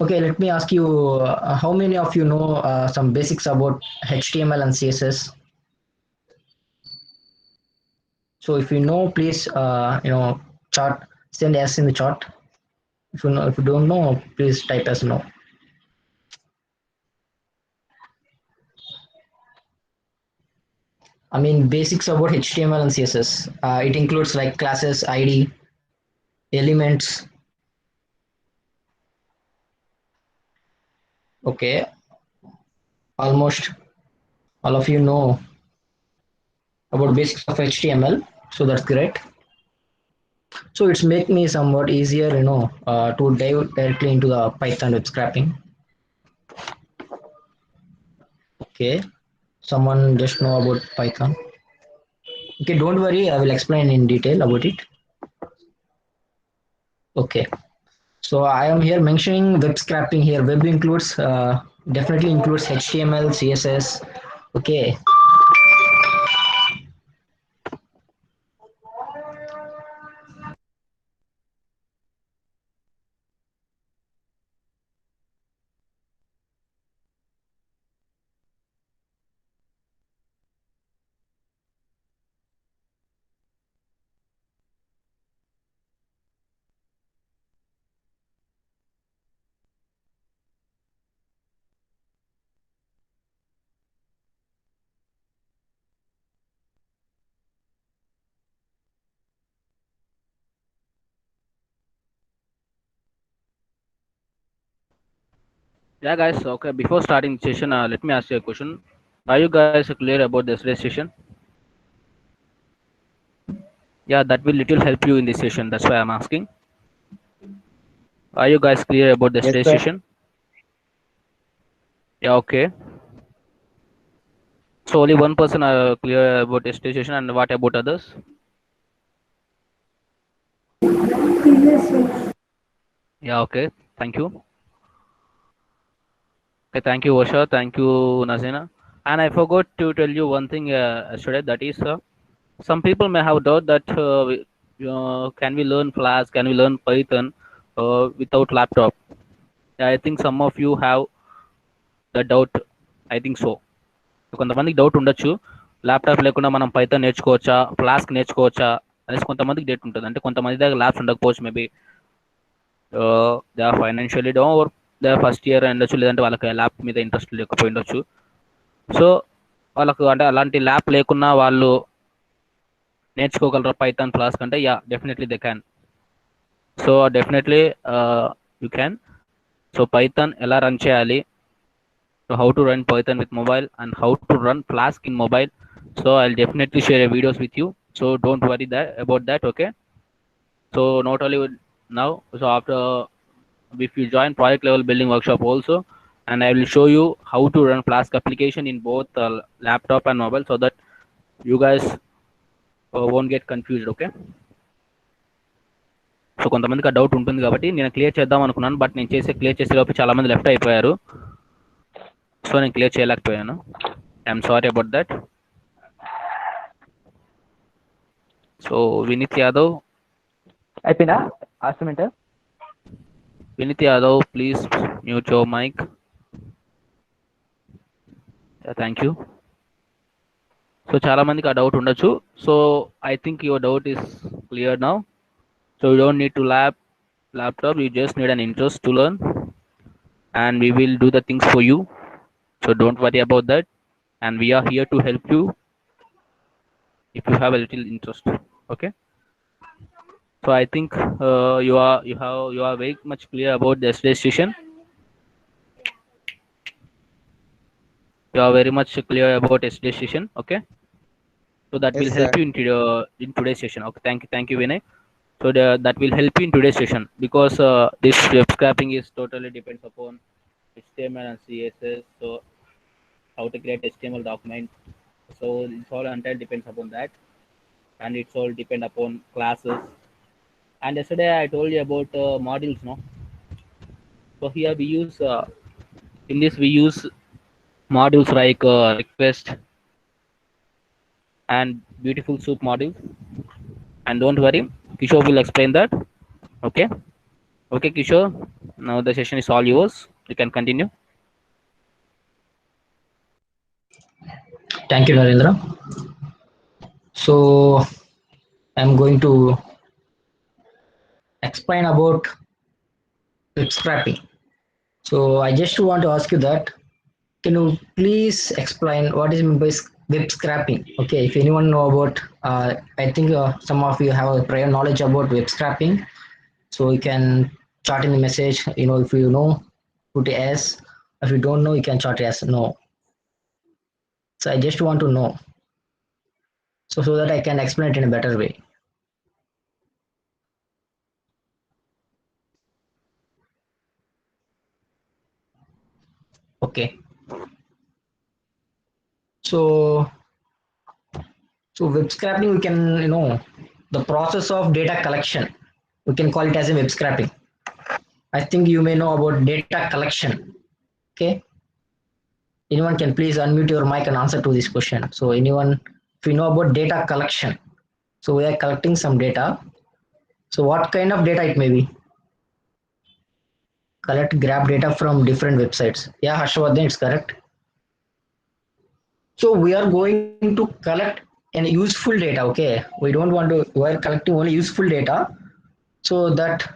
Okay, let me ask you, how many of you know some basics about HTML and CSS? So if you know, please, chat, send S in the chat. If you know, if you don't know, please type as no. I mean, basics about HTML and CSS. It includes like classes, ID, elements. Okay, almost all of you know about basics of HTML. So that's great. So it's make me somewhat easier, to dive directly into the Python web scraping. Okay, someone just know about Python. Okay, don't worry, I will explain in detail about it. Okay, so I am here mentioning web scraping here. Web includes, definitely includes HTML, CSS. Okay, Yeah, guys. Okay, before starting the session, let me ask you a question. Are you guys clear about this session? Yeah, that will little help you in this session. That's why I'm asking. Are you guys clear about this Yes, sir. session? Yeah, okay. So only one person are clear about this session, and what about others? Yeah, okay. Thank you. Okay, thank you, Vasha. Thank you, Nazina. And I forgot to tell you one thing yesterday. That is, some people may have doubt that can we learn Flash, can we learn Python without laptop? Yeah, I think some of you have the doubt. I think so. కొంతమందికి doubt ఉండొచ్చు, laptop లేకుండా మనం Python నేర్చుకోవచ్చా, flask నేర్చుకోవచ్చా అనేసి కొంతమందికి date ఉంటుంది. అంటే కొంతమంది దగ్గర ల్యాబ్స్ ఉండకపోవచ్చు, maybe they are financially down or they first year ఉండొచ్చు, లేదంటే వాళ్ళకి ల్యాప్ మీద ఇంట్రెస్ట్ లేకపోయి ఉండొచ్చు. సో వాళ్ళకు అంటే అలాంటి ల్యాప్ లేకున్నా వాళ్ళు నేర్చుకోగలరు పైథాన్ ఫ్లాస్క్ అంటే? Yeah, definitely they can. So definitely you can. So Python ఎలా రన్ చేయాలి, so how to run Python with mobile and how to run Flask in mobile. So I'll definitely share videos with you. So don't worry that about that. Okay. So not only now, so after if you join project level building workshop also, and I will show you how to run Flask application in both laptop and mobile, so that you guys won't get confused. Okay. So కొంతమందికి ఆ doubt ఉంటుంది కాబట్టి నేను clear చేద్దాం అనుకున్నాను, but నేను clear చేసే లోపు చాలా మంది లెఫ్ట్ అయిపోయారు. సో నేను క్లియర్ చేయలేకపోయాను. I'm sorry about that. So Vineeth Yadav, అయిపోయినా assignment? Vineeth Yadav, please mute your mic. Thank you. So చాలా మందికి ఆ డౌట్ ఉండొచ్చు. So I think your doubt is clear now. So you don't need to laptop, you just need an interest to learn, and we will do the things for you. So don't worry about that, and we are here to help you if you have a little interest. Okay. So I think you are very much clear about the yesterday's session. You are very much clear about yesterday's session. Okay. So that Yes, will sir. help you in today's session. Okay. Thank you, Vinay. So that will help you in today's session, because this web scraping is totally depends upon HTML and CSS. So how to create HTML document. So it's all entirely depends upon that, and it's all depend upon classes. And yesterday I told you about modules, no? So here we use in this we use modules like request and beautiful soup module. And don't worry, Kishore will explain that. Okay. Okay, Kishore. Now the session is all yours. You can continue. Thank you, Narendra. So I'm going to explain about web scraping. So I just want to ask you that, can you please explain what is meant by web scraping? Okay, if anyone know about, I think some of you have a prior knowledge about web scraping. So you can chat in the message. If you know, put yes. If you don't know, you can chat yes, no. So I just want to know, so that I can explain it in a better way. Okay. So web scraping, we can, the process of data collection. We can call it as a web scraping. I think you may know about data collection. Okay. Anyone can please unmute your mic and answer to this question. So anyone, if you know about data collection, so we are collecting some data. So what kind of data it may be? Grab data from different websites. Yeah, Harshvardhan, it's correct. So we are going to collect an useful data. Okay, we don't want to. We are collecting only useful data, so that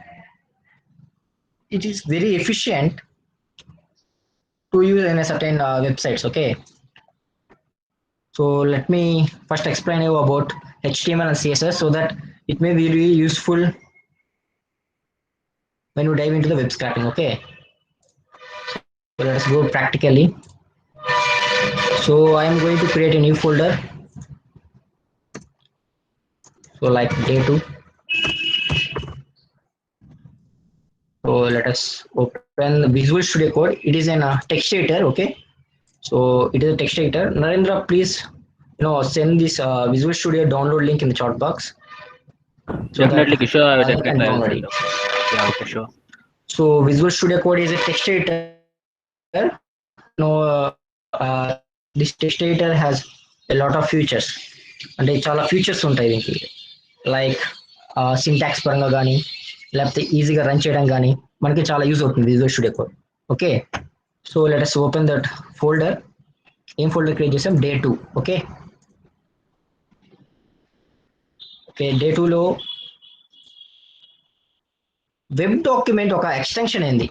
it is very efficient to use in a certain websites. Okay, so let me first explain you about HTML and CSS, so that it may be really useful when we dive into the web scraping. Okay, so let us go practically. So I am going to create a new folder. So like day2. So let us open the Visual Studio Code. It is an text editor. Okay, so it is a text editor. Narendra, please, send this Visual Studio download link in the chat box, so that Definitely, Kishore. I will you can definitely I will download send it. it. Yeah, okay, sure. So Visual Studio Code is a text editor. This text editor has a lot of features. అంటే చాలా features ఉంటాయి దీనికి, like syntax పరంగా కానీ, లేకపోతే ఈజీగా run చేయడం కానీ మనకి చాలా యూజ్ అవుతుంది Visual Studio Code. Okay, so let us open that folder. ఏం ఫోల్డర్ క్రియేట్ చేసాం? day2. ఓకే, ఓకే day2లో వెబ్ డాక్యుమెంట్ ఒక ఎక్స్టెన్షన్ ఏంది,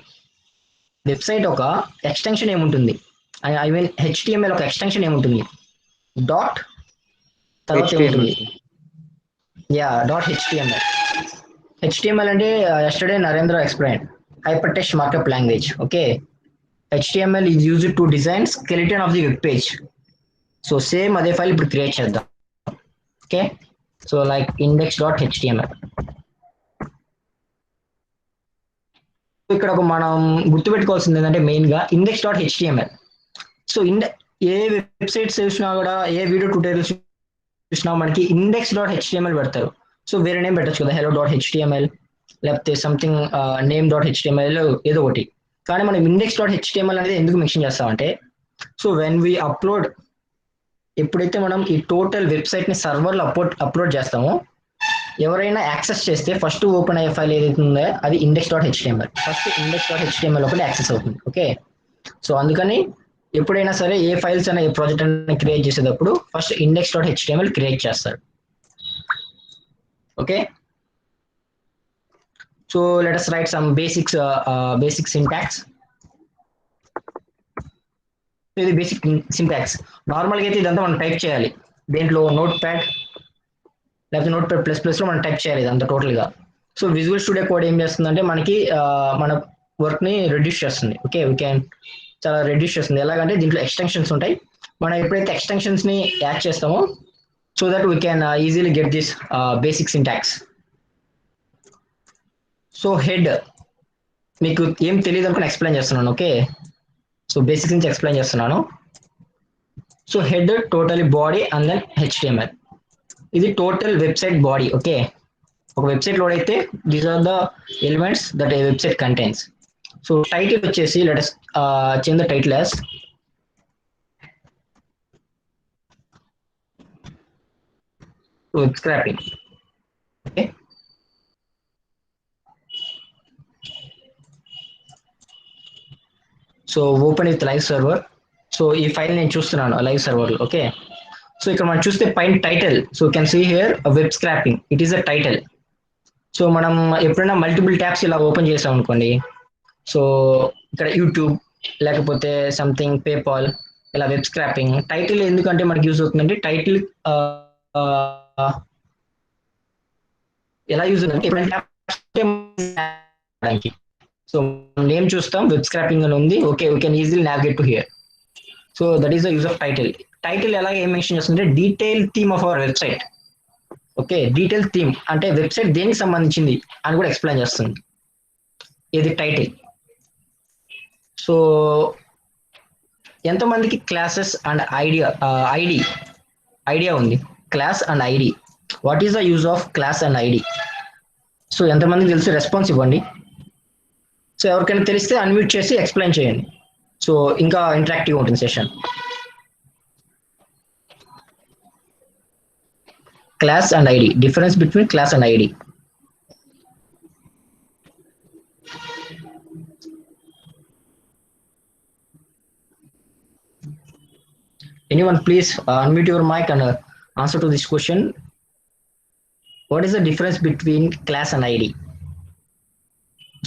వెబ్సైట్ ఒక ఎక్స్టెన్షన్ ఏముంటుంది, ఐ మీన్ హెచ్టిఎంఎల్ ఒక ఎక్స్టెన్షన్ ఏముంటుంది, డాట్ తర్వాత HTML. ఏముంటుంది, యా డాట్ హెచ్టిఎంఎల్. హెచ్టిఎంఎల్ అంటే yesterday Narendra explained hypertext markup language. Okay, HTML is used to design skeleton of the web page. So same అదే file ఇప్పుడు create చేద్దాం. Okay, so like index.html. ఇక్కడ ఒక మనం గుర్తుపెట్టుకోవాల్సింది ఏంటంటే మెయిన్ గా index.html. సో ఏ వెబ్సైట్స్ చూసినా కూడా, ఏ వీడియో ట్యూటోరియల్స్ చూసినా మనకి index.html పెడతారు. సో వేరే నేమ్ పెట్టచ్చు కదా, hello.html, లేకపోతే సంథింగ్ name.html, ఏదో ఒకటి. కానీ మనం index.html అనేది ఎందుకు మెన్షన్ చేస్తామంటే, సో వెన్ వి అప్లోడ్, ఎప్పుడైతే మనం ఈ టోటల్ వెబ్సైట్ ని సర్వర్ లో అప్లోడ్ చేస్తామో, ఎవరైనా యాక్సెస్ చేస్తే ఫస్ట్ ఓపెన్ అయ్యే ఫైల్ ఏదైతే ఉందో అది index.html. ఫస్ట్ index.html ఒకటి యాక్సెస్ అవుతుంది. ఓకే, సో అందుకని ఎప్పుడైనా సరే ఏ ఫైల్స్ అయినా, ఏ ప్రాజెక్ట్ అయినా క్రియేట్ చేసేటప్పుడు ఫస్ట్ index.html క్రియేట్ చేస్తారు. Okay, so let us write some basic syntax. ఇది బేసిక్ సింటాక్స్. నార్మల్గా అయితే ఇదంతా మనం టైప్ చేయాలి దేంట్లో, నోట్ ప్యాడ్ లేకపోతే నోట్ ప్యాడ్ ప్లస్ ప్లస్ లో మనం టైప్ చేయాలి ఇదంతా టోటల్ గా. సో విజువల్ స్టూడియో కోడ్ ఏం చేస్తుందంటే మనకి మన వర్క్ ని రెడ్యూస్ చేస్తుంది. ఓకే, వీ క్యాన్ చాలా రెడ్యూస్ చేస్తుంది. ఎలాగంటే దీంట్లో ఎక్స్టెన్షన్స్ ఉంటాయి. మనం ఎప్పుడైతే ఎక్స్టెన్షన్స్ ని యాడ్ చేస్తామో, so that we can easily get this basic syntax. So head మీకు ఏం తెలియదు అనుకుని ఎక్స్ప్లెయిన్ చేస్తున్నాను. ఓకే, సో బేసిక్స్ నుంచి ఎక్స్ప్లెయిన్ చేస్తున్నాను. So head totally body and then HTML. ఇది టోటల్ వెబ్సైట్ బాడీ. ఓకే, ఒక వెబ్సైట్ లోడ్ అయితే these are the elements that a website contains. So title వచ్చేసి let us change the title as web scraping. Okay, so open with live server. So ఈ file నేను చూస్తున్నాను live server. Okay, so ఇక్కడ మనం చూస్తే పైన title, so can see here web scraping, it is a title. So మనం ఎప్పుడైనా multiple tabs ఇలా ఓపెన్ చేసాం అనుకోండి, సో ఇక్కడ యూట్యూబ్ లేకపోతే సంథింగ్ పేపాల్ ఇలా వెబ్ స్క్రాపింగ్ టైటిల్ ఎందుకంటే మనకి యూజ్ అవుతుందంటే టైటిల్ ఎలా యూజ్ అవుతుందంటే ఎప్పుడైనా సో నేమ్ చూస్తాం వెబ్ స్క్రాపింగ్ అని ఉంది, okay we can easily navigate to hear. So that is the use of title. Title ఎలాగ ఏం మెన్షన్ చేస్తుంటే detail theme of our website. Okay, detail theme అంటే వెబ్సైట్ దేనికి సంబంధించింది అని కూడా ఎక్స్ప్లెయిన్ చేస్తుంది ఇది టైటిల్. సో ఎంతమందికి క్లాసెస్ అండ్ ఐడియా ఉంది? Class and ID, what is the use of class and ID? So ఎంతమందికి తెలుసు? రెస్పాన్స్ ఇవ్వండి. సో ఎవరికైనా తెలిస్తే అన్మ్యూట్ చేసి ఎక్స్ప్లెయిన్ చేయండి. సో ఇంకా ఇంటరాక్టివ్ ఉంటుంది session. Class and ID, difference between class and ID. Anyone please unmute your mic and answer to this question. What is the difference between class and ID?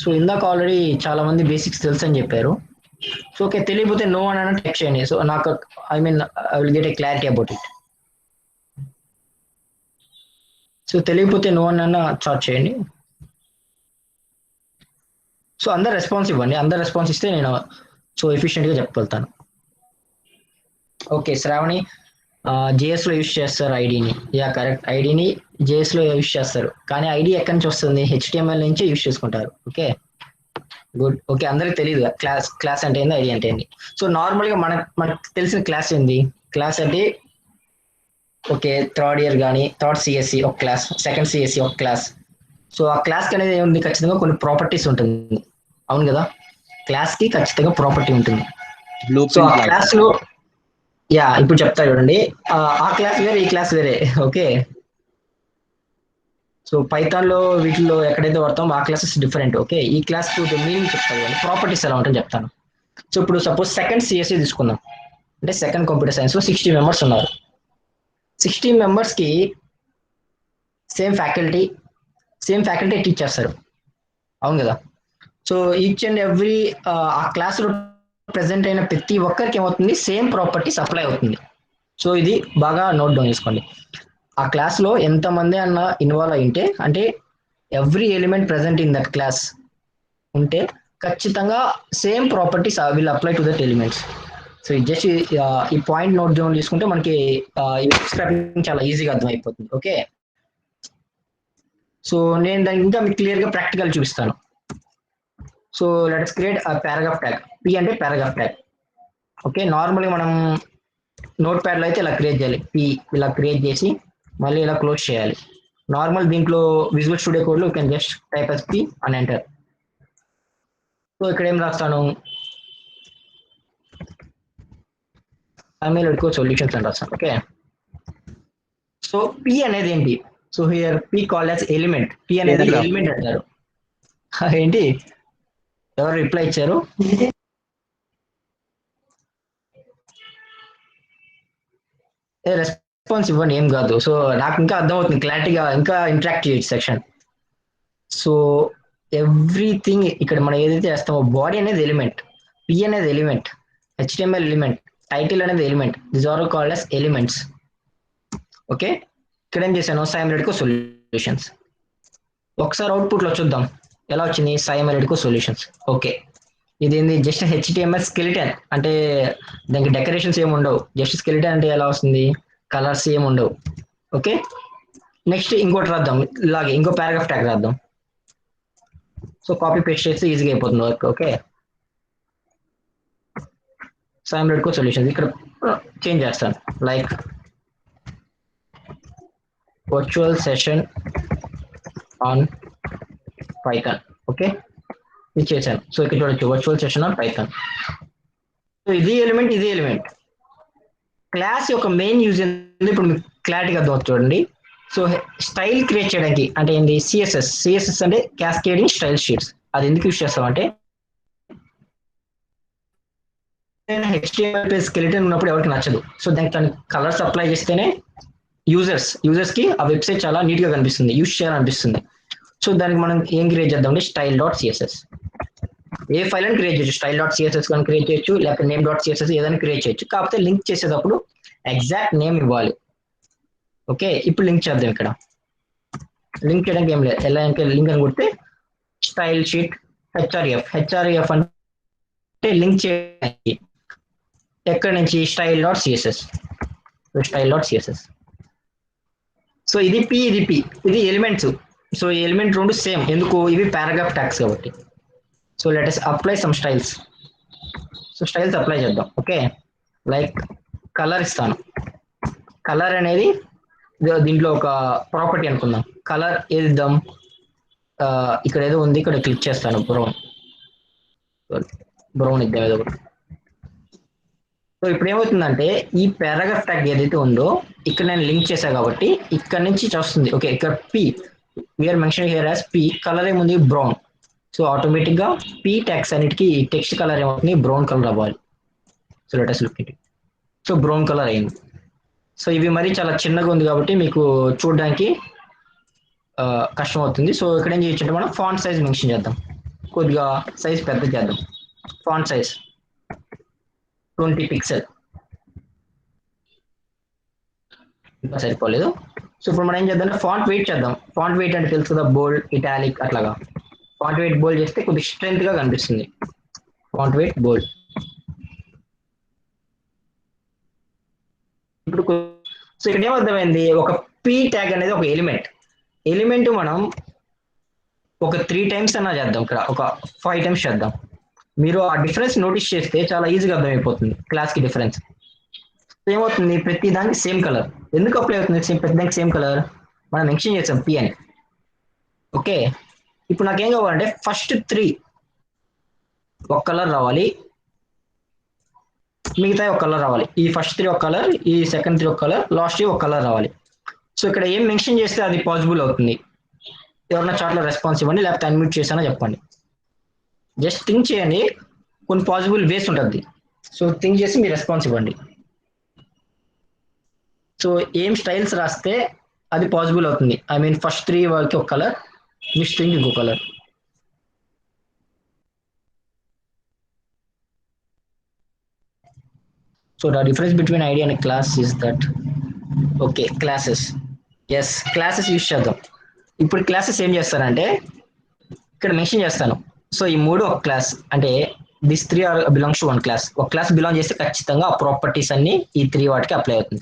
So ఇందాక already చాలా మంది basics తెలుసు అని చెప్పారు. So okay, తెలియకపోతే no అని text చేయండి. So నాకు I will get a clarity about it. So తెలియకపోతే నో అని చాట్ చేయండి. సో అందరు రెస్పాన్స్ ఇవ్వండి. అందరు రెస్పాన్స్ ఇస్తే నేను సో ఎఫిషియెంట్గా చెప్పగలుగుతాను. ఓకే, శ్రావణి జేఎస్లో యూజ్ చేస్తారు ఐడిని. యా కరెక్ట్, ఐడిని జేఎస్లో యూజ్ చేస్తారు, కానీ ఐడి ఎక్కడి నుంచి వస్తుంది? HTML నుంచి యూజ్ చేసుకుంటారు. Okay good. ఓకే, అందరికి తెలియదు క్లాస్ అంటే ఏంది, ఐడి అంటే ఏంది. సో నార్మల్గా మనకు తెలిసిన క్లాస్ ఏంది? క్లాస్ అంటే ఓకే, థర్డ్ ఇయర్ కానీ థర్డ్ సిఎస్సి ఒక క్లాస్, సెకండ్ సిఎస్సి ఒక క్లాస్. సో ఆ క్లాస్కి అనేది ఏముంది? ఖచ్చితంగా కొన్ని ప్రాపర్టీస్ ఉంటుంది. అవును కదా, క్లాస్కి ఖచ్చితంగా ప్రాపర్టీ ఉంటుంది. సో ఆ క్లాస్లో యా ఇప్పుడు చెప్తా చూడండి, ఆ క్లాస్ వేరే ఈ క్లాస్ వేరే. ఓకే, సో పైథాన్లో వీటిలో ఎక్కడైతే వాడతాం ఆ క్లాసెస్ డిఫరెంట్. ఓకే, ఈ క్లాస్ మీనింగ్ చెప్తాను, ప్రాపర్టీస్ ఎలా ఉంటాయని చెప్తాను. సో ఇప్పుడు సపోజ్ సెకండ్ సిఎస్సి తీసుకుందాం, అంటే సెకండ్ కంప్యూటర్ సైన్స్లో 60 మెంబర్స్ ఉన్నారు. 60 మెంబర్స్కి సేమ్ ఫ్యాకల్టీ టీచ్ చేస్తారు. అవును కదా. సో ఈచ్ అండ్ ఎవ్రీ ఆ క్లాస్లో ప్రెసెంట్ అయిన ప్రతి ఒక్కరికి ఏమవుతుంది? సేమ్ ప్రాపర్టీస్ అప్లై అవుతుంది. సో ఇది బాగా నోట్ డౌన్ చేసుకోండి. ఆ క్లాస్లో ఎంతమంది అన్న ఇన్వాల్వ్ అయింటే, అంటే every element present in that class ఉంటే ఖచ్చితంగా same properties will apply to that elements. So just ఈ పాయింట్ నోట్ డౌన్ చేసుకుంటే మనకి చాలా ఈజీగా అర్థమైపోతుంది. ఓకే, సో నేను దానికి ఇంకా మీకు క్లియర్గా ప్రాక్టికల్ చూపిస్తాను. So let's create paragraph tag. P అంటే పారాగ్రాఫ్ ట్యాగ్. ఓకే, నార్మల్గా మనం నోట్ ప్యాడ్లో అయితే ఇలా క్రియేట్ చేయాలి. పి ఇలా క్రియేట్ చేసి మళ్ళీ ఇలా క్లోజ్ చేయాలి. నార్మల్ దీంట్లో విజువల్ స్టూడియో కోడ్లో you can just type as P and enter. So ఇక్కడ ఏం రాస్తాను? ఐమెయిల్ ఎడుకో సొల్యూషన్స్ అని రాస్తాను. ఓకే, సో పి అనేది ఏంటి? So here P called as element. P అనేది ఎలిమెంట్ అంటారు. ఏంటి, ఎవరు రిప్లై ఇచ్చారు? రెస్పాన్స్ ఇవ్వండి, ఏం కాదు. సో నాకు ఇంకా అర్థమవుతుంది క్లారిటీగా, ఇంకా ఇంటరాక్ట్ చేయొచ్చు సెక్షన్. సో ఎవ్రీథింగ్ ఇక్కడ మనం ఏదైతే చేస్తామో, బాడీ అనేది ఎలిమెంట్, పి అనేది ఎలిమెంట్, HTML ఎలిమెంట్, టైటిల్ అనేది element, this are called as elements. Okay, ఇక్కడ ఏం చేశాను? సాయం రెడ్కో సొల్యూషన్స్. ఒకసారి అవుట్పుట్లో చూద్దాం ఎలా వచ్చింది. సాయం రెడ్కో సొల్యూషన్స్. ఓకే, ఇదేంది? జస్ట్ HTML స్కెలిటన్, అంటే దానికి డెకరేషన్స్ ఏమి ఉండవు. జస్ట్ స్కెలిటన్ అంటే ఎలా వస్తుంది? కలర్స్ ఏమి ఉండవు. ఓకే, నెక్స్ట్ ఇంకోటి రాద్దాం, ఇలాగే ఇంకో పారాగ్రాఫ్ ట్యాగ్ రాద్దాం. సో కాపీ పేస్ట్ చేస్తే ఈజీగా అయిపోతుంది వర్క్. ఓకే, సాయం రెడ్కో సొల్యూషన్స్ ఇక్కడ చేంజ్ చేస్తాను, like virtual session on Python. Okay, ఇది చేశాను. సో ఇక్కడ చూడొచ్చు, virtual session on Python. So ఇది ఎలిమెంట్. క్లాస్ యొక్క మెయిన్ యూజ్ ఏంది ఇప్పుడు మీకు క్లారిటీగా అర్థం చూడండి. సో స్టైల్ క్రియేట్ చేయడానికి అంటే ఏంటి? సిఎస్ఎస్ అంటే క్యాస్కేడింగ్ స్టైల్ షీట్స్. అది ఎందుకు యూజ్ చేస్తామంటే HTML స్కెలిటన్ ఉన్నప్పుడు ఎవరికి నచ్చదు. సో దానికి కలర్స్ అప్లై చేస్తేనే యూజర్స్ కి ఆ వెబ్సైట్ చాలా నీట్ గా కనిపిస్తుంది, యూజ్ చేయాలనిపిస్తుంది. సో దానికి మనం ఏం క్రియేట్ చేద్దాం అంటే style.css. ఏ ఫైల్ అని క్రియేట్ చేయొచ్చు, style.css కానీ క్రియేట్ చేయొచ్చు, లేకపోతే name.css ఏదైనా క్రియేట్ చేయొచ్చు. కాకపోతే లింక్ చేసేటప్పుడు ఎగ్జాక్ట్ నేమ్ ఇవ్వాలి. ఓకే, ఇప్పుడు లింక్ చేద్దాం. ఇక్కడ లింక్ చేయడానికి ఏం లేదు, ఎలా అంటే లింక్ అని కొడితే స్టైల్ షీట్ హెచ్ఆర్ఎఫ్ అంటే లింక్ చేయడానికి ఎక్కడి నుంచి style.css. సో ఇది పి, ఇది ఎలిమెంట్స్. సో ఈ ఎలిమెంట్ రెండు సేమ్, ఎందుకు ఇవి పారాగ్రాఫ్ ట్యాగ్స్ కాబట్టి. So let us apply some styles. So styles apply చేద్దాం. ఓకే, లైక్ కలర్ ఇస్తాను. కలర్ అనేది దీంట్లో ఒక ప్రాపర్టీ అనుకుందాం. కలర్ ఏది ఇద్దాం, ఇక్కడ ఏదో ఉంది, ఇక్కడ క్లిక్ చేస్తాను, బ్రౌన్ ఇద్దాం ఏదో ఒకటి. సో ఇప్పుడు ఏమవుతుందంటే ఈ పారాగ్రాఫ్ ట్యాగ్ ఏదైతే ఉందో ఇక్కడ నేను లింక్ చేశాను కాబట్టి ఇక్కడ నుంచి వస్తుంది. ఓకే, ఇక్కడ p we are mention here as p, colour ఏముంది బ్రౌన్. సో ఆటోమేటిక్ గా పి ట్యాగ్స్ అన్నిటికీ టెక్స్ట్ కలర్ ఏమవుతుంది, బ్రౌన్ కలర్ అవ్వాలి. So let us look it. So brown colour అయింది. సో ఇవి మరి చాలా చిన్నగా ఉంది కాబట్టి మీకు చూడడానికి కష్టం అవుతుంది. సో ఇక్కడ ఏం చేయొచ్చు అంటే మనం ఫాంట్ సైజ్ మెన్షన్ చేద్దాం, కొద్దిగా సైజ్ పెద్ద చేద్దాం. ఫాంట్ సైజ్ 20 పిక్సెల్, ఇంకా సరిపోలేదు. సో ఇప్పుడు మనం ఏం చేద్దాం, ఫాంట్ వెయిట్ చేద్దాం. ఫాంట్ వెయిట్ అంటే తెలుసు కదా, బోల్డ్, ఇటాలిక్ అట్లాగా. ఫాంట్ వెయిట్ బోల్డ్ చేస్తే కొద్దిగా స్ట్రెంత్ గా కనిపిస్తుంది. ఫాంట్ వెయిట్ బోల్డ్. ఇప్పుడు సో ఇక్కడ ఏమర్థమైంది, ఒక పి ట్యాగ్ అనేది ఒక ఎలిమెంట్ మనం ఒక 3 times అన్నా చేద్దాం, ఇక్కడ ఒక 5 times చేద్దాం. మీరు ఆ డిఫరెన్స్ నోటీస్ చేస్తే చాలా ఈజీగా అర్థమైపోతుంది క్లాస్ కి డిఫరెన్స్. ఏమవుతుంది, ప్రతి దానికి సేమ్ కలర్. ఎందుకు అప్లై అవుతుంది ప్రతి దానికి సేమ్ కలర్, మనం మెన్షన్ చేసాం పి అని. ఓకే, ఇప్పుడు నాకేం కావాలంటే ఫస్ట్ 3 ఒక కలర్ రావాలి, మిగతా ఒక కలర్ రావాలి. ఈ ఫస్ట్ 3 ఒక కలర్, ఈ సెకండ్ 3 ఒక కలర్, లాస్ట్ ఒక కలర్ రావాలి. సో ఇక్కడ ఏం మెన్షన్ చేస్తే అది పాసిబుల్ అవుతుంది. ఎవరన్నా చాట్లో రెస్పాన్స్ ఇవ్వండి, లేకపోతే అన్మ్యూట్ చేశానో చెప్పండి. జస్ట్ థింక్ చేయండి, కొన్ని పాసిబుల్ వేస్ ఉంటుంది. సో థింక్ చేసి మీ రెస్పాన్స్ ఇవ్వండి. సో ఏం స్టైల్స్ రాస్తే అది పాసిబుల్ అవుతుంది. ఐ మీన్ ఫస్ట్ 3 వాళ్ళకి ఒక కలర్, నెక్స్ట్ 3 ఇంకో colour. So the difference between ID and a class is that, okay, classes. Yes, classes use చేద్దాం. ఇప్పుడు క్లాసెస్ ఏం చేస్తానంటే ఇక్కడ మెన్షన్ చేస్తాను. సో ఈ 3 ఒక క్లాస్ అంటే దిస్ 3 బిలాంగ్స్ టు 1 క్లాస్. ఒక క్లాస్ బిలాంగ్ చేస్తే ఖచ్చితంగా ఆ ప్రాపర్టీస్ అన్ని ఈ 3 వాటికి అప్లై అవుతుంది.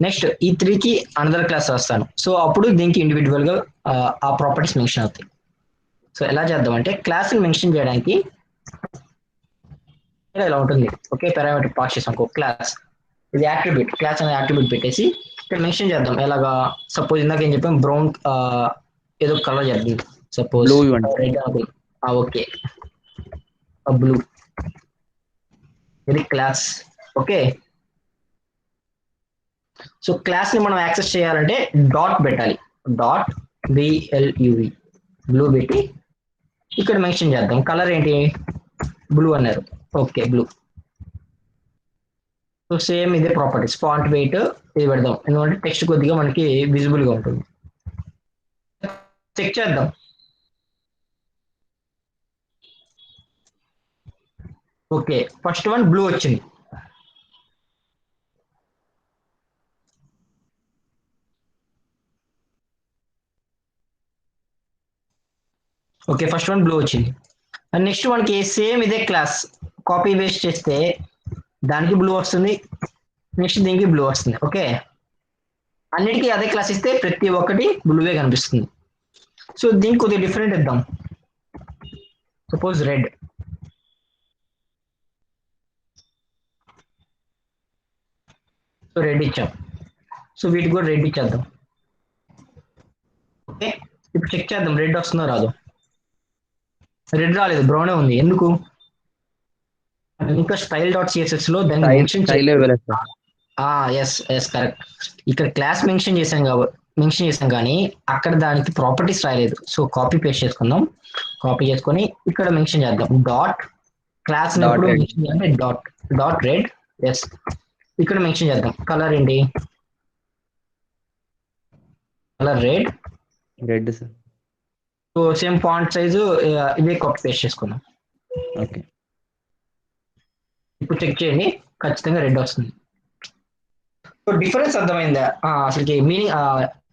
నెక్స్ట్ ఈ 3కి అనదర్ క్లాస్ రాస్తాను. సో అప్పుడు దీనికి ఇండివిజువల్ గా ఆ ప్రాపర్టీస్ మెన్షన్ అవుతాయి. సో ఎలా చేద్దాం అంటే క్లాస్ ని మెన్షన్ చేయడానికి ఇలా ఉంటుంది. ఓకే, పారామీటర్ పాస్ చేసాం ఒక క్లాస్, ఇది యాట్రిబ్యూట్, క్లాస్ అనే యాట్రిబ్యూట్ పెట్టేసి ఇక్కడ మెన్షన్ చేద్దాం. ఎలాగా సపోజ్ ఇందాక ఏం చెప్పాం, బ్రౌన్ ఏదో కలర్ చేద్దాం. Suppose red. Okay, blue. ఇది క్లాస్. ఓకే, సో క్లాస్ ని మనం యాక్సెస్ చేయాలంటే డాట్ పెట్టాలి. డాట్ BLUE, బ్లూ పెట్టి ఇక్కడ మెన్షన్ చేద్దాం. కలర్ ఏంటి, బ్లూ అన్నారు. Okay, blue. సో సేమ్ ఇదే ప్రాపర్టీస్. ఫాంట్ వెయిట్ ఇది పెడదాం, ఎందుకంటే టెక్స్ట్ కొద్దిగా మనకి విజిబుల్ గా ఉంటుంది. చెక్ చేద్దాం. ఓకే, ఫస్ట్ వన్ బ్లూ వచ్చింది. ఓకే, ఫస్ట్ వన్ బ్లూ వచ్చింది. అండ్ నెక్స్ట్ మనకి సేమ్ ఇదే క్లాస్ కాపీ పేస్ట్ చేస్తే దానికి బ్లూ వస్తుంది, నెక్స్ట్ దీనికి బ్లూ వస్తుంది. ఓకే, అన్నిటికీ అదే క్లాస్ ఇస్తే ప్రతి ఒక్కటి బ్లూవే కనిపిస్తుంది. సో దీనికి కొద్దిగా డిఫరెంట్ ఇద్దాం. Suppose red. సో రెడ్ ఇచ్చాం. సో వీటికి కూడా రెడ్ ఇచ్చేద్దాం. ఓకే, ఇప్పుడు చెక్ చేద్దాం రెడ్ వస్తుందో రాదో. రెడ్ రాలేదు, బ్రౌనే ఉంది. ఎందుకు, ఇంకా style.css లో దాన్ని మెన్షన్ కరెక్ట్. ఇక్కడ క్లాస్ మెన్షన్ చేసాం కానీ అక్కడ దానికి ప్రాపర్టీస్ రాయలేదు. సో కాపీ పేస్ట్ చేసుకుందాం. కాపీ చేసుకొని ఇక్కడ మెన్షన్ చేద్దాం. డాట్ క్లాస్ Dot ఎప్పుడు red. మెన్షన్ చేయాలంటే డాట్ రెడ్. ఎస్, ఇక్కడ మెన్షన్ చేద్దాం. కలర్ ఏంటి? Colour red. Red, sir. So same font size ఇవే కాపీ పేస్ట్ చేసుకున్నాం. Okay. ఇప్పుడు చెక్ చేయండి, ఖచ్చితంగా రెడ్ వస్తుంది. సో డిఫరెన్స్ అర్థమైందా? అసలుకి మీనింగ్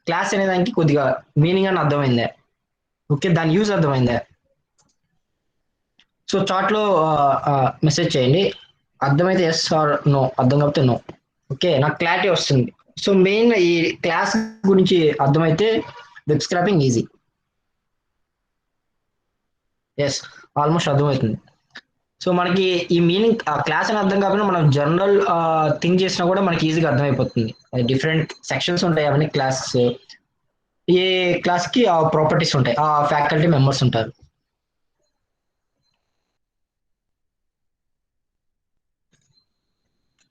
క్లాస్ అనే దానికి కొద్దిగా మీనింగ్ అని అర్థమైందా? ఓకే, దాని యూజ్ అర్థమైందా? సో చాట్ లో మెసేజ్ చేయండి, అర్థమైతే ఎస్ ఆర్ నో, అర్థం కాకపోతే నో. ఓకే, నాకు క్లారిటీ వస్తుంది. సో మెయిన్ ఈ క్లాస్ గురించి అర్థమైతే web scraping easy. Yes, almost అర్థమవుతుంది. సో మనకి ఈ మీనింగ్ క్లాస్ అని అర్థం కాకుండా మనం జనరల్ థింక్ చేసినా కూడా మనకి ఈజీగా అర్థమైపోతుంది. డిఫరెంట్ సెక్షన్స్ ఉంటాయి, అవన్నీ క్లాసెస్. ఏ క్లాస్ కి ఆ ప్రాపర్టీస్ ఉంటాయి, ఆ ఫ్యాకల్టీ మెంబర్స్ ఉంటారు.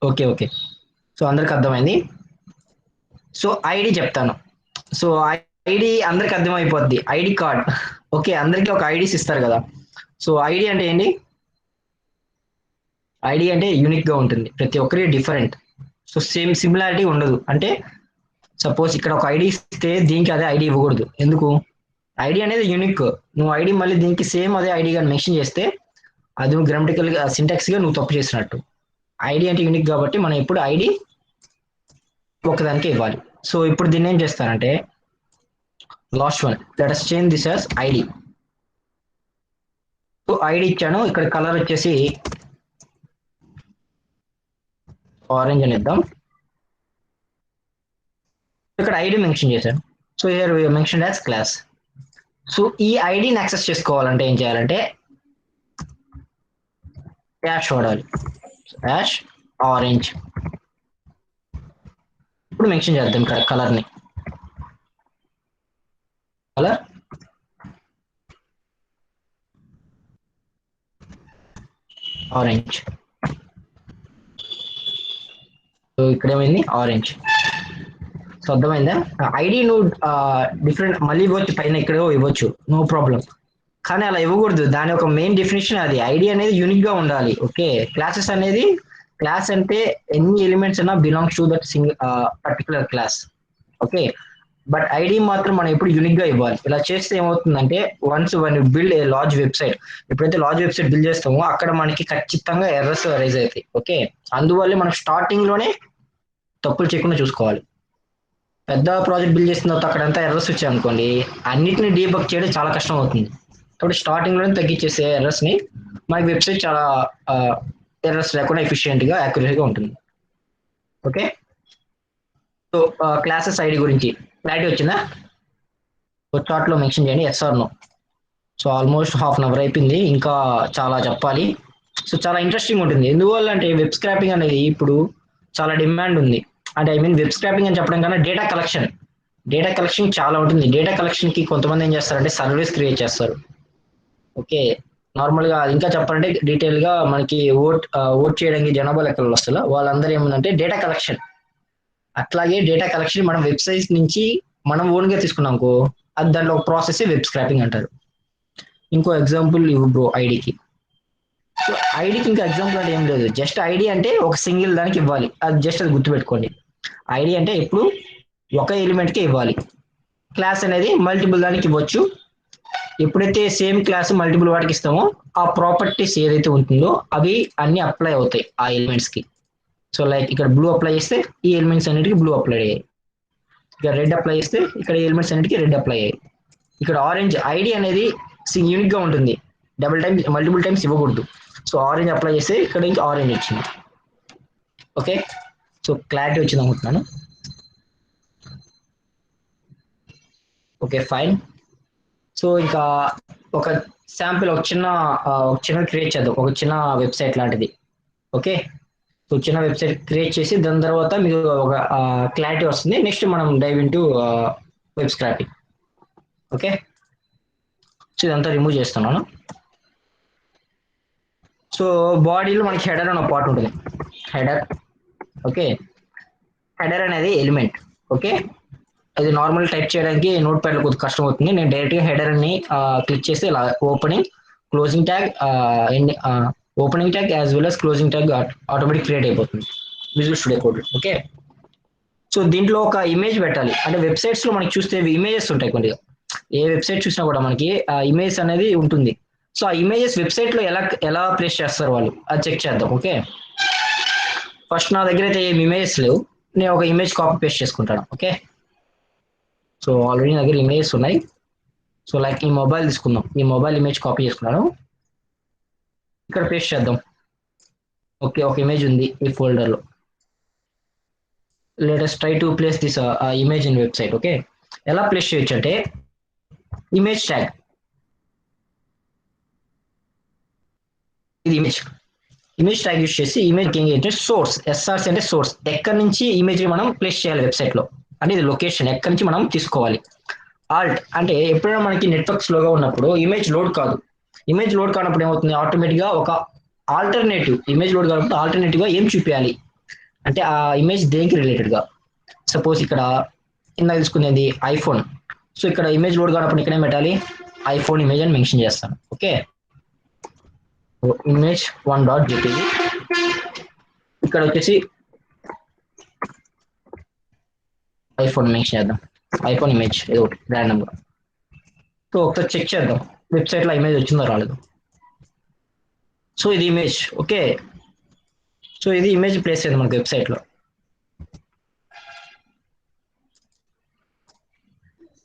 ఓకే ఓకే, సో అందరికి అర్థమైంది. సో ఐడి చెప్తాను. సో ఐడి అందరికి అర్థమైపోద్ది, ఐడి కార్డ్. ఓకే, అందరికి ఒక ఐడీస్ ఇస్తారు కదా. సో ఐడి అంటే ఏంటి? ఐడి అంటే యూనిక్ గా ఉంటుంది, ప్రతి ఒక్కరి డిఫరెంట్. సో సేమ్ సిమిలారిటీ ఉండదు. అంటే సపోజ్ ఇక్కడ ఒక ఐడి ఇస్తే దీనికి అదే ఐడి ఇవ్వకూడదు. ఎందుకు? ఐడి అనేది యూనిక్. నువ్వు ఐడి మళ్ళీ దీనికి సేమ్ అదే ఐడి కానీ మెన్షన్ చేస్తే అది నువ్వు గ్రామటికల్ గా సింటాక్స్ గా నువ్వు తప్పు చేసినట్టు. ఐడి అంటే యూనిక్ కాబట్టి మనం ఎప్పుడు ఐడి ఒకదానికి ఇవ్వాలి. సో ఇప్పుడు దీన్ని ఏం చేస్తానంటే last one, let us change this as ID. So ID ఇచ్చాను, ఇక్కడ కలర్ వచ్చేసి ఆరెంజ్ అని ఇద్దాం. ఇక్కడ ఐడి మెన్షన్ చేశాను. So here we mention as class. So ఈ ఐడిని యాక్సెస్ చేసుకోవాలంటే ఏం చేయాలంటే యాష్ వాడాలి, యాష్ ఆరెంజ్. ఇప్పుడు మెన్షన్ చేద్దాం ఇక్కడ కలర్ ని, కలర్ ఆరెంజ్. సో ఇక్కడ ఏమైంది? ఆరెంజ్. సో అర్థమైందా? ఐడి నువ్వు డిఫరెంట్ మళ్ళీ ఇవ్వచ్చు, పైన ఇక్కడో ఇవ్వచ్చు, నో ప్రాబ్లం. కానీ అలా ఇవ్వకూడదు. దాని ఒక మెయిన్ డెఫినేషన్ అది. ఐడి అనేది యూనిక్ గా ఉండాలి. ఓకే, క్లాసెస్ అనేది, క్లాస్ అంటే ఎన్ని ఎలిమెంట్స్ అయినా belongs to that single particular class. Okay, but ID మాత్రం మనం ఎప్పుడు యూనిక్ గా ఇవ్వాలి. ఇలా చేస్తే ఏమవుతుందంటే once one build a large website, ఎప్పుడైతే లార్జ్ వెబ్సైట్ బిల్డ్ చేస్తామో అక్కడ మనకి ఖచ్చితంగా ఎర్రర్స్ రైజ్ అవుతాయి. ఓకే, అందువల్లే మనం స్టార్టింగ్ లోనే తప్పులు చేయకుండా చూసుకోవాలి. పెద్ద ప్రాజెక్ట్ బిల్డ్ చేసిన తర్వాత అక్కడంతా ఎర్రర్స్ వచ్చాయి అనుకోండి, అన్నిటిని డీబగ్ చేయడం చాలా కష్టం అవుతుంది. కాబట్టి స్టార్టింగ్ లోనే తగ్గించేసే ఎర్రర్స్ ని మనకి వెబ్సైట్ చాలా ఎర్రర్స్ లేకుండా ఎఫిషియెంట్ గా యాక్యురేట్ గా ఉంటుంది. ఓకే, సో క్లాసెస్ ఐడి గురించి క్లారిటీ వచ్చిందా? సో చార్ట్ లో మెన్షన్ చేయండి yes or no. So almost half an hour అయిపోయింది, ఇంకా చాలా చెప్పాలి. సో చాలా ఇంట్రెస్టింగ్ ఉంటుంది. ఎందువల్ల అంటే వెబ్ స్క్రాపింగ్ అనేది ఇప్పుడు చాలా డిమాండ్ ఉంది. అంటే ఐ మీన్ వెబ్ స్క్రాపింగ్ అని చెప్పడం కన్నా డేటా కలెక్షన్ చాలా ఉంటుంది. డేటా కలెక్షన్ కి కొంతమంది ఏం చేస్తారంటే సర్వీస్ క్రియేట్ చేస్తారు. ఓకే, నార్మల్ గా ఇంకా చెప్పాలంటే డీటెయిల్ గా మనకి ఓట్ చేయడానికి జనాభా లెక్కలు వస్తారు, వాళ్ళందరూ ఏముందంటే డేటా కలెక్షన్. అట్లాగే డేటా కలెక్షన్ మనం వెబ్సైట్ నుంచి మనం ఓన్ గా తీసుకున్నాంకో అది దాంట్లో ఒక ప్రాసెస్ వెబ్ స్క్రాపింగ్ అంటారు. ఇంకో ఎగ్జాంపుల్ ఇవ్వు బ్రో ఐడికి. సో ఐడికి ఇంకా ఎగ్జాంపుల్ అంటే ఏం లేదు, జస్ట్ ఐడి అంటే ఒక సింగిల్ దానికి ఇవ్వాలి. అది జస్ట్ అది గుర్తుపెట్టుకోండి. ఐడి అంటే ఎప్పుడు ఒక ఎలిమెంట్ కే ఇవ్వాలి. క్లాస్ అనేది మల్టిపుల్ దానికి ఇవ్వచ్చు. ఎప్పుడైతే సేమ్ క్లాస్ మల్టిపుల్ వాటికి ఇస్తామో ఆ ప్రాపర్టీస్ ఏదైతే ఉంటుందో అవి అన్ని అప్లై అవుతాయి ఆ ఎలిమెంట్స్ కి. సో లైక్ ఇక్కడ బ్లూ అప్లై చేస్తే ఈ ఎలిమెంట్స్ అన్నిటికీ బ్లూ అప్లై అయ్యాయి. ఇక్కడ రెడ్ అప్లై చేస్తే ఇక్కడ ఎలిమెంట్స్ అన్నిటికీ రెడ్ అప్లై అయ్యాయి. ఇక్కడ ఆరెంజ్ ఐడి అనేది యూనిక్ గా ఉంటుంది, మల్టిపుల్ టైమ్స్ ఇవ్వకూడదు. సో ఆరెంజ్ అప్లై చేస్తే ఇక్కడ ఇంకా ఆరెంజ్ వచ్చింది. ఓకే, సో క్లారిటీ వచ్చింది అనుకుంటున్నాను. Okay fine. సో ఇంకా ఒక శాంపిల్ ఒక చిన్న క్రియేట్ చేద్దాం, ఒక చిన్న వెబ్సైట్ లాంటిది. ఓకే, సో చిన్న వెబ్సైట్ క్రియేట్ చేసి దాని తర్వాత మీకు ఒక క్లారిటీ వస్తుంది. నెక్స్ట్ మనం dive into web scraping. Okay, so ఇదంతా రిమూవ్ చేస్తున్నాను. సో బాడీలో మనకి హెడర్ అనే పార్ట్ ఉంటుంది. హెడర్. ఓకే, హెడర్ అనేది ఎలిమెంట్. ఓకే, అది నార్మల్ టైప్ చేయడానికి నోట్ ప్యాడ్ లో కొద్దిగా కష్టం అవుతుంది. నేను డైరెక్ట్ గా హెడర్ ని క్లిక్ చేస్తే ఇలా opening, closing tag, opening tag as well as closing tag automatic create అయిపోతుంది Visual Studio Code. Okay, so దీంట్లో ఒక ఇమేజ్ పెట్టాలి. అంటే వెబ్సైట్స్ లో మనకి చూస్తే ఇమేజెస్ ఉంటాయి కొద్దిగా, ఏ వెబ్సైట్ చూసినా కూడా మనకి ఆ ఇమేజ్ అనేది ఉంటుంది. సో ఆ ఇమేజెస్ వెబ్సైట్ లో ఎలా ఎలా ప్లేస్ చేస్తారు వాళ్ళు, అది చెక్ చేద్దాం. ఓకే, ఫస్ట్ నా దగ్గర అయితే ఏం ఇమేజెస్ లేవు, నేను ఒక ఇమేజ్ కాపీ పేస్ట్ చేసుకుంటాను. ఓకే, సో ఆల్రెడీ నా దగ్గర ఇమేజెస్ ఉన్నాయి. సో లైక్ ఈ మొబైల్ తీసుకుందాం, ఈ మొబైల్ ఇమేజ్ కాపీ చేసుకున్నాను, ఇక్కడ పేస్ట్ చేద్దాం. ఓకే, ఒక ఇమేజ్ ఉంది ఈ ఫోల్డర్ లో. Let us try to place this image in website. Okay, ఎలా ప్లేస్ చేయొచ్చు అంటే ఇమేజ్ ట్యాగ్, ఇది ఇమేజ్ ట్యాగ్ యూస్ చేసి ఇమేజ్ ఏంటంటే సోర్స్, ఎస్ఆర్సి అంటే సోర్స్, ఎక్కడి నుంచి ఇమేజ్ మనం ప్లేస్ చేయాలి వెబ్సైట్ లో, అంటే ఇది లొకేషన్ ఎక్కడి నుంచి మనం తీసుకోవాలి. ఆల్ట్ అంటే ఎప్పుడైనా మనకి నెట్వర్క్ స్లోగా ఉన్నప్పుడు ఇమేజ్ లోడ్ కాదు, ఇమేజ్ లోడ్ కానప్పుడు ఏమవుతుంది, ఆటోమేటిక్ గా ఒక ఆల్టర్నేటివ్ ఇమేజ్ లోడ్ కానప్పుడు ఆల్టర్నేటివ్ గా ఏం చూపించాలి అంటే ఆ ఇమేజ్ దేనికి రిలేటెడ్ గా. సపోజ్ ఇక్కడ ఇందాక తీసుకునేది ఐఫోన్, సో ఇక్కడ ఇమేజ్ లోడ్ కానప్పుడు ఇక్కడ ఏం పెట్టాలి, ఐఫోన్ ఇమేజ్ అని మెన్షన్ చేస్తాను. ఓకే, ఇమేజ్ 1.jpg, ఇక్కడ వచ్చేసి ఐఫోన్ మెన్షన్ చేద్దాం, ఐఫోన్ ఇమేజ్ ఏదో ఒకటి ర్యాండమ్ గా. సో ఒకసారి చెక్ చేద్దాం వెబ్సైట్ లో ఇమేజ్ వచ్చిందో రాలేదు. సో ఇది ఇమేజ్. ఓకే, సో ఇది ఇమేజ్ ప్లేస్ అయింది మనకి వెబ్సైట్ లో.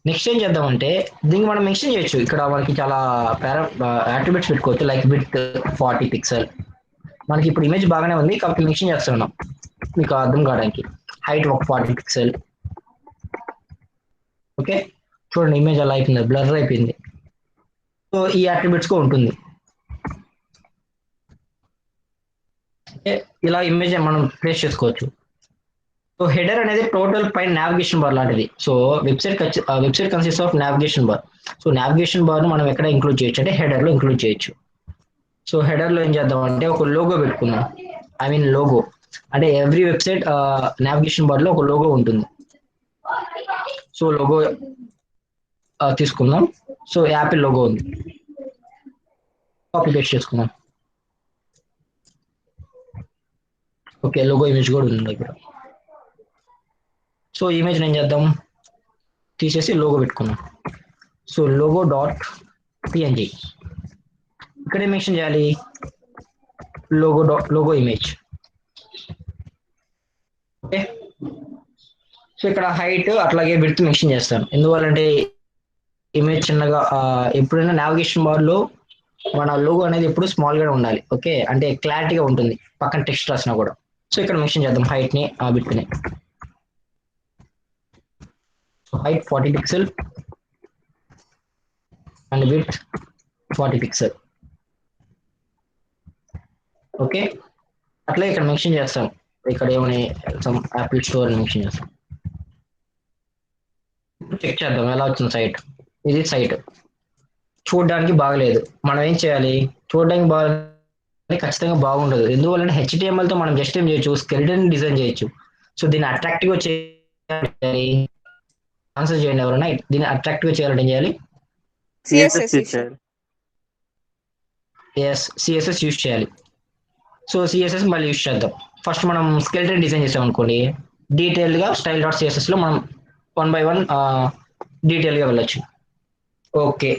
నెక్స్ట్ ఏం చేద్దామంటే దీనికి మనం మెన్షన్ చేయొచ్చు, ఇక్కడ మనకి చాలా అట్రిబ్యూట్స్ పెట్టుకోవచ్చు, లైక్ విత్ 40 పిక్సెల్. మనకి ఇప్పుడు ఇమేజ్ బాగానే ఉంది కాబట్టి మెన్షన్ చేస్తున్నాం మీకు అర్థం కావడానికి. హైట్ ఒక 40 పిక్సెల్. ఓకే, చూడండి ఇమేజ్ అలా అయిపోయింది, బ్లర్ అయిపోయింది. సో ఈ అట్రిబ్యూట్స్ గా ఉంటుంది. ఇలా ఇమేజ్ మనం ప్లేస్ చేసుకోవచ్చు. సో హెడర్ అనేది టోటల్ పైన నావిగేషన్ బార్ లాంటిది. So website consist of navigation bar. So navigation bar ను మనం ఎక్కడ ఇంక్లూడ్ చేయొచ్చు అంటే హెడర్ లో ఇంక్లూడ్ చేయొచ్చు. సో హెడర్ లో ఏం చేద్దాం అంటే ఒక లోగో పెట్టుకుందాం, ఐ మీన్ లోగో అంటే ఎవ్రీ వెబ్సైట్ నావిగేషన్ బార్ లో ఒక లోగో ఉంటుంది. సో లోగో తీసుకుందాం. సో యాపిల్ లోగో ఉంది, కాపీ పేస్ట్ చేసుకుందాం. ఓకే, లోగో ఇమేజ్ కూడా ఉంది దగ్గర. సో ఇమేజ్ ఏం చేద్దాం, తీసేసి లోగో పెట్టుకుందాం. సో లోగో డాట్ పిఎన్జి, ఇక్కడ ఏం మెన్షన్ చేయాలి, లోగో ఇమేజ్. ఓకే, సో ఇక్కడ హైట్ అట్లాగే విడ్త్ మెన్షన్ చేస్తాను. ఎందువల్లంటే ఇమేజ్ చిన్నగా ఎప్పుడైనా నావిగేషన్ బార్ లో మన లోగో అనేది ఎప్పుడు స్మాల్ గా ఉండాలి. ఓకే, అంటే క్లారిటీగా ఉంటుంది పక్కన టెక్స్ట్ రాసినా కూడా. సో ఇక్కడ మెన్షన్ చేద్దాం హైట్ ని, విడ్త్ ని. height 40 pixel and width 40 pixel. Okay, అట్లా ఇక్కడ మెన్షన్ చేస్తాం, ఇక్కడ ఏమని సమ్ యాపిల్ స్టోర్ అని మెన్షన్ చేస్తాం. చెక్ చేద్దాం ఎలా వచ్చింది సైట్. ఇది సైట్ చూడడానికి బాగలేదు, మనం ఏం చేయాలి, చూడడానికి బాగా ఖచ్చితంగా బాగుండదు. ఎందువల్లంటే HTML తో మనం జస్ట్ ఏం చేయొచ్చు, స్కెలిటన్ డిజైన్ చేయొచ్చు. సో దీన్ని అట్రాక్టివ్ గా చేయాలి, ఆన్సర్ చేయండి ఎవరైనా. దీన్ని అట్రాక్టివ్ గా చేయాలంటే ఏం చేయాలి, సిఎస్ఎస్ యూజ్ చేయాలి. సో సిఎస్ఎస్ మళ్ళీ యూజ్ చేద్దాం. ఫస్ట్ మనం స్కెలిటన్ డిజైన్ చేసాం అనుకోండి, డీటెయిల్ గా స్టైల్ డాట్ సిఎస్ఎస్ లో మనం 1 by 1 డీటెయిల్ గా వెళ్ళొచ్చు. ఓకే,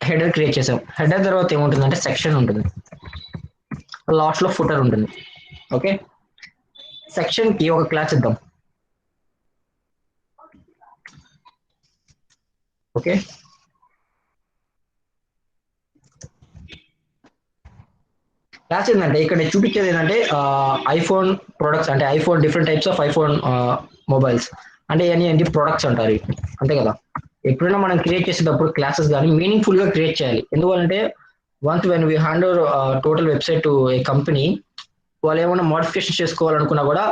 హెడర్ క్రియేట్ చేసాం. హెడర్ తర్వాత ఏముంటుందంటే సెక్షన్ ఉంటుంది, లాస్ట్ లో ఫుటర్ ఉంటుంది. ఓకే, సెక్షన్ కి ఒక క్లాస్ ఇద్దాం. ఓకే, క్లాస్ ఏంటంటే ఇక్కడ చూపించేది ఏంటంటే ఐఫోన్ ప్రొడక్ట్స్, అంటే iPhone different types of iPhone mobiles అంటే ఏంటి ప్రొడక్ట్స్ అంటారు, అంతే కదా. ఎప్పుడైనా మనం క్రియేట్ చేసేటప్పుడు క్లాసెస్ కానీ మీనింగ్ఫుల్ గా క్రియేట్ చేయాలి. ఎందుకంటే once when we hand over total website to A company, వాళ్ళు ఏమైనా మోడిఫికేషన్ చేసుకోవాలనుకున్నా కూడా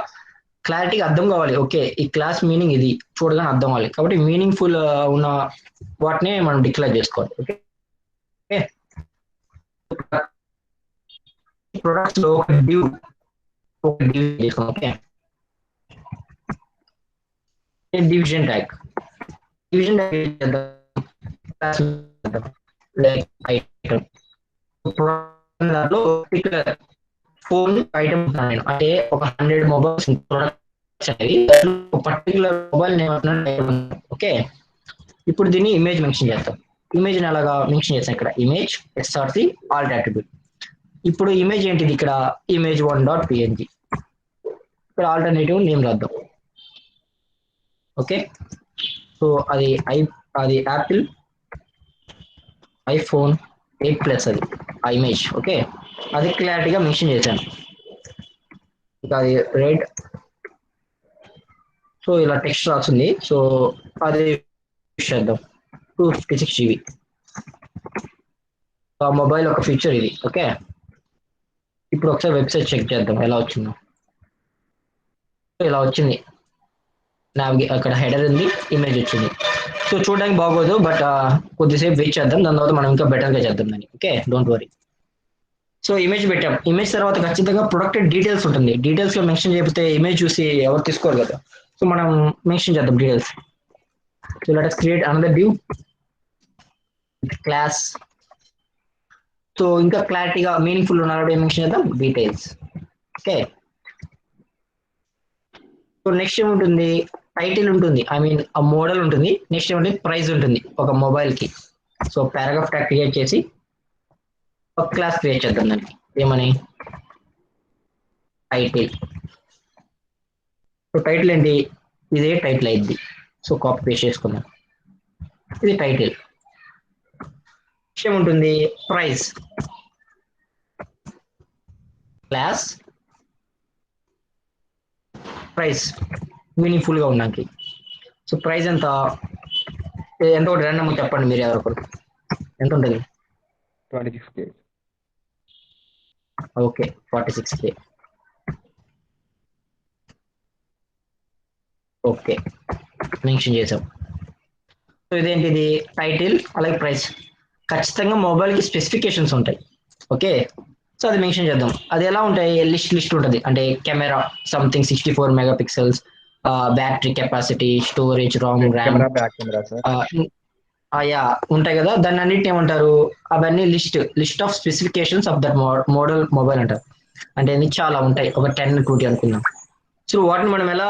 క్లారిటీగా అర్థం కావాలి. ఓకే, ఈ క్లాస్ మీనింగ్ ఇది చూడగానే అర్థం అవ్వాలి. కాబట్టి మీనింగ్ఫుల్ ఉన్న వాటిని మనం డిక్లేర్ చేసుకోవాలి. ఓకే, ప్రొడక్ట్స్ లో ఒక డివ్ చేసుకోండి. Okay, division tag like item దాంట్లో పర్టికులర్ ఫోన్ ఐటమ్ నేను అంటే ఒక 100 మొబైల్స్ ప్రొడక్ట్స్ అనేవి పర్టికులర్ మొబైల్ నేమ్. ఓకే, ఇప్పుడు దీన్ని ఇమేజ్ మెన్షన్ చేస్తాం. ఇమేజ్ అలాగా మెన్షన్ చేస్తాం ఇక్కడ ఇమేజ్ ఎస్ఆర్సి ఆల్ట్ అట్రిబ్యూట్. ఇప్పుడు ఇమేజ్ ఏంటిది ఇక్కడ ఇమేజ్ 1.png. ఇక్కడ ఆల్టర్నేటివ్ నేమ్ రాద్దాం. ఓకే, సో అది యాపిల్ ఐఫోన్ 8 ప్లస్ అది ఆ ఇమేజ్. ఓకే, అది క్లారిటీగా మెన్షన్ చేశాను. ఇక అది రెడ్, సో ఇలా టెక్స్ట్ రాస్తుంది. సో అది చేద్దాం 256 GB. ఆ మొబైల్ ఒక ఫీచర్ ఇది. ఓకే, ఇప్పుడు ఒకసారి వెబ్సైట్ చెక్ చేద్దాం ఎలా వచ్చిందో. ఇలా వచ్చింది, అక్కడ హెడర్ ఉంది, ఇమేజ్ వచ్చింది. సో చూడడానికి బాగోదు, బట్ కొద్దిసేపు వెయిట్ చేద్దాం, దాని తర్వాత మనం ఇంకా బెటర్గా చేద్దాం దాన్ని. Okay, don't worry. So image పెట్టాం. ఇమేజ్ తర్వాత ఖచ్చితంగా ప్రొడక్ట్ డీటెయిల్స్ ఉంటుంది. డీటెయిల్స్ లో మెన్షన్ చేయకపోతే ఇమేజ్ చూసి ఎవరు తీసుకోరు కదా. సో మనం మెన్షన్ చేద్దాం details. So let us create another view class. So ఇంకా క్లారిటీగా మీనింగ్ఫుల్ ఉన్నప్పుడు ఏం మెన్షన్ చేద్దాం డీటెయిల్స్. ఓకే, సో నెక్స్ట్ ఏముంటుంది, టైటిల్ ఉంటుంది, ఐ మీన్ ఆ మోడల్ ఉంటుంది. నెక్స్ట్ ఏముంటుంది, ప్రైస్ ఉంటుంది ఒక మొబైల్ కి. సో పారాగ్రాఫ్ ట్యాగ్ క్రియేట్ చేసి ఒక క్లాస్ క్రియేట్ చేద్దాం దానికి. ఏమని, టైటిల్. సో టైటిల్ ఏంటి, ఇదే టైటిల్ అయింది. సో కాపీ పేస్ట్ చేసుకుందాం, ఇది టైటిల్. ఏముంటుంది, ప్రైస్ క్లాస్ ప్రైస్ మీనింగ్ఫుల్ గా ఉన్నాకి. సో ప్రైస్ ఎంత ఒకటి ర్యాండమ్ చెప్పండి మీరు ఎవరొకరు, ఎంత ఉంటుంది. 26K. Okay, 46K. Okay, mention చేసాం. సో ఇదేంటిది, టైటిల్ అలాగే ప్రైస్. ఖచ్చితంగా మొబైల్ కి స్పెసిఫికేషన్స్ ఉంటాయి. ఓకే, సో అది మెన్షన్ చేద్దాం. అది ఎలా ఉంటాయి, లిస్ట్ ఉంటుంది. అంటే camera something 64 megapixels, battery capacity, storage, Ram, RAM, camera, back camera sir. Yeah ఉంటాయి కదా. దాన్ని అన్నిటిని ఏమంటారు, అవన్నీ list of specifications of that model mobile అంటారు. అంటే ఇది చాలా ఉంటాయి, ఒక 10-20 అనుకుందాం. సో వాటిని మనం ఎలా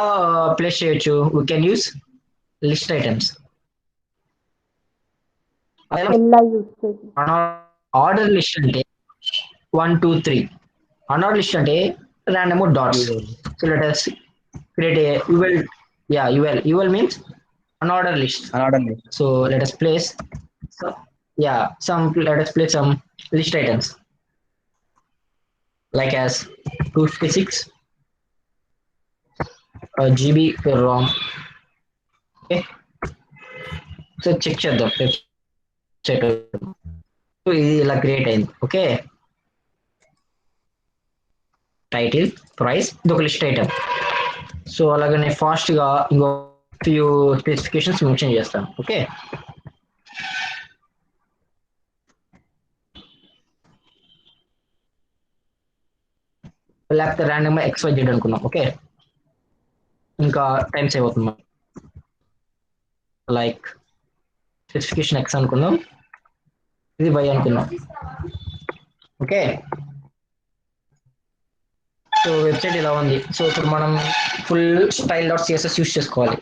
ప్లేస్ చేయొచ్చు, we can use list items. Order list అంటే 1 2 3, అన్ఆర్డర్ లిస్ట్ అంటే random dots. So let us create a UL means unordered list. So let us place some list items like as 256 GB ROM. Okay, so check చేద్దాం. So ఇది ఇలా create అయింది. Okay, title, price, ఇది ఒక list item. So అలాగనే fast గా ఇంకో few specifications mention చేస్తాను. ఓకే, లేకపోతే ర్యాండమ్ గా XYZ అనుకున్నాం. ఓకే, ఇంకా టైం సేవ్ అవుతుంది. లైక్ స్పెసిఫికేషన్ X అనుకుందాం, ఇది Y అనుకుందాం. ఓకే, సో వెబ్సైట్ ఇలా ఉంది. సో ఇప్పుడు మనం ఫుల్ style.css యూస్ చేసుకోవాలి.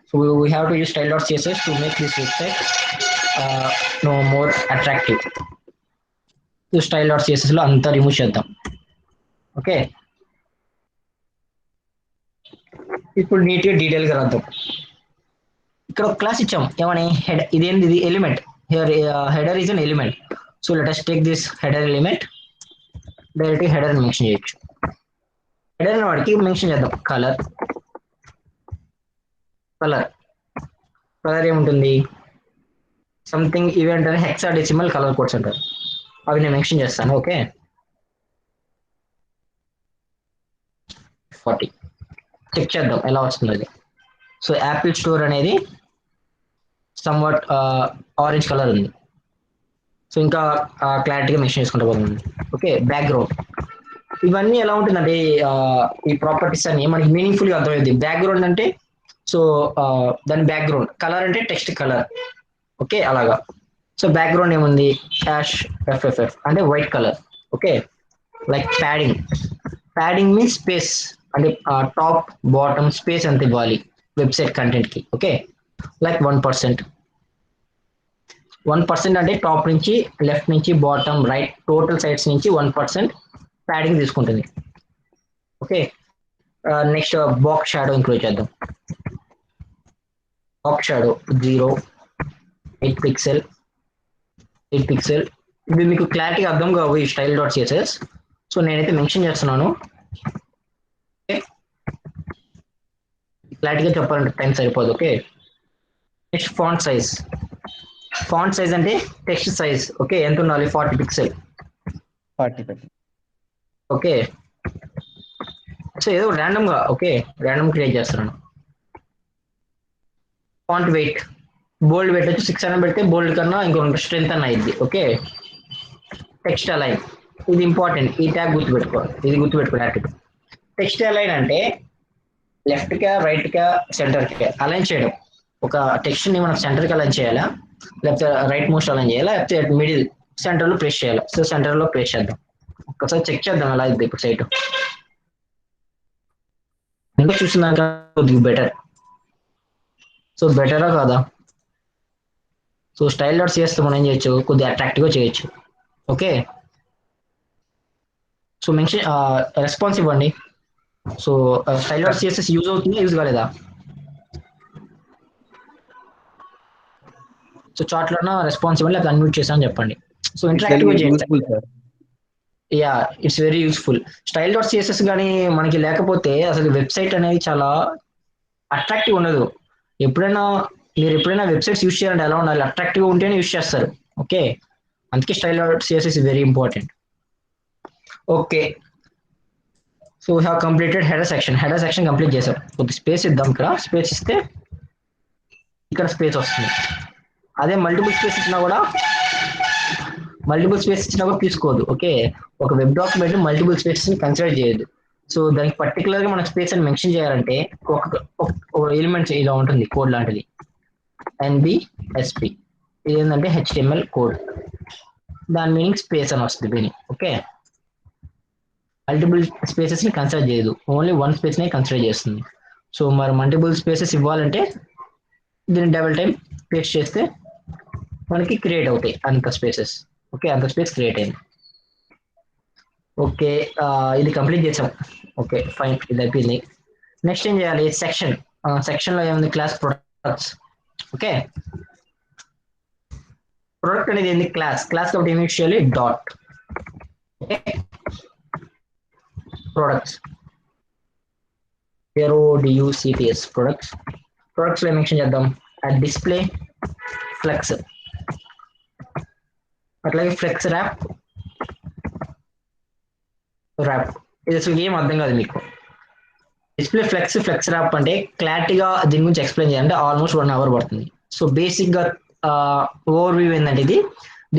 So we have to use style.css to make this website more attractive. So style.css లో అంతా రిమూవ్ చేద్దాం. ఓకే, ఇప్పుడు నీట్గా డీటెయిల్గా రాద్దాం. ఇక్కడ ఒక క్లాస్ ఇచ్చాం, ఏమని హెడ్, ఇదేంటి, ఇది element. Header is an element. So let us take this header element, direct header mention చేయొచ్చు. హెడర్ వాడికి మెన్షన్ చేద్దాం కలర్ ఏముంటుంది, సంథింగ్ ఇవి అంటారు హెక్సాడెసిమల్ కలర్ కోడ్స్ అంటారు, అవి నేను మెన్షన్ చేస్తాను. ఓకే, 40 చెక్ చేద్దాం ఎలా వస్తుంది అది. సో యాపిల్ స్టోర్ అనేది సమ్వాట్ ఆరెంజ్ కలర్ ఉంది. సో ఇంకా క్లారిటీగా మెన్షన్ చేసుకుంటూ పోతుంది. ఓకే, బ్యాక్గ్రౌండ్, ఇవన్నీ ఎలా ఉంటుందంటే ఈ ప్రాపర్టీస్ అన్ని మనకి మీనింగ్ఫుల్గా అర్థమైంది. బ్యాక్గ్రౌండ్ అంటే సో దాని బ్యాక్గ్రౌండ్, కలర్ అంటే టెక్స్ట్ కలర్. ఓకే, అలాగా. సో బ్యాక్గ్రౌండ్ ఏముంది, యాష్ FFF అంటే white colour. Okay, like padding means space, అంటే టాప్ బాటమ్ స్పేస్ ఎంత ఇవ్వాలి వెబ్సైట్ కంటెంట్ కి. Okay, like 1%. 1% అంటే టాప్ నుంచి లెఫ్ట్ నుంచి బాటమ్ రైట్ టోటల్ సైడ్స్ నుంచి 1% ప్యాడింగ్ తీసుకుంటుంది. Okay, next box shadow include చేద్దాం. Box shadow 0, 8 pixel, 8 pixel. ఇది మీకు క్లారిటీ అర్థం కావు ఈ స్టైల్ డాట్ సిఎస్ఎస్, సో నేనైతే మెన్షన్ చేస్తున్నాను. క్లారిటీగా చెప్పాలంటే టైం సరిపోదు. ఓకే, నెక్స్ట్ ఫాంట్ సైజ్ అంటే టెక్స్ట్ సైజ్. ఓకే, ఎంత ఉండాలి? 40 పిక్సెల్. 40. ఓకే, సో ఏదో ర్యాండమ్ గా క్రియేట్ చేస్తున్నాను. ఫాంట్ వెయిట్, బోల్డ్ వెయిట్ వచ్చి 6 అని పెడితే బోల్డ్ కన్నా ఇంకొక స్ట్రెంత్ అన్న అయింది. ఓకే, టెక్స్ట్ అలైన్, ఇది ఇంపార్టెంట్, ఈ ట్యాగ్ గుర్తుపెట్టుకోవాలి. టెక్స్ట్ అలైన్ అంటే లెఫ్ట్ కా రైట్ కా సెంటర్ కా అలైన్ చేయడం. ఒక టెక్స్ట్ ని మనం సెంటర్ కి అలైన్ చేయాలా, లేకపోతే రైట్ మోస్ట్ అలైన్ చేయాలా, లేకపోతే మిడిల్ సెంటర్ లో ప్రెస్ చేయాలా. సో సెంటర్ లో ప్రెస్ చేద్దాం, ఒకసారి చెక్ చేద్దాం ఎలా ఉంది ఇప్పుడు సైట్. ఇంకా చూసినాక కొద్దిగా బెటర్. సో బెటరా కాదా? సో స్టైల్ డాట్ సిఎస్ మనం ఏం చేయొచ్చు, కొద్దిగా అట్రాక్టివ్ గా చేయొచ్చు. ఓకే, సో మెన్షన్ రెస్పాన్స్ ఇవ్వండి. So style dot CSS use అవుతుందా, యూజ్ కాలేదా? సో చార్ట్ లోన రెస్పాన్స్ ఇవ్వండి, లేకపోతే అన్మ్యూట్ చేసాను చెప్పండి. సో ఇంటరాక్టివ్ గా చేయండి. Useful sir. Yeah, it's very useful. Style dot CSS కానీ మనకి లేకపోతే అసలు వెబ్సైట్ అనేది చాలా అట్రాక్టివ్ ఉండదు. మీరు ఎప్పుడైనా వెబ్సైట్స్ యూస్ చేయాలంటే ఎలా ఉండాలి, అట్రాక్టివ్ ఉంటేనే యూస్ చేస్తారు. ఓకే, అందుకే style dot CSS is very important. Okay, so we have completed header section complete చేసాం. కొద్ది స్పేస్ ఇద్దాం, ఇక్కడ స్పేస్ ఇస్తే ఇక్కడ స్పేస్ వస్తుంది. అదే మల్టిపుల్ స్పేస్ ఇచ్చినా కూడా తీసుకోదు. ఓకే, ఒక వెబ్ డాక్యుమెంట్ మల్టిపుల్ స్పేసెస్ ని కన్సిడర్ చేయదు. సో దానికి పర్టికులర్ గా మనకు స్పేస్ అని మెన్షన్ చేయాలంటే ఒక ఎలిమెంట్స్ ఇలా ఉంటుంది, కోడ్ లాంటిది, NBSP. ఇది ఏంటంటే HTML కోడ్, దాని మీనింగ్ స్పేస్ అని వస్తుంది మీనింగ్. ఓకే, మల్టిపుల్ స్పేసెస్ ని కన్సిడర్ చేయదు, ఓన్లీ వన్ స్పేస్ నే కన్సిడర్ చేస్తుంది. సో మరి మల్టిపుల్ స్పేసెస్ ఇవ్వాలంటే దీన్ని డబుల్ టైం పేస్ట్ చేస్తే మనకి క్రియేట్ అవుతాయి అంత స్పేసెస్. ఓకే, అంత స్పేస్ క్రియేట్ అయింది. ఓకే, ఇది కంప్లీట్ చేసాం. ఓకే ఫైన్, ఇది అయిపోయింది. నెక్స్ట్ ఏం చేయాలి? సెక్షన్ లో ఏముంది? Class products. ఓకే, ప్రొడక్ట్ అనేది ఏంది? క్లాస్ కాబట్టి ఏమి యూస్ చేయాలి? Dot. Okay, products, PRODUCTS products లో మెన్షన్ చేద్దాం డిస్ప్లే, ఫ్లెక్స్, అట్లాగే ఫ్లెక్స్ ర్యాప్. ఇది అసలు ఏం అర్థం కాదు మీకు. డిస్ప్లే, ఫ్లెక్స్ ర్యాప్ అంటే క్లారిటీగా దీని గురించి ఎక్స్ప్లెయిన్ చేయాలంటే ఆల్మోస్ట్ 1 hour పడుతుంది. సో బేసిక్ గా ఓవర్ వ్యూ ఏంటంటే ఇది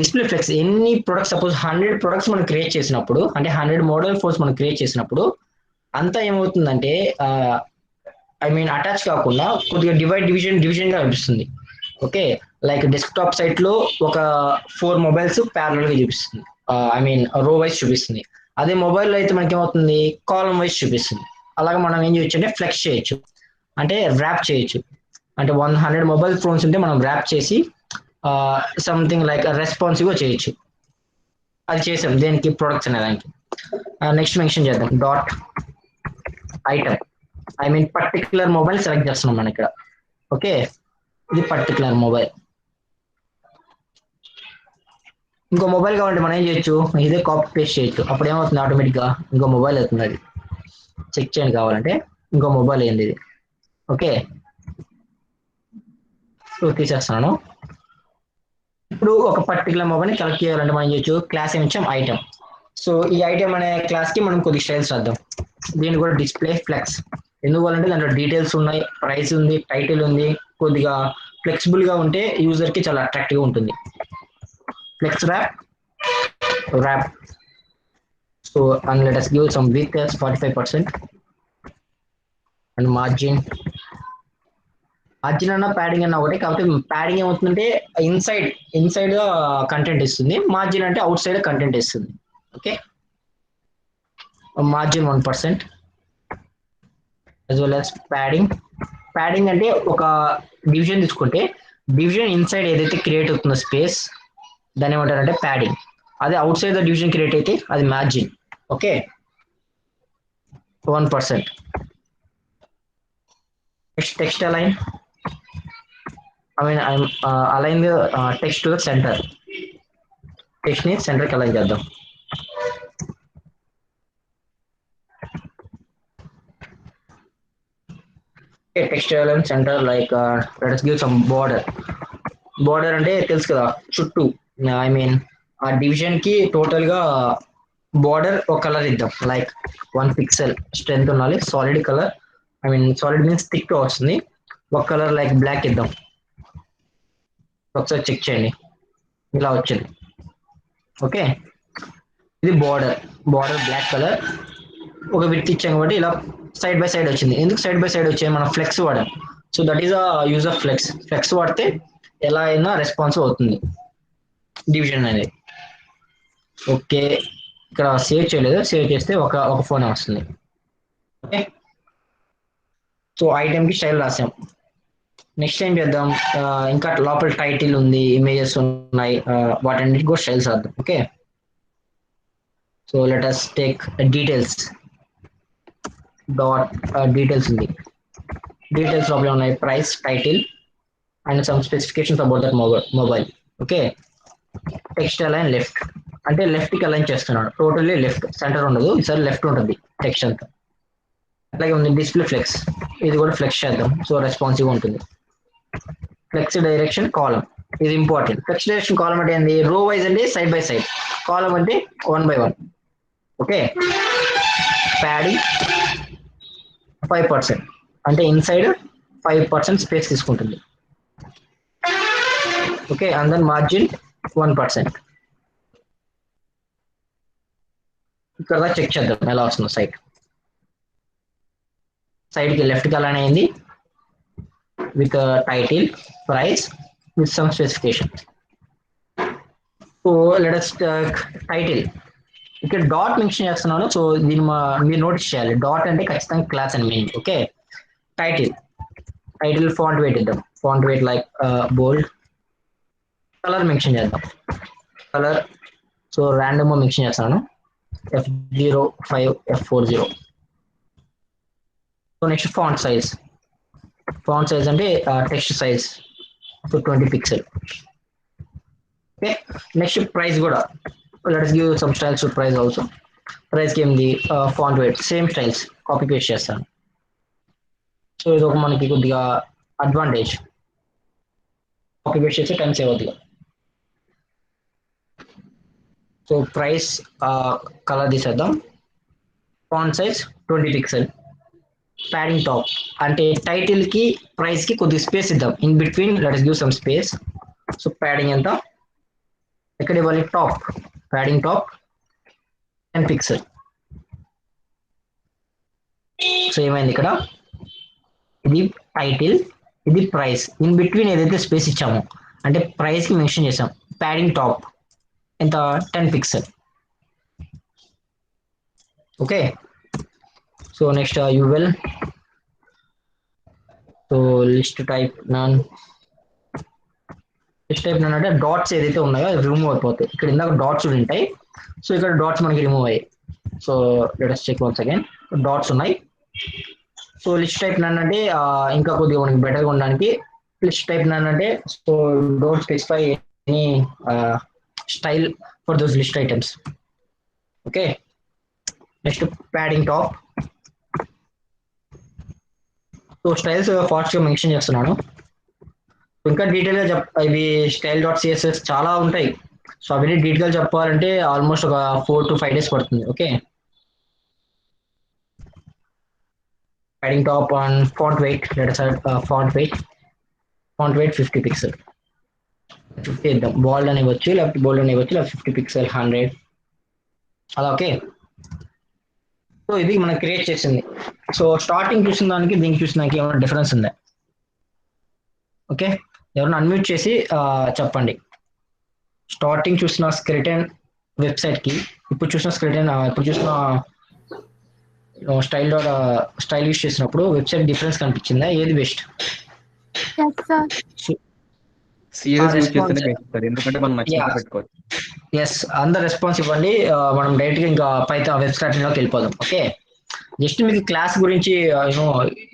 డిస్ప్లే ఫ్లెక్స్. ఎన్ని ప్రొడక్ట్స్, సపోజ్ 100 ప్రొడక్ట్స్ మనం క్రియేట్ చేసినప్పుడు, అంటే 100 మోడల్ ఫోన్స్ మనం క్రియేట్ చేసినప్పుడు అంతా ఏమవుతుందంటే అటాచ్ కాకుండా కొద్దిగా డివిజన్ గా అనిపిస్తుంది. ఓకే, లైక్ డెస్క్టాప్ సైట్ లో ఒక 4 మొబైల్స్ ప్యారలల్ గా చూపిస్తుంది, రో వైజ్ చూపిస్తుంది. అదే మొబైల్లో అయితే మనకి ఏమవుతుంది, కాలమ్ వైజ్ చూపిస్తుంది. అలాగే మనం ఏం చేయొచ్చు అంటే ఫ్లెక్స్ చేయొచ్చు, అంటే ర్యాప్ చేయొచ్చు. అంటే 100 మొబైల్ ఫోన్స్ ఉంటే మనం ర్యాప్ చేసి సంథింగ్ లైక్ రెస్పాన్సివ్ గా చేయొచ్చు. అది చేసాం దేనికి? ప్రొడక్ట్స్ అనే దానికి. నెక్స్ట్ మెన్షన్ చేద్దాం dot item, particular mobile select చేస్తున్నాం మనం ఇక్కడ. ఓకే, ఇది పర్టికులర్ మొబైల్. ఇంకో మొబైల్ కావాలంటే మనం ఏం చేయొచ్చు, ఇదే కాపీ పేస్ట్ చేయొచ్చు. అప్పుడు ఏమవుతుంది, ఆటోమేటిక్ గా ఇంకో మొబైల్ అవుతుంది. అది చెక్ చేయండి కావాలంటే, ఇంకో మొబైల్ అయింది ఇది. ఓకే, సో తీసేస్తున్నాను. ఇప్పుడు ఒక పర్టికులర్ మొబైల్ని కలెక్ట్ చేయాలంటే మనం చేయొచ్చు, క్లాస్ ఏమి ఇచ్చాం? ఐటమ్. సో ఈ ఐటమ్ అనే క్లాస్ కి మనం కొద్ది స్టైల్స్ రాద్దాం. దీన్ని కూడా డిస్ప్లే ఫ్లెక్స్. ఎందువల్లంటే దాంట్లో డీటెయిల్స్ ఉన్నాయి, ప్రైస్ ఉంది, టైటిల్ ఉంది. కొద్దిగా ఫ్లెక్సిబుల్ గా ఉంటే యూజర్ కి చాలా అట్రాక్టివ్ గా ఉంటుంది. Flex wrap. So and let us give some width as 45% and margin అన్న ప్యాడింగ్ అన్న ఒకటి. కాకపోతే ప్యాడింగ్ ఏమవుతుందంటే ఇన్సైడ్ గా కంటెంట్ ఇస్తుంది, మార్జిన్ అంటే అవుట్ సైడ్ కంటెంట్ ఇస్తుంది. Okay, margin 1%, as well as padding అంటే ఒక డివిజన్ తీసుకుంటే డివిజన్ ఇన్సైడ్ ఏదైతే క్రియేట్ అవుతుందో స్పేస్ దాన్ని ఏమంటారంటే ప్యాడింగ్. అదే out side the division create అయితే అది margin. Okay, 1%. Next text align. I'm align the text to the center. Text ని center కి align చేద్దాం. Okay, text align center, like let us give some border. Border అంటే తెలుసు కదా, చుట్టూ. I mean ఆ డివిజన్ కి టోటల్ గా బార్డర్ ఒక కలర్ ఇద్దాం, లైక్ 1 పిక్సెల్ స్ట్రెంత్ ఉండాలి. Solid colour, I mean solid means thick వస్తుంది. ఒక కలర్ లైక్ బ్లాక్ ఇద్దాం. ఒకసారి చెక్ చేయండి, ఇలా వచ్చింది. ఓకే, ఇది బార్డర్ బ్లాక్ కలర్. ఒక విత్ ఇచ్చాం కాబట్టి ఇలా సైడ్ బై సైడ్ వచ్చింది. ఎందుకు సైడ్ బై సైడ్ వచ్చాయి? మనం ఫ్లెక్స్ వాడాం. So that is a use of flex వాడితే ఎలా అయినా రెస్పాన్స్ అవుతుంది డివిజన్ అనేది. ఓకే, ఇక్కడ సేవ్ చేయలేదు, సేవ్ చేస్తే ఒక ఫోన్ వస్తుంది. ఓకే, సో ఐటమ్ కి స్టైల్ రాసాం. నెక్స్ట్ ఏం చేద్దాం, ఇంకా లోపల టైటిల్ ఉంది, ఇమేజెస్ ఉన్నాయి, వాటన్నిటికి కూడా స్టైల్స్ రాద్దాం. Okay, so let us take details dot details ఉంది. డీటెయిల్స్ లోపల ఉన్నాయి price, title and some specifications about that mobile. Okay, text align left అంటే లెఫ్ట్ కి అలైన్ చేస్తున్నాడు. టోటల్లీ లెఫ్ట్, సెంటర్ ఉండదు, ఈసారి లెఫ్ట్ ఉంటుంది టెక్స్ట్ అంతా. అలాగే ఉంది డిస్ప్లే ఫ్లెక్స్, ఇది కూడా ఫ్లెక్స్ చేద్దాం, సో రెస్పాన్సివ్ ఉంటుంది. ఫ్లెక్స్ డైరెక్షన్ కాలం, ఇది ఇంపార్టెంట్. ఫ్లెక్స్ డైరెక్షన్ కాలం అంటే ఏంది? రో వైజ్ అంటే సైడ్ బై సైడ్, కాలం అంటే 1 by 1. ఓకే, ప్యాడింగ్ 5% అంటే ఇన్సైడ్ 5% స్పేస్ తీసుకుంటుంది. Okay, and then margin 1%. ఇక్కడ చెక్ చేద్దాం ఎలా వస్తుందో. సైడ్ కి లెఫ్ట్ కి అలైన్ అయింది with title, price, with some specification. So let us title. ఇక్కడ డాట్ మెన్షన్ చేస్తున్నాను, సో దీన్ని మీరు నోటీస్ చేయాలి. డాట్ అంటే ఖచ్చితంగా క్లాస్ అని meaning. Okay, title font weight ఇద్దాం. Font weight like bold. Colour mention చేద్దాం, కలర్ సో ర్యాండమ్ మెన్షన్ చేస్తాను, F05 F40. So next font size అంటే text size, so 20 pixel. Okay, next price కూడా let us give some styles to price also. Price కి ఏంది, font weight same styles copy paste చేస్తాను. So ఇది ఒక మనకి కొద్దిగా అడ్వాంటేజ్, కాపీ పేస్ట్ చేస్తే టైం సేవ్ అవుతుంది. సో ప్రైస్ కలర్ తీసేద్దాం. Font size 20 pixel. Padding top అంటే టైటిల్ కి ప్రైస్ కి కొద్దిగా స్పేస్ ఇద్దాం, in between let us give some space. So padding ఎంత ఎక్కడ ఇవ్వాలి? Top, padding top 10 pixel. So ఏమైంది ఇక్కడ, ఇది టైటిల్, ఇది ప్రైస్, ఇన్ బిట్వీన్ ఏదైతే స్పేస్ ఇచ్చామో అంటే ప్రైస్ కి మెన్షన్ చేసాం. ప్యాడింగ్ టాప్ ఎంత? 10 pixel. Okay, so next UL. So list type none అంటే డాట్స్ ఏదైతే ఉన్నాయో అవి రిమూవ్ అయిపోతాయి. ఇక్కడ ఇందాక డాట్స్ ఉంటాయి, సో ఇక్కడ డాట్స్ మనకి రిమూవ్ అయ్యాయి. So let us check once again. Dots ఉన్నాయి. సో లిస్ట్ టైప్ నన్ అంటే ఇంకా కొద్దిగా మనకి బెటర్గా ఉండడానికి లిస్ట్ టైప్ నన్ అంటే, so don't specify any style for those list items. Okay, next padding top. So styles fast గా మెన్షన్ చేస్తున్నాను. ఇంకా డీటెయిల్ గా ఇవి స్టైల్ డాట్ సిఎస్ఎస్ చాలా ఉంటాయి. సో అవన్నీ డీటెయిల్ గా చెప్పాలంటే ఆల్మోస్ట్ ఒక 4 to 5 days పడుతుంది. Okay, padding top and font wait, font wait 50 pixel. 50 ఇద్దాం. బోల్డ్ అని ఇవ్వచ్చు, లేకపోతే బోల్డ్ అని ఇవ్వచ్చు, లేకపోతే 50 పిక్సెల్ 100 అలా. ఓకే, సో ఇది మనం క్రియేట్ చేసింది. సో స్టార్టింగ్ చూసిన దానికి దీనికి చూసిన దానికి ఏమైనా డిఫరెన్స్ ఉందా? ఓకే, ఎవరైనా అన్మ్యూట్ చేసి చెప్పండి. స్టార్టింగ్ చూసిన స్కెలిటన్ వెబ్సైట్ కి. ఇప్పుడు చూసిన స్క్రీన్ ఇప్పుడు చూసిన స్టైల్ యూస్ చేసినప్పుడు వెబ్సైట్ డిఫరెన్స్ కనిపించిందా? ఏది best? Yes, sir. CS use response చేస్తేనే బెస్ట్ సార్, ఎందుకంటే మనం నచ్చినట్టు పెట్టుకోవచ్చు. ఎస్, అందరు రెస్పాన్స్ ఇవ్వండి. మనం డైరెక్ట్ గా ఇంకా పైథాన్ వెబ్ స్క్రాపింగ్ లోకి వెళ్ళిపోదాం. ఓకే, జస్ట్ మీకు క్లాస్ గురించి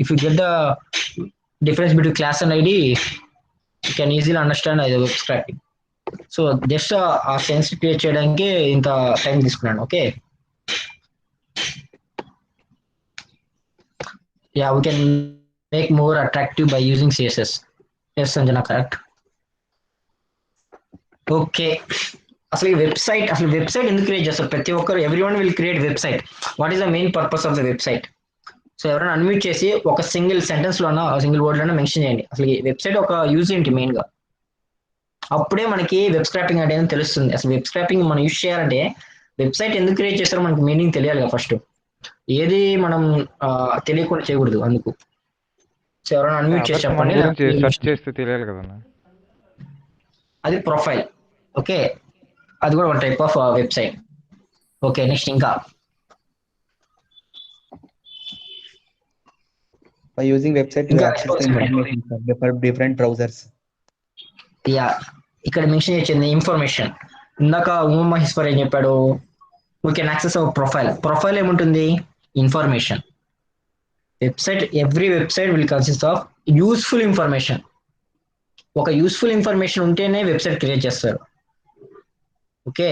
if you get the difference between class and ID, you can easily understand అది వెబ్ స్క్రాపింగ్. సో జస్ట్ ఆ సెన్స్ క్రియేట్ చేయడానికి ఇంత టైం తీసుకున్నాను. Okay, yeah, we can make more attractive by using CSS. Yes Sanjana, correct. Okay, అసలు website ఎందుకు create చేస్తారు? ప్రతి ఒక్కరు everyone will create website. What is the main purpose of the website? So ఎవరైనా unmute చేసి ఒక సింగిల్ సెంటెన్స్ లోనో single word లోనో మెన్షన్ చేయండి అసలు ఈ వెబ్సైట్ ఒక యూజ్ ఏంటి మెయిన్ గా. అప్పుడే మనకి వెబ్ స్క్రాపింగ్ అంటే తెలుస్తుంది. అసలు వెబ్ స్క్రాపింగ్ మనం యూజ్ చేయాలంటే వెబ్సైట్ ఎందుకు క్రియేట్ చేస్తారో మనకి మీనింగ్ తెలియాలి కదా ఫస్ట్. ఏది మనం తెలియకుండా చేయకూడదు. అందుకు సో ఎవరైనా అన్మ్యూట్ చేసి చెప్పండి. సెర్చ్ చేస్తే తెలియాలి కదా. అది ప్రొఫైల్. ఓకే, అది కూడా ఒక type of website. Okay, next ఇంకా By using website, you ఇంకా access the information for different browsers. Yeah, ఇక్కడ మెన్షన్ చేసింది ఇన్ఫర్మేషన్. ఇందాక ఉమా మహేశ్వర్ ఏం చెప్పాడు? We can access our profile ఏముంటుంది? Information. Every website will consist of useful information. ఒక useful information ఉంటేనే వెబ్సైట్ క్రియేట్ చేస్తారు. ఓకే,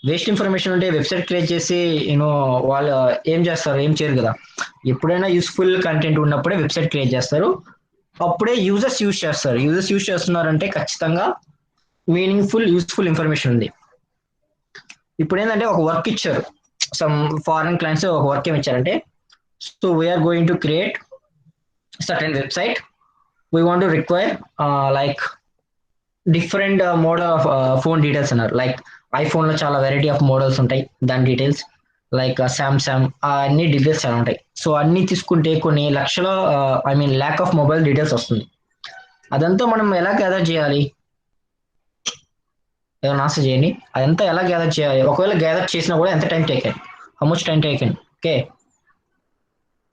వేస్ట్ ఇన్ఫర్మేషన్ ఉంటే వెబ్సైట్ క్రియేట్ చేసి వాళ్ళు ఏం చేస్తారు? ఏం చేయరు కదా. ఎప్పుడైనా యూస్ఫుల్ కంటెంట్ ఉన్నప్పుడే వెబ్సైట్ క్రియేట్ చేస్తారు. అప్పుడే యూజర్స్ యూజ్ చేస్తారు. యూజర్స్ యూజ్ చేస్తున్నారంటే ఖచ్చితంగా యూస్ఫుల్ ఇన్ఫర్మేషన్ ఉంది. ఇప్పుడు ఏంటంటే ఒక వర్క్ ఇచ్చారు, సమ్ ఫారెన్ క్లయింట్స్ ఒక వర్క్ ఏమి ఇచ్చారంటే, so we are going to create certain website. We want to require like different model of phone details అన్నారు. లైక్ ఐఫోన్ లో చాలా వెరైటీ ఆఫ్ మోడల్స్ ఉంటాయి, దాని డీటెయిల్స్. లైక్ సామ్సంగ్, అన్ని డీటెయిల్స్ చాలా ఉంటాయి. సో అన్ని తీసుకుంటే కొన్ని లక్షల ల్యాక్ ఆఫ్ మొబైల్ డీటెయిల్స్ వస్తుంది. అదంతా మనం ఎలా గ్యాదర్ చేయాలి? ఏదైనా ఆన్సర్ చేయండి. అదంతా ఎలా గ్యాదర్ చేయాలి? ఒకవేళ గ్యాదర్ చేసినా కూడా ఎంత time taken? How much time taken? Okay,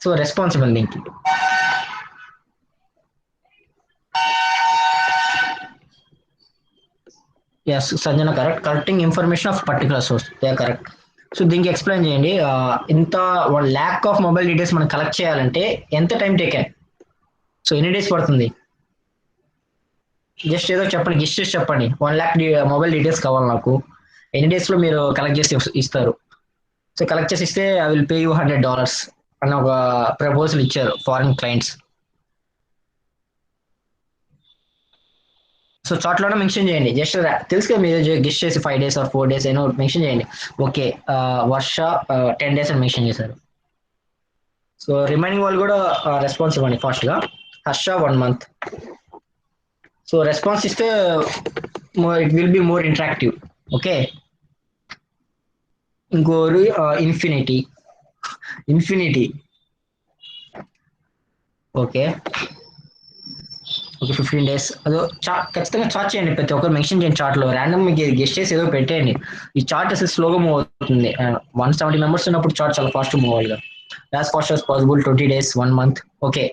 so responsible దీనికి. Yes Sanjana, correcting information of particular source. Correct. So దీనికి ఎక్స్ప్లెయిన్ చేయండి. ఇంత 1 lakh ఆఫ్ మొబైల్ డీటెయిల్స్ మనం కలెక్ట్ చేయాలంటే ఎంత టైం టేకెన్? సో ఎన్ని డేస్ పడుతుంది? జస్ట్ ఏదో చెప్పండి, గెస్ట్ చేసి చెప్పండి. 1 lakh మొబైల్ డీటెయిల్స్ కావాలి నాకు, ఎన్ని డేస్ లో మీరు కలెక్ట్ చేసి ఇస్తారు? సో కలెక్ట్ చేసి ఇస్తే ఐ విల్ పే యూ $100 అని ఒక ప్రపోజల్ ఇచ్చారు ఫారిన్ క్లయింట్స్. సో చార్ట్ లోనే మెన్షన్ చేయండి. జస్ట్ తెలుసు కదా, మీరు గెస్ట్ చేసి 5 days ఆర్ 4 days అయినా మెన్షన్ చేయండి. ఓకే, వర్ష 10 days అని మెన్షన్ చేశారు. సో రిమైనింగ్ వాళ్ళు కూడా రెస్పాన్స్ ఇవ్వండి ఫాస్ట్ గా. హర్ష 1 month. సో రెస్పాన్స్ ఇస్తే it will be more interactive. Okay, ఇంకోరు ఇన్ఫినిటీ. Okay, 15 days. అదో ఖచ్చితంగా చార్ట్ చేయండి. ప్రతి ఒక్కరు మెన్షన్ చేయండి చార్ట్ లో. ర్యాండమ్ మీకు గెస్ట్ చేసి ఏదో పెట్టేయండి. ఈ చార్ట్ అసలు స్లోగా మూవ్ అవుతుంది. 170 members ఉన్నప్పుడు చార్ట్ చాలా ఫాస్ట్ మూవ్ అవ్వాలి. As fast as possible. 20 days, 1 month. Okay,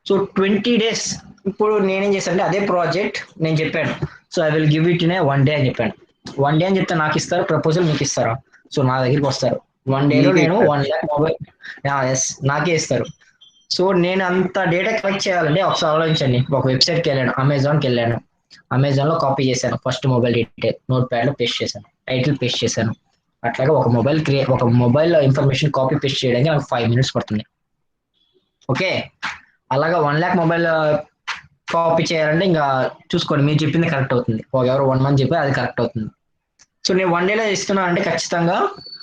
so 20 days. ఇప్పుడు నేనేం చేశానంటే అదే ప్రాజెక్ట్ నేను చెప్పాను. So I will give it in 1 day అని చెప్పాను. 1 day అని చెప్తే నాకు ఇస్తారు ప్రపోజల్, మీకు ఇస్తారా? సో నా దగ్గరికి వస్తారు. 1 day లో నేను 1 lakh మొబైల్, ఎస్ నాకే ఇస్తారు. సో నేను అంత డేటా కలెక్ట్ చేయాలంటే ఒకసారి ఆలోచించండి. ఒక వెబ్సైట్కి వెళ్ళాను, అమెజాన్కి వెళ్ళాను. అమెజాన్లో కాపీ చేశాను ఫస్ట్ మొబైల్ డీటెయిల్, నోట్ ప్యాడ్లో పేస్ట్ చేశాను, టైటిల్ పేస్ట్ చేశాను. అట్లాగే ఒక మొబైల్ ఇన్ఫర్మేషన్ కాపీ పేస్ట్ చేయడానికి నాకు 5 minutes పడుతుంది. ఓకే, అలాగా 1 lakh మొబైల్ కాపీ చేయాలంటే ఇంకా చూసుకోండి, మీరు చెప్పింది కరెక్ట్ అవుతుంది. ఎవరు 1 month చెప్పి అది కరెక్ట్ అవుతుంది. సో నేను 1 dayలో ఇస్తున్నా అంటే ఖచ్చితంగా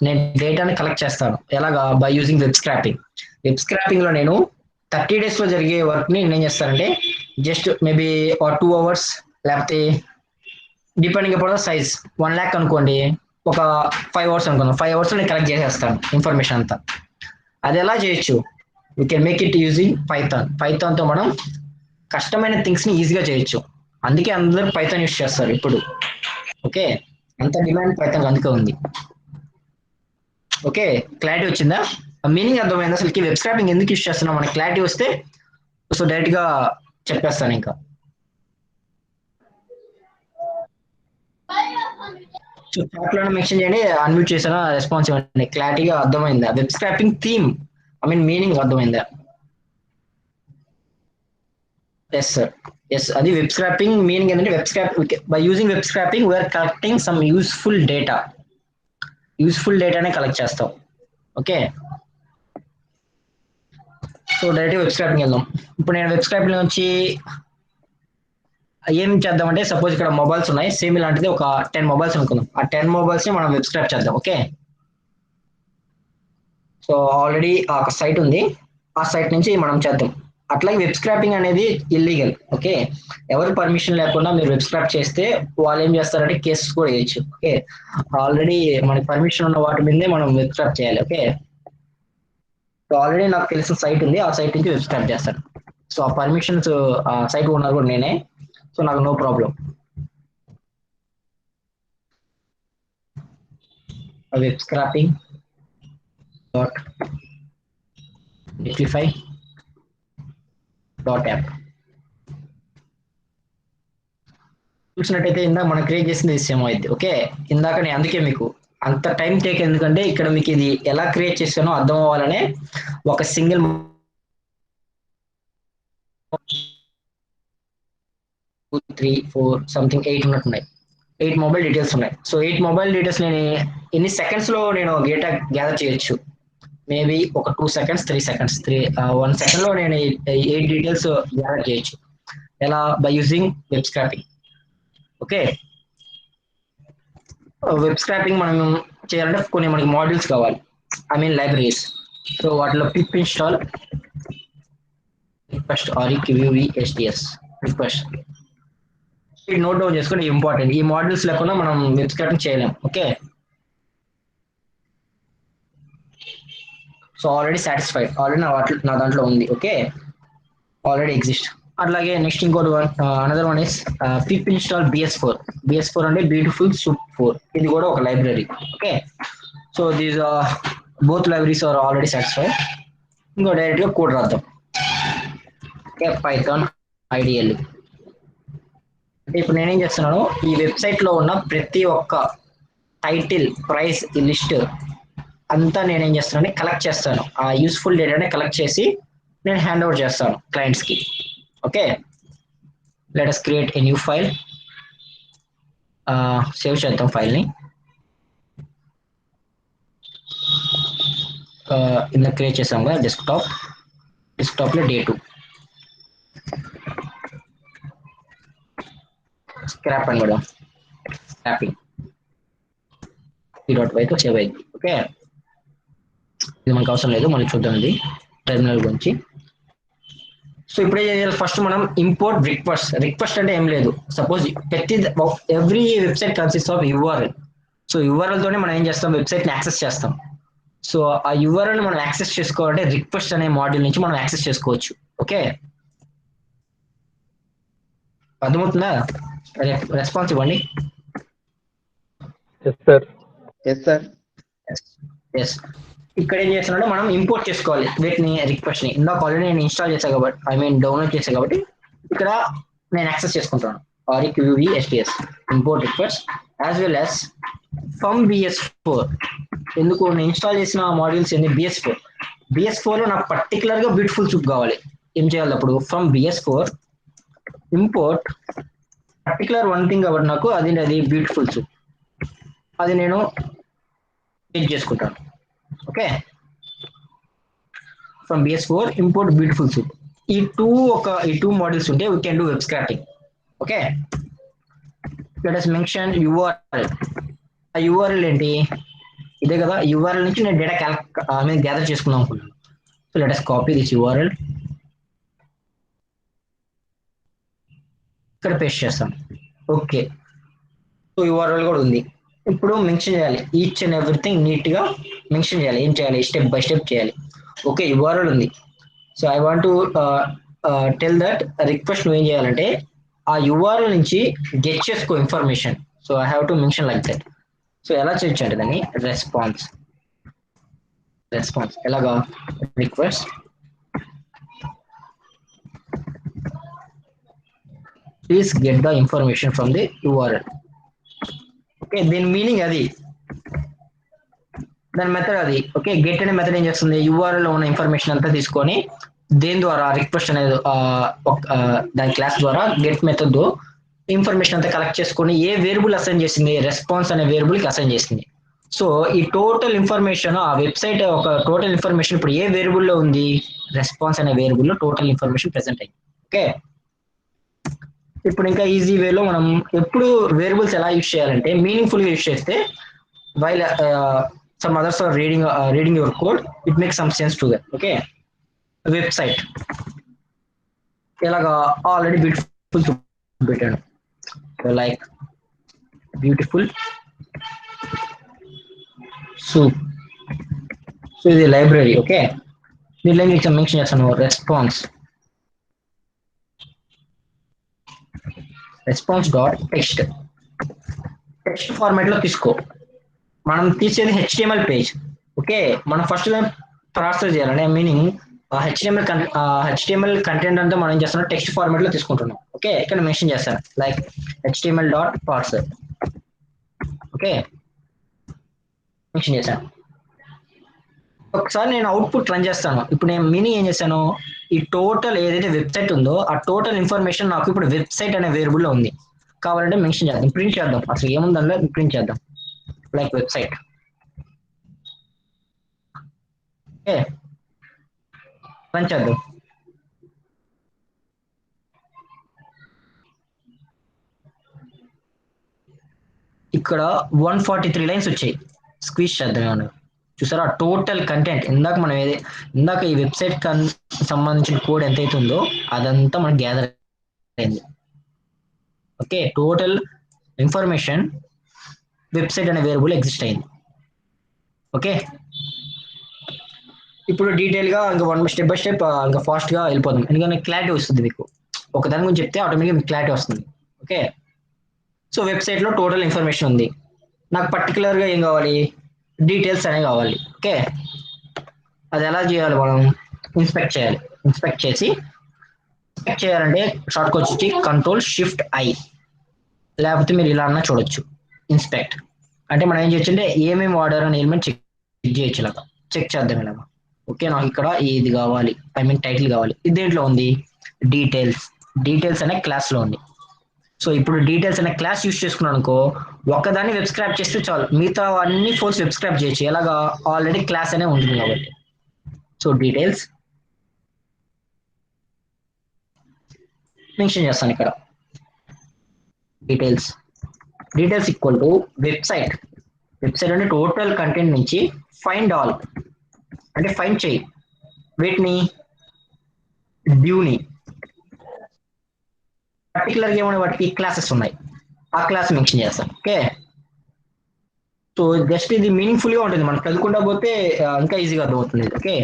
నేను డేటాని కలెక్ట్ చేస్తాను. ఎలాగా? By using web scrapping. Web scrapping లో నేను 30 days లో జరిగే వర్క్ ని నేను ఏం చేస్తానంటే జస్ట్ మేబీ 2 hours, లేకపోతే depending upon the size. 1 lakh అనుకోండి, ఒక 5 hours అనుకుందాం. 5 hours లో నేను కలెక్ట్ చేసేస్తాను ఇన్ఫర్మేషన్ అంతా. అది ఎలా చేయొచ్చు? We can make it using Python తో మనం కష్టమైన థింగ్స్ ని ఈజీగా చేయొచ్చు. అందుకే అందరూ పైథాన్ యూస్ చేస్తారు ఇప్పుడు. ఓకే, అంత డిమాండ్ పైథాన్ అందుకే ఉంది. ఓకే, క్లారిటీ వచ్చిందా? మీనింగ్ అర్థమైంది. అసలుకి వెబ్ స్క్రాపింగ్ ఎందుకు యూస్ చేస్తున్నాం మనకి క్లారిటీ వస్తే సో డైరెక్ట్ గా చెప్పేస్తాను. ఇంకా సో చాట్లో మెన్షన్ చేయండి, అన్మ్యూట్ చేసాను, రెస్పాన్స్ ఇవ్వండి. క్లారిటీగా అర్థమైందా? వెబ్ స్క్రాపింగ్ థీమ్ మీనింగ్ అర్థమైందా? Yes sir, yes. అది వెబ్ స్క్రాపింగ్ మీనింగ్ ఏంటంటే web scrap by using web scraping we are collecting some useful డేటానే కలెక్ట్ చేస్తాం. Okay, so direct web scraping వెళ్దాం. ఇప్పుడు నేను వెబ్ స్క్రాపింగ్ నుంచి ఏం చేద్దామంటే సపోజ్ ఇక్కడ మొబైల్స్ ఉన్నాయి, సేమ్ ఇలాంటిది ఒక 10 మొబైల్స్ అనుకుందాం. ఆ 10 మొబైల్స్ ని మనం వెబ్ స్క్రాప్ చేద్దాం. ఓకే, సో ఆల్రెడీ ఒక సైట్ ఉంది, ఆ సైట్ నుంచి మనం చేద్దాం. అట్లాగే వెబ్ స్క్రాపింగ్ అనేది ఇల్లీగల్. ఓకే, ఎవరు పర్మిషన్ లేకుండా మీరు వెబ్ స్క్రాప్ చేస్తే వాళ్ళు ఏం చేస్తారంటే కేసెస్ కూడా వేయచ్చు. ఓకే, ఆల్రెడీ మనకి పర్మిషన్ ఉన్న వాటి మీదే మనం వెబ్ స్క్రాప్ చేయాలి. ఓకే, సో ఆల్రెడీ నాకు తెలిసిన సైట్ ఉంది, ఆ సైట్ నుంచి వెబ్ స్క్రాప్ చేస్తాను. సో ఆ పర్మిషన్స్ ఆ సైట్ ఉన్నారు కూడా నేనే, సో నాకు no problem. Web scraping dot Netlify dot app చూసినట్టయితే ఇందాక మనం క్రియేట్ చేసింది సేమ్ అయింది. ఓకే, ఇందాక నేను అందుకే మీకు అంత టైం టేక్ ఎందుకంటే ఇక్కడ మీకు ఇది ఎలా క్రియేట్ చేశానో అర్థం అవ్వాలనే ఒక సింగిల్ 2, 3, 4 సంథింగ్ 8 ఉన్నట్టున్నాయి. 8 మొబైల్ డీటెయిల్స్ ఉన్నాయి. సో 8 మొబైల్ డీటెయిల్స్ నేను ఎన్ని సెకండ్స్ లో నేను డేటా గ్యాదర్ చేయొచ్చు? మేబీ ఒక 2 సెకండ్స్, 3 సెకండ్స్, 1 సెకండ్ లో నేను 8 డీటెయిల్స్ గ్యాదర్ చేయొచ్చు. ఎలా? By using web scraping. Okay, web scraping మనం చేయాలంటే కొన్ని మనకి మాడ్యూల్స్ కావాలి, లైబ్రరీస్. సో వాటిలో pip install request REQVSTS request note down చేసుకుని ఇంపార్టెంట్. ఈ మాడ్యూల్స్ లేకుండా మనం వెబ్ స్క్రాపింగ్ చేయలేం. Okay, so already satisfied, already నా దాంట్లో ఉంది. Okay, already exist. అట్లాగే నెక్స్ట్ ఇంకోటి another one is pip install BS4 అంటే బ్యూటిఫుల్ సూప్ 4. ఇది కూడా ఒక library. Okay, so these both libraries are already satisfied. ఇంకో డైరెక్ట్ గా కోడ్ రాద్దాం. Okay, Python IDL. అంటే ఇప్పుడు నేనేం చేస్తున్నాను, ఈ వెబ్సైట్ లో ఉన్న ప్రతి ఒక్క టైటిల్, ప్రైస్, ఈ లిస్ట్ అంతా నేనేం చేస్తాను కలెక్ట్ చేస్తాను. ఆ యూస్ఫుల్ డేటాని కలెక్ట్ చేసి నేను హ్యాండ్ ఓవర్ చేస్తాను క్లయింట్స్ కి. Okay, let us create a new file. Save చేద్దాం ఫైల్ ని. ఇందులో క్రియేట్ చేసాం కదా డెస్క్టాప్ లో day 2 స్క్రాప్ అని కూడా స్క్రాపింగ్ .py తో సేవ్ అయింది. ఓకే, ఇది మనకు అవసరం లేదు, మళ్ళీ చూద్దాం ఇది టెర్మినల్ గురించి. సో ఇప్పుడు ఏం చేయాలి? ఫస్ట్ మనం ఇంపోర్ట్ రిక్వెస్ట్ అంటే ఏం లేదు. Suppose every website consist of URL. So URL తోనే మనం ఏం చేస్తాం, వెబ్సైట్ ని యాక్సెస్ చేస్తాం. సో ఆ URL మనం యాక్సెస్ చేసుకోవాలంటే రిక్వెస్ట్ అనే మాడ్యూల్ నుంచి మనం యాక్సెస్ చేసుకోవచ్చు. ఓకే, అర్థమవుతుందా? రెస్పాన్స్ ఇవ్వండి. Yes sir. ఎస్, ఇక్కడ ఏం చేస్తున్నాడో మనం ఇంపోర్ట్ చేసుకోవాలి వీటిని, రిక్వెస్ట్ ని. ఇందాక ఆల్రెడీ నేను ఇన్స్టాల్ చేశాను కాబట్టి డౌన్లోడ్ చేశాను కాబట్టి ఇక్కడ నేను యాక్సెస్ చేసుకుంటాను. REQVSTS import request as well as from BS4. ఎందుకు? నేను ఇన్స్టాల్ చేసిన మాడ్యూల్స్ ఏంటి? BS4 లో నాకు పర్టికులర్ గా బ్యూటిఫుల్ సూప్ కావాలి. ఏం చేయాలి అప్పుడు? From BS4 import particular one thing కాబట్టి నాకు అది బ్యూటిఫుల్ సూప్, అది నేను చెక్ చేసుకుంటాను. Okay, from BS4 import beautiful soup. ఈ టూ మాడ్యూల్స్ ఉంటే we can do web scraping. Okay, let us mention URL. ఆ URL ఏంటి? ఇదే కదా. URL నుంచి నేను డేటా గ్యాదర్ చేసుకుందాం అనుకున్నాను. So let us copy this URL, ఇక్కడ పేస్ట్ చేస్తాను. ఓకే, సో URL కూడా ఉంది. ఇప్పుడు మెన్షన్ చేయాలి, ఈచ్ అండ్ ఎవ్రీథింగ్ నీట్ గా మెన్షన్ చేయాలి. ఏం చేయాలి? స్టెప్ బై స్టెప్ చేయాలి. ఓకే, URL ఉంది. So I want to tell that request నువ్వు ఏం చేయాలంటే ఆ URL నుంచి గెట్ చేసుకో information. So I have to mention like that. So ఎలా చేయొచ్చు అంటే దాన్ని రెస్పాన్స్ ఎలాగా request please get the information from the URL. Okay, దీని మీనింగ్ అది, దాని మెథడ్ అది. ఓకే, గెట్ అనే మెథడ్ ఏం చేస్తుంది, URL లో ఉన్న ఇన్ఫర్మేషన్ అంతా తీసుకొని దేని ద్వారా రిక్వెస్ట్ అనేది దాని క్లాస్ ద్వారా గెట్ మెథడ్ ఇన్ఫర్మేషన్ అంతా కలెక్ట్ చేసుకొని ఏ వేరియబుల్ అసైన్ చేసింది, రెస్పాన్స్ అనే వేరియబుల్ కి అసైన్ చేసింది. సో ఈ టోటల్ ఇన్ఫర్మేషన్ ఆ వెబ్సైట్ ఒక టోటల్ ఇన్ఫర్మేషన్ ఇప్పుడు ఏ వేరియబుల్ లో ఉంది, రెస్పాన్స్ అనే వేరియబుల్ లో టోటల్ ఇన్ఫర్మేషన్ ప్రెసెంట్ అయింది. ఓకే, ఇప్పుడు ఇంకా ఈజీ వేలో మనం ఎప్పుడు వేరియబుల్స్ ఎలా యూజ్ చేయాలంటే మీనింగ్ఫుల్ గా యూజ్ చేస్తే while some others are reading your code it make some sense to that. Okay, website ఎలాగా ఆల్రెడీ బ్యూటిఫుల్ పెట్టాను, లైక్ బ్యూటిఫుల్ సో ఇది లైబ్రరీ. ఓకే, దీనిలో మీకు మెన్షన్ చేస్తాను రెస్పాన్స్ డాట్ టెక్స్ట్ ఫార్మాట్ లో తీసుకో. మనం తీసేది HTML పేజ్. ఓకే, మనం ఫస్ట్ ప్రాసెస్ చేయాలంటే మీనింగ్ HTML కంటెంట్ అంతా మనం ఏం చేస్తున్నాం టెక్స్ట్ ఫార్మాట్ లో తీసుకుంటున్నాం. ఓకే, ఇక్కడ మెన్షన్ చేస్తాను like HTML dot parser. Okay, mention చేశాను. ఒకసారి నేను అవుట్పుట్ రన్ చేస్తాను. ఇప్పుడు నేను మీనింగ్ ఏం చేశాను, ఈ టోటల్ ఏదైతే వెబ్సైట్ ఉందో ఆ టోటల్ ఇన్ఫర్మేషన్ నాకు ఇప్పుడు వెబ్సైట్ అనే వేరియబుల్ లో ఉంది. కావాలంటే మెన్షన్ చేద్దాం, ప్రింట్ చేద్దాం, అసలు ఏముంది అందులో ప్రింట్ చేద్దాం, లైక్ వెబ్సైట్. ఓకే, రన్ చేద్దాం. ఇక్కడ 143 లైన్స్ వచ్చాయి. స్క్వీజ్ చేద్దాం ఏమన్నా. చూసారా టోటల్ కంటెంట్ ఇందాక ఈ వెబ్సైట్ సంబంధించిన కోడ్ ఎంత అవుతుందో అదంతా మనకి గ్యాదర్ అయింది. ఓకే, టోటల్ ఇన్ఫర్మేషన్ వెబ్సైట్ అనే వేరియబుల్ ఎగ్జిస్ట్ అయింది. ఓకే, ఇప్పుడు డీటెయిల్ గా ఇంకా స్టెప్ బై స్టెప్ ఇంకా ఫాస్ట్ గా వెళ్ళిపోదాం, ఎందుకంటే క్లారిటీ వస్తుంది మీకు. ఒక దాని గురించి చెప్తే ఆటోమేటిక్గా మీకు క్లారిటీ వస్తుంది. ఓకే, సో వెబ్సైట్ లో టోటల్ ఇన్ఫర్మేషన్ ఉంది, నాకు పర్టికులర్ గా ఏం కావాలి, డీటెయిల్స్ అనేవి కావాలి. ఓకే, అది ఎలా చేయాలి, మనం ఇన్స్పెక్ట్ చేయాలి. ఇన్స్పెక్ట్ చేయాలంటే షార్ట్ కట్ వచ్చి Ctrl+Shift+I, లేకపోతే మీరు ఇలా అన్నా చూడొచ్చు. ఇన్స్పెక్ట్ అంటే మనం ఏం చేయొచ్చు అంటే ఏమేమి వాడారు అని ఎలిమెంట్ చెక్ చేయొచ్చు, ఇలాగా చెక్ చేద్దాం ఇలాగా. ఓకే, నాకు ఇక్కడ ఇది కావాలి, ఐ మీన్ టైటిల్ కావాలి. ఇది దేంట్లో ఉంది, డీటెయిల్స్ అనే క్లాస్ లో ఉంది. సో ఇప్పుడు డీటెయిల్స్ అనే క్లాస్ యూస్ చేసుకున్నాను అనుకో, ఒక్కదాన్ని వెబ్ స్క్రాప్ చేస్తే చాలు, మిగతా అన్ని ఫోర్స్ వెబ్ స్క్రాప్ చేయొచ్చు. ఎలాగా, ఆల్రెడీ క్లాస్ అనే ఉంటుంది కాబట్టి. సో డీటెయిల్స్ మెన్షన్ చేస్తాను ఇక్కడ, డీటెయిల్స్ ఈక్వల్ టు వెబ్సైట్ అంటే టోటల్ కంటెంట్ నుంచి ఫైండ్ ఆల్ అంటే ఫైండ్ చేయి వీటిని డ్యూని పర్టికులర్ గా ఏమైనా వాటికి క్లాసెస్ ఉన్నాయి, ఆ క్లాస్ మెన్షన్ చేస్తాం. ఓకే, సో జస్ట్ ఇది మీనింగ్ఫుల్ గా ఉంటుంది, మనం చదువుకుంటా పోతే ఇంకా ఈజీగా అర్థమవుతుంది. ఓకే,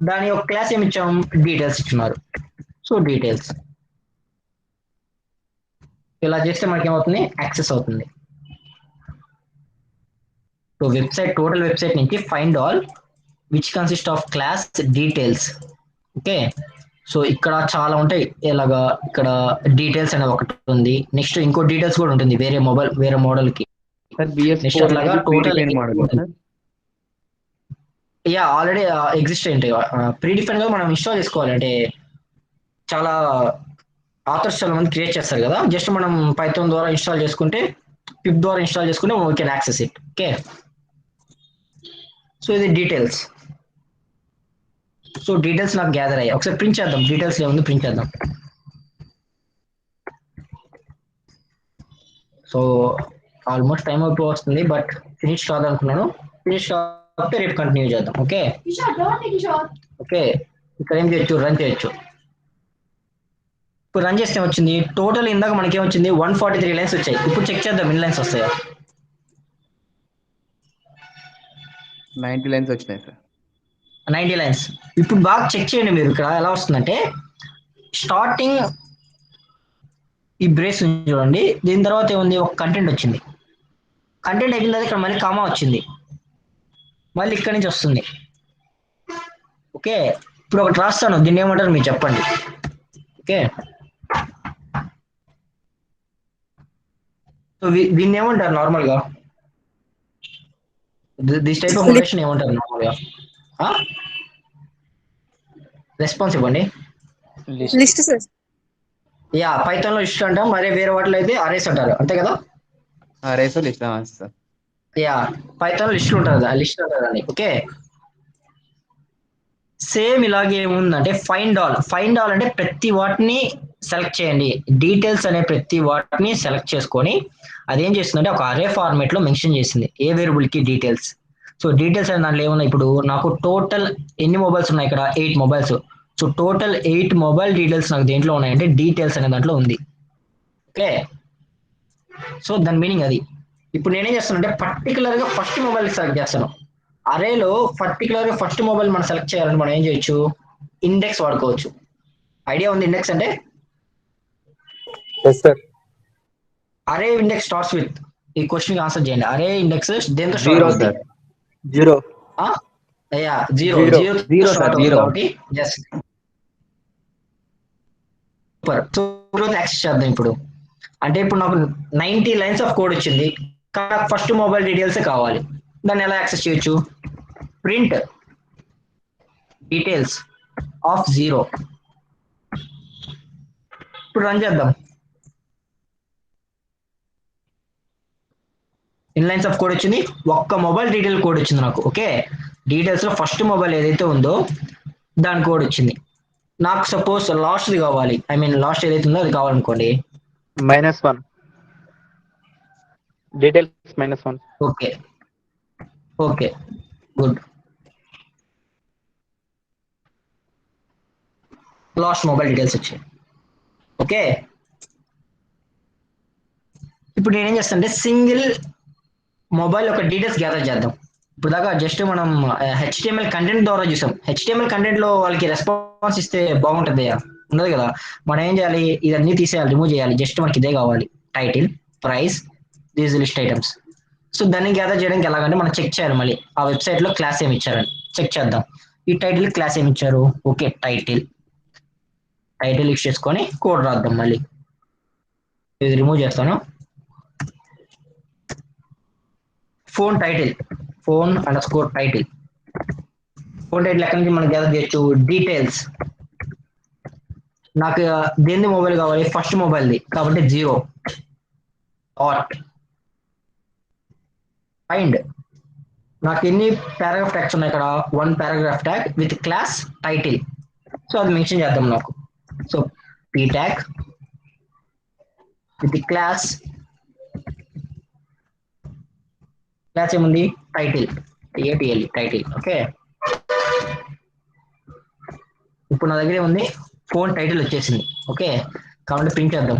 దాని ఒక క్లాస్ ఏమి ఇచ్చాం, డీటెయిల్స్ ఇచ్చున్నారు. సో డీటెయిల్స్ ఇలా చేస్తే మనకి ఏమవుతుంది, యాక్సెస్ అవుతుంది. సో టోటల్ వెబ్సైట్ నుంచి find all which consist of class details. Okay, so ఇక్కడ చాలా ఉంటాయి. ఇలాగా ఇక్కడ డీటెయిల్స్ అనేది ఒకటి ఉంది, నెక్స్ట్ ఇంకో డీటెయిల్స్ కూడా ఉంటుంది వేరే మోడల్ కి. నెక్స్ట్ అట్లాగా టోటల్ యా ఆల్రెడీ ఎగ్జిస్ట్ అయి ఉంటాయి. ప్రీడిఫైన్ గా మనం ఇన్స్టాల్ చేసుకోవాలి, అంటే చాలా ఆథర్స్ చాలా మంది క్రియేట్ చేస్తారు కదా, జస్ట్ మనం పైథాన్ ద్వారా ఇన్స్టాల్ చేసుకుంటే, పిప్ ద్వారా ఇన్స్టాల్ చేసుకుంటే we can access it. Okay, so ఇది డీటెయిల్స్. సో డీటెయిల్స్ నాకు గ్యాదర్ అయ్యాయి. ఒకసారి ప్రింట్ చేద్దాం, డీటెయిల్స్ ఏముంది ప్రింట్ చేద్దాం. సో ఆల్మోస్ట్ టైం అయిపో వస్తుంది, బట్ ఫినిష్ కాదనుకున్నాను. ఫినిష్ కాకపోతే రేపు కంటిన్యూ చేద్దాం. ఓకే ఓకే, ఇక్కడ ఏం చేయొచ్చు, రన్ చేయొచ్చు. ఇప్పుడు రన్ చేస్తే వచ్చింది టోటల్, ఇందాక మనకి ఏమొచ్చింది 143 లైన్స్ వచ్చాయి. ఇప్పుడు చెక్ చేద్దాం ఎన్ని లైన్స్ వస్తాయో. 90 లైన్స్ వచ్చినాయి సార్. 90 లైన్స్. ఇప్పుడు బాగా చెక్ చేయండి మీరు, ఇక్కడ ఎలా వస్తుందంటే స్టార్టింగ్ ఈ బ్రేస్ ఉంది చూడండి, దీని తర్వాత ఏముంది, ఒక కంటెంట్ వచ్చింది. కంటెంట్ అయిపోయిన తర్వాత ఇక్కడ మళ్ళీ కామా వచ్చింది, మళ్ళీ ఇక్కడ నుంచి వస్తుంది. ఓకే, ఇప్పుడు ఒకటి రాస్తాను, దీన్ని ఏమంటారు మీరు చెప్పండి. ఓకే, సో దీన్ని ఏమంటారు నార్మల్ గా, దిస్ టైప్ ఆఫ్ నోటేషన్ ఏమంటారు నార్మల్ గా? రెస్పాన్స్ ఇవ్వండి. List sir. యా, పైథాన్ లో లిస్ట్ అంటాం, మరి వేరే వాటిలో అయితే అరేస్ అంటారు, అంతే కదా? రేసో లిస్ట్ సార్. యా, పైథాన్ లో లిస్ట్ ఉంటుంది, ఆ లిస్ట్ అంటారండి. ఓకే, సేమ్ ఇలాగే ఏముందంటే ఫైండ్ ఆల్ అంటే ప్రతి వాటిని సెలెక్ట్ చేయండి. డీటెయిల్స్ అనే ప్రతి వాటిని సెలెక్ట్ చేసుకొని అదేం చేస్తుందంటే ఒక అరే ఫార్మేట్ లో మెన్షన్ చేసింది ఏ వేరియబుల్ కి డీటెయిల్స్. సో డీటెయిల్స్ అనే దాంట్లో ఏమున్నాయి, ఇప్పుడు నాకు టోటల్ ఎన్ని మొబైల్స్ ఉన్నాయి, ఇక్కడ 8 mobiles. So total 8 mobile details నాకు దేంట్లో ఉన్నాయంటే డీటెయిల్స్ అనే దాంట్లో ఉంది. ఓకే, సో దాని మీనింగ్ అది. ఇప్పుడు నేనేం చేస్తానంటే పర్టికులర్ గా ఫస్ట్ మొబైల్ సెలెక్ట్ చేస్తాను. అరేలో పర్టికులర్ గా ఫస్ట్ మొబైల్ మనం సెలెక్ట్ చేయాలంటే మనం ఏం చేయొచ్చు, ఇండెక్స్ వాడుకోవచ్చు. ఐడియా ఉంది ఇండెక్స్ అంటే? అరే ఇండెక్స్ స్టార్ట్స్ విత్, ఈ క్వశ్చన్ ఆన్సర్ చేయండి. అరే ఇండెక్స్ దేంతో స్టార్ట్ అవుతుంది? జీరో. యా, జీరో స్టార్ట్ అవుతుంది కాబట్టి జస్ట్ సూపర్. సో యాక్సెస్ చేద్దాం ఇప్పుడు. అంటే ఇప్పుడు నాకు 90 లైన్స్ ఆఫ్ కోడ్ వచ్చింది, కానీ ఫస్ట్ మొబైల్ డీటెయిల్స్ కావాలి. దాన్ని ఎలా యాక్సెస్ చేయొచ్చు, ప్రింట్ డీటెయిల్స్ ఆఫ్ 0. ఇప్పుడు రన్ చేద్దాం. ఇన్ లైన్స్ ఆఫ్ కోడ్ వచ్చింది, ఒక్క మొబైల్ డీటెయిల్ కోడ్ వచ్చింది నాకు. ఓకే, డీటెయిల్స్ లో ఫస్ట్ మొబైల్ ఏదైతే ఉందో దాని కోడ్ వచ్చింది. నాకు సపోజ్ లాస్ట్ది కావాలి, ఐ మీన్ లాస్ట్ ఏదైతే ఉందో అది కావాలనుకోండి, -1 details -1. Okay okay good, last mobile details వచ్చాయి. ఓకే, ఇప్పుడు నేనేం చేస్తాను అంటే సింగిల్ మొబైల్ యొక్క డీటెయిల్స్ గ్యాదర్ చేద్దాం. ఇప్పుడు దాకా జస్ట్ మనం HTML కంటెంట్ ద్వారా చూసాం. HTML కంటెంట్ లో వాళ్ళకి రెస్పాన్స్ ఇస్తే బాగుంటుంది ఉండదు కదా. మనం ఏం చేయాలి, ఇదన్నీ తీసేయాలి, రిమూవ్ చేయాలి. జస్ట్ మనకి ఇదే కావాలి, title, price, these list items. So దాన్ని గ్యాదర్ చేయడానికి ఎలాగంటే మనం చెక్ చేయాలి మళ్ళీ ఆ వెబ్సైట్ లో క్లాస్ ఏమి ఇచ్చారని చెక్ చేద్దాం. ఈ టైటిల్ క్లాస్ ఏమి ఇచ్చారు, ఓకే టైటిల్ యూస్ చేసుకొని కోడ్ రాద్దాం. మళ్ళీ ఇది రిమూవ్ చేస్తాను. Phone title, phone title. Phone title ఎక్కడి నుంచి మనం గ్యాదర్ చేయొచ్చు, డీటెయిల్స్. నాకు దేని మొబైల్ కావాలి, ఫస్ట్ మొబైల్ది కాబట్టి 0. ఆర్ట్ ఫైండ్, నాకు ఎన్ని పారాగ్రాఫ్ ట్యాగ్స్ ఉన్నాయి ఇక్కడ, 1 paragraph tag with class title. So అది మెన్షన్ చేద్దాం నాకు. So p tag with class ఏముంది, టైటిల్, టైటిల్. ఓకే, ఇప్పుడు నా దగ్గర ఏముంది, ఫోన్ టైటిల్ వచ్చేసింది. ఓకే, కాబట్టి ప్రింట్ చేద్దాం.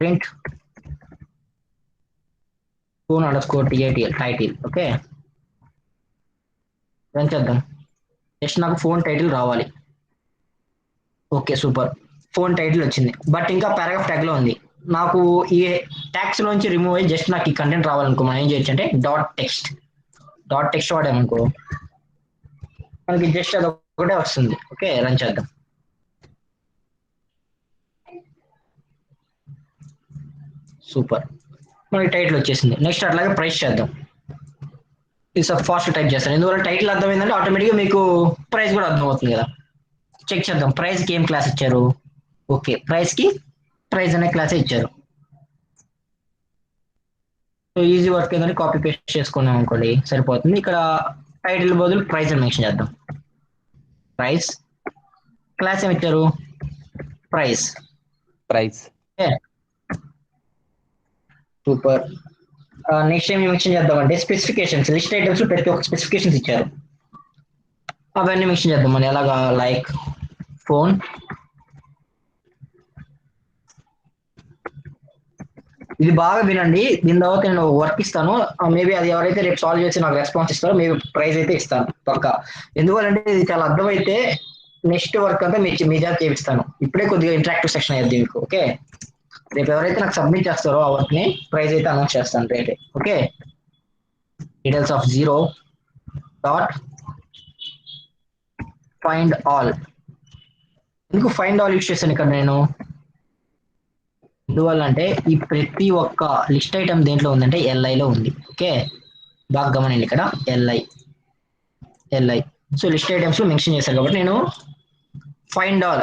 Print phone_TITL title. Okay, run చేద్దాం. జస్ట్ నాకు ఫోన్ టైటిల్ రావాలి. ఓకే సూపర్, ఫోన్ టైటిల్ వచ్చింది, బట్ ఇంకా పారాగ్రాఫ్ ట్యాగ్ లో ఉంది. నాకు ఈ ట్యాగ్స్ లోంచి రిమూవ్ అయ్యి జస్ట్ నాకు ఈ కంటెంట్ రావాలనుకో మనం ఏం చేయొచ్చు అంటే డాట్ టెక్స్ట్ వాడామనుకో మనకి జస్ట్ అది ఒకటే వస్తుంది. ఓకే, రన్ చేద్దాం. సూపర్, మనకి టైటిల్ వచ్చేసింది. నెక్స్ట్ అట్లాగే ప్రైస్ చేద్దాం. ఇది ఫాస్ట్ టైప్ చేస్తాను, ఎందువల్ల టైటిల్ అర్థమైందంటే ఆటోమేటిక్గా మీకు ప్రైస్ కూడా అర్థం అవుతుంది కదా. చెక్ చేద్దాం, ప్రైస్ కి ఏం క్లాస్ ఇచ్చారు. ఓకే, ప్రైస్ కి ప్రైస్ అనే క్లాస్ ఇచ్చారు. సో ఈజీ వర్క్ ఏదని కాపీ పేస్ట్ చేసుకున్నాం అనుకోండి సరిపోతుంది. ఇక్కడ టైటిల్ బదులు ప్రైస్ అని మెన్షన్ చేద్దాం. ప్రైస్ క్లాస్ ఏమి ఇచ్చారు, ప్రైస్. సూపర్. నెక్స్ట్ ఏం మెన్షన్ చేద్దామంటే స్పెసిఫికేషన్స్, లిస్ట్ ఐటమ్స్ ప్రతి ఒక్క స్పెసిఫికేషన్స్ ఇచ్చారు, అవన్నీ మెన్షన్ చేద్దాం. మనం ఎలాగా, లైక్ ఫోన్, ఇది బాగా వినండి. దీని తర్వాత నేను వర్క్ ఇస్తాను, మేబీ అది ఎవరైతే రేపు సాల్వ్ చేసి నాకు రెస్పాన్స్ ఇస్తారో మేబీ ప్రైజ్ అయితే ఇస్తాను పక్కా. ఎందువల్లంటే ఇది చాలా అర్థమైతే నెక్స్ట్ వర్క్ అంతా మీ జాబ్ చేపిస్తాను. ఇప్పుడే కొద్దిగా ఇంటరాక్టివ్ సెక్షన్ అయ్యింది మీకు. ఓకే, రేపు ఎవరైతే నాకు సబ్మిట్ చేస్తారో ఆ వర్క్ ని ప్రైజ్ అయితే అనౌన్స్ చేస్తాను rate. Okay, details of zero dot find all. ఎందుకు ఫైండ్ ఆల్ యూస్ చేశాను ఇక్కడ నేను? ఎందువల్ల అంటే ఈ ప్రతి ఒక్క లిస్ట్ ఐటమ్ దేంట్లో ఉందంటే ఎల్ఐలో ఉంది. ఓకే, బాగా గమనండి ఇక్కడ LI. So list items mention చేశారు కాబట్టి నేను ఫైండ్ ఆల్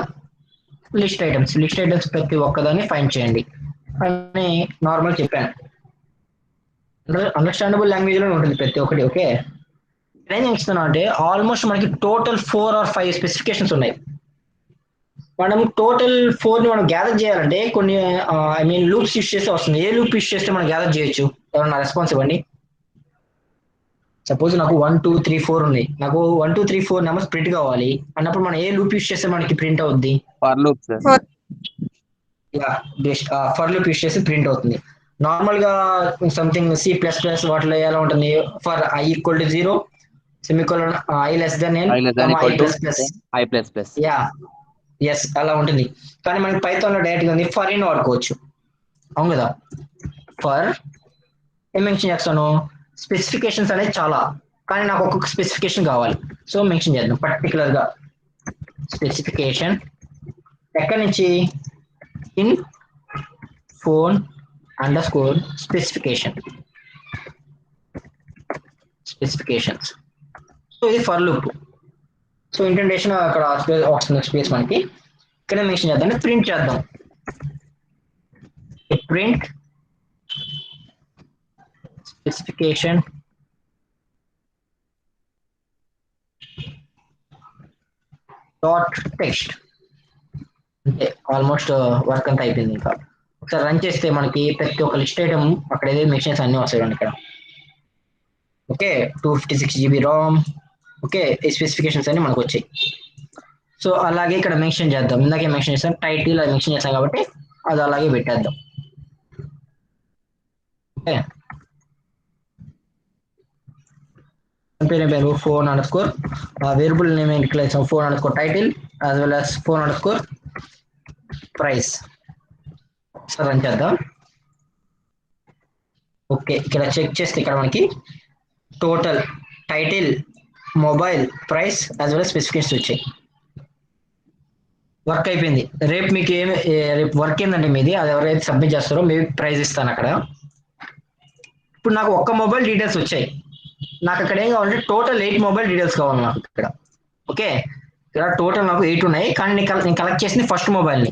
లిస్ట్ ఐటమ్స్ ప్రతి ఒక్కదాన్ని ఫైండ్ చేయండి అని నార్మల్ చెప్పాను. అండర్స్టాండబుల్ లాంగ్వేజ్ లో ఉంటుంది ప్రతి ఒక్కటి. ఓకే, ఏం చేస్తున్నా అంటే ఆల్మోస్ట్ మనకి టోటల్ 4 or 5 స్పెసిఫికేషన్స్ ఉన్నాయి. మనం టోటల్ 4 ని మనం గ్యాదర్ చేయాలంటే కొన్ని లూప్స్ యూస్ చేస్తే వస్తుంది. ఏ లూప్ యూస్ చేస్తే మనం గ్యాదర్ చేయొచ్చు? ఎవరన్నా రెస్పాన్స్ ఇవ్వండి. సపోజ్ నాకు 1 2 3 4 ఉంది. నాకు 1 2 3 4 నెంబర్స్ ప్రింట్ కావాలి అన్నప్పుడు మనం ఏ లూప్ యూస్ చేస్తే మనకి ప్రింట్ అవుద్ది? For loop sir. For loop use చేస్తే ప్రింట్ అవుతుంది. నార్మల్ గా సంథింగ్ C++ వాటిలో ఎలా ఉంటుంది? For i = 0 semicolon i less than n i++. Yeah, yes, అలా ఉంటుంది. కానీ మనకి పైథాన్ లో డైరెక్ట్ గా ఉంది ఫర్ ఇన్ వాడుకోవచ్చు. అవును కదా? ఫర్ ఏం మెన్షన్ చేస్తాను? స్పెసిఫికేషన్స్ అనేది చాలా, కానీ నాకు ఒక్కొక్క స్పెసిఫికేషన్ కావాలి. సో మెన్షన్ చేద్దాం పర్టికులర్ గా స్పెసిఫికేషన్. ఎక్కడి నుంచి? In phone underscore specifications. So ఇది ఫర్ లూప్. సో ఇంటెంటేషన్ అక్కడ వస్తుంది స్పేస్ మనకి. ఇక్కడ మెన్షన్ చేద్దాం, ప్రింట్ చేద్దాం. Print specification dot text. అంటే ఆల్మోస్ట్ వర్క్ అంతా అయిపోయింది. ఇంకా ఒకసారి రన్ చేస్తే మనకి ప్రతి ఒక్క లిస్ట్ ఐటమ్ అక్కడ ఏదైతే మెన్షన్స్ అన్ని వస్తాయి ఇక్కడ. Okay, 256 GB ROM. ఓకే, ఈ స్పెసిఫికేషన్స్ అన్ని మనకు వచ్చాయి. సో అలాగే ఇక్కడ మెన్షన్ చేద్దాం. ఇందాకే మెన్షన్ చేస్తాం, టైటిల్ అది మెన్షన్ చేస్తాం కాబట్టి అది అలాగే పెట్టేద్దాం. ఓకే, పేరు phone underscore variable name declare చేసాం, phone underscore title as well as phone underscore price. Sir run చేద్దాం. ఓకే, ఇక్కడ చెక్ చేస్తే ఇక్కడ మనకి total title mobile price as well specifications వచ్చాయి. వర్క్ అయిపోయింది. రేపు మీకు రేపు వర్క్ ఏంటంటే మీది, అది ఎవరైతే సబ్మిట్ చేస్తారో మేబీ ప్రైజ్ ఇస్తాను అక్కడ. ఇప్పుడు నాకు ఒక్క మొబైల్ డీటెయిల్స్ వచ్చాయి. నాకు అక్కడ ఏం కావాలంటే టోటల్ 8 మొబైల్ డీటెయిల్స్ కావాలి నాకు ఇక్కడ. ఓకే, ఇక్కడ టోటల్ నాకు 8 ఉన్నాయి, కానీ నేను కలెక్ట్ చేసింది ఫస్ట్ మొబైల్ని.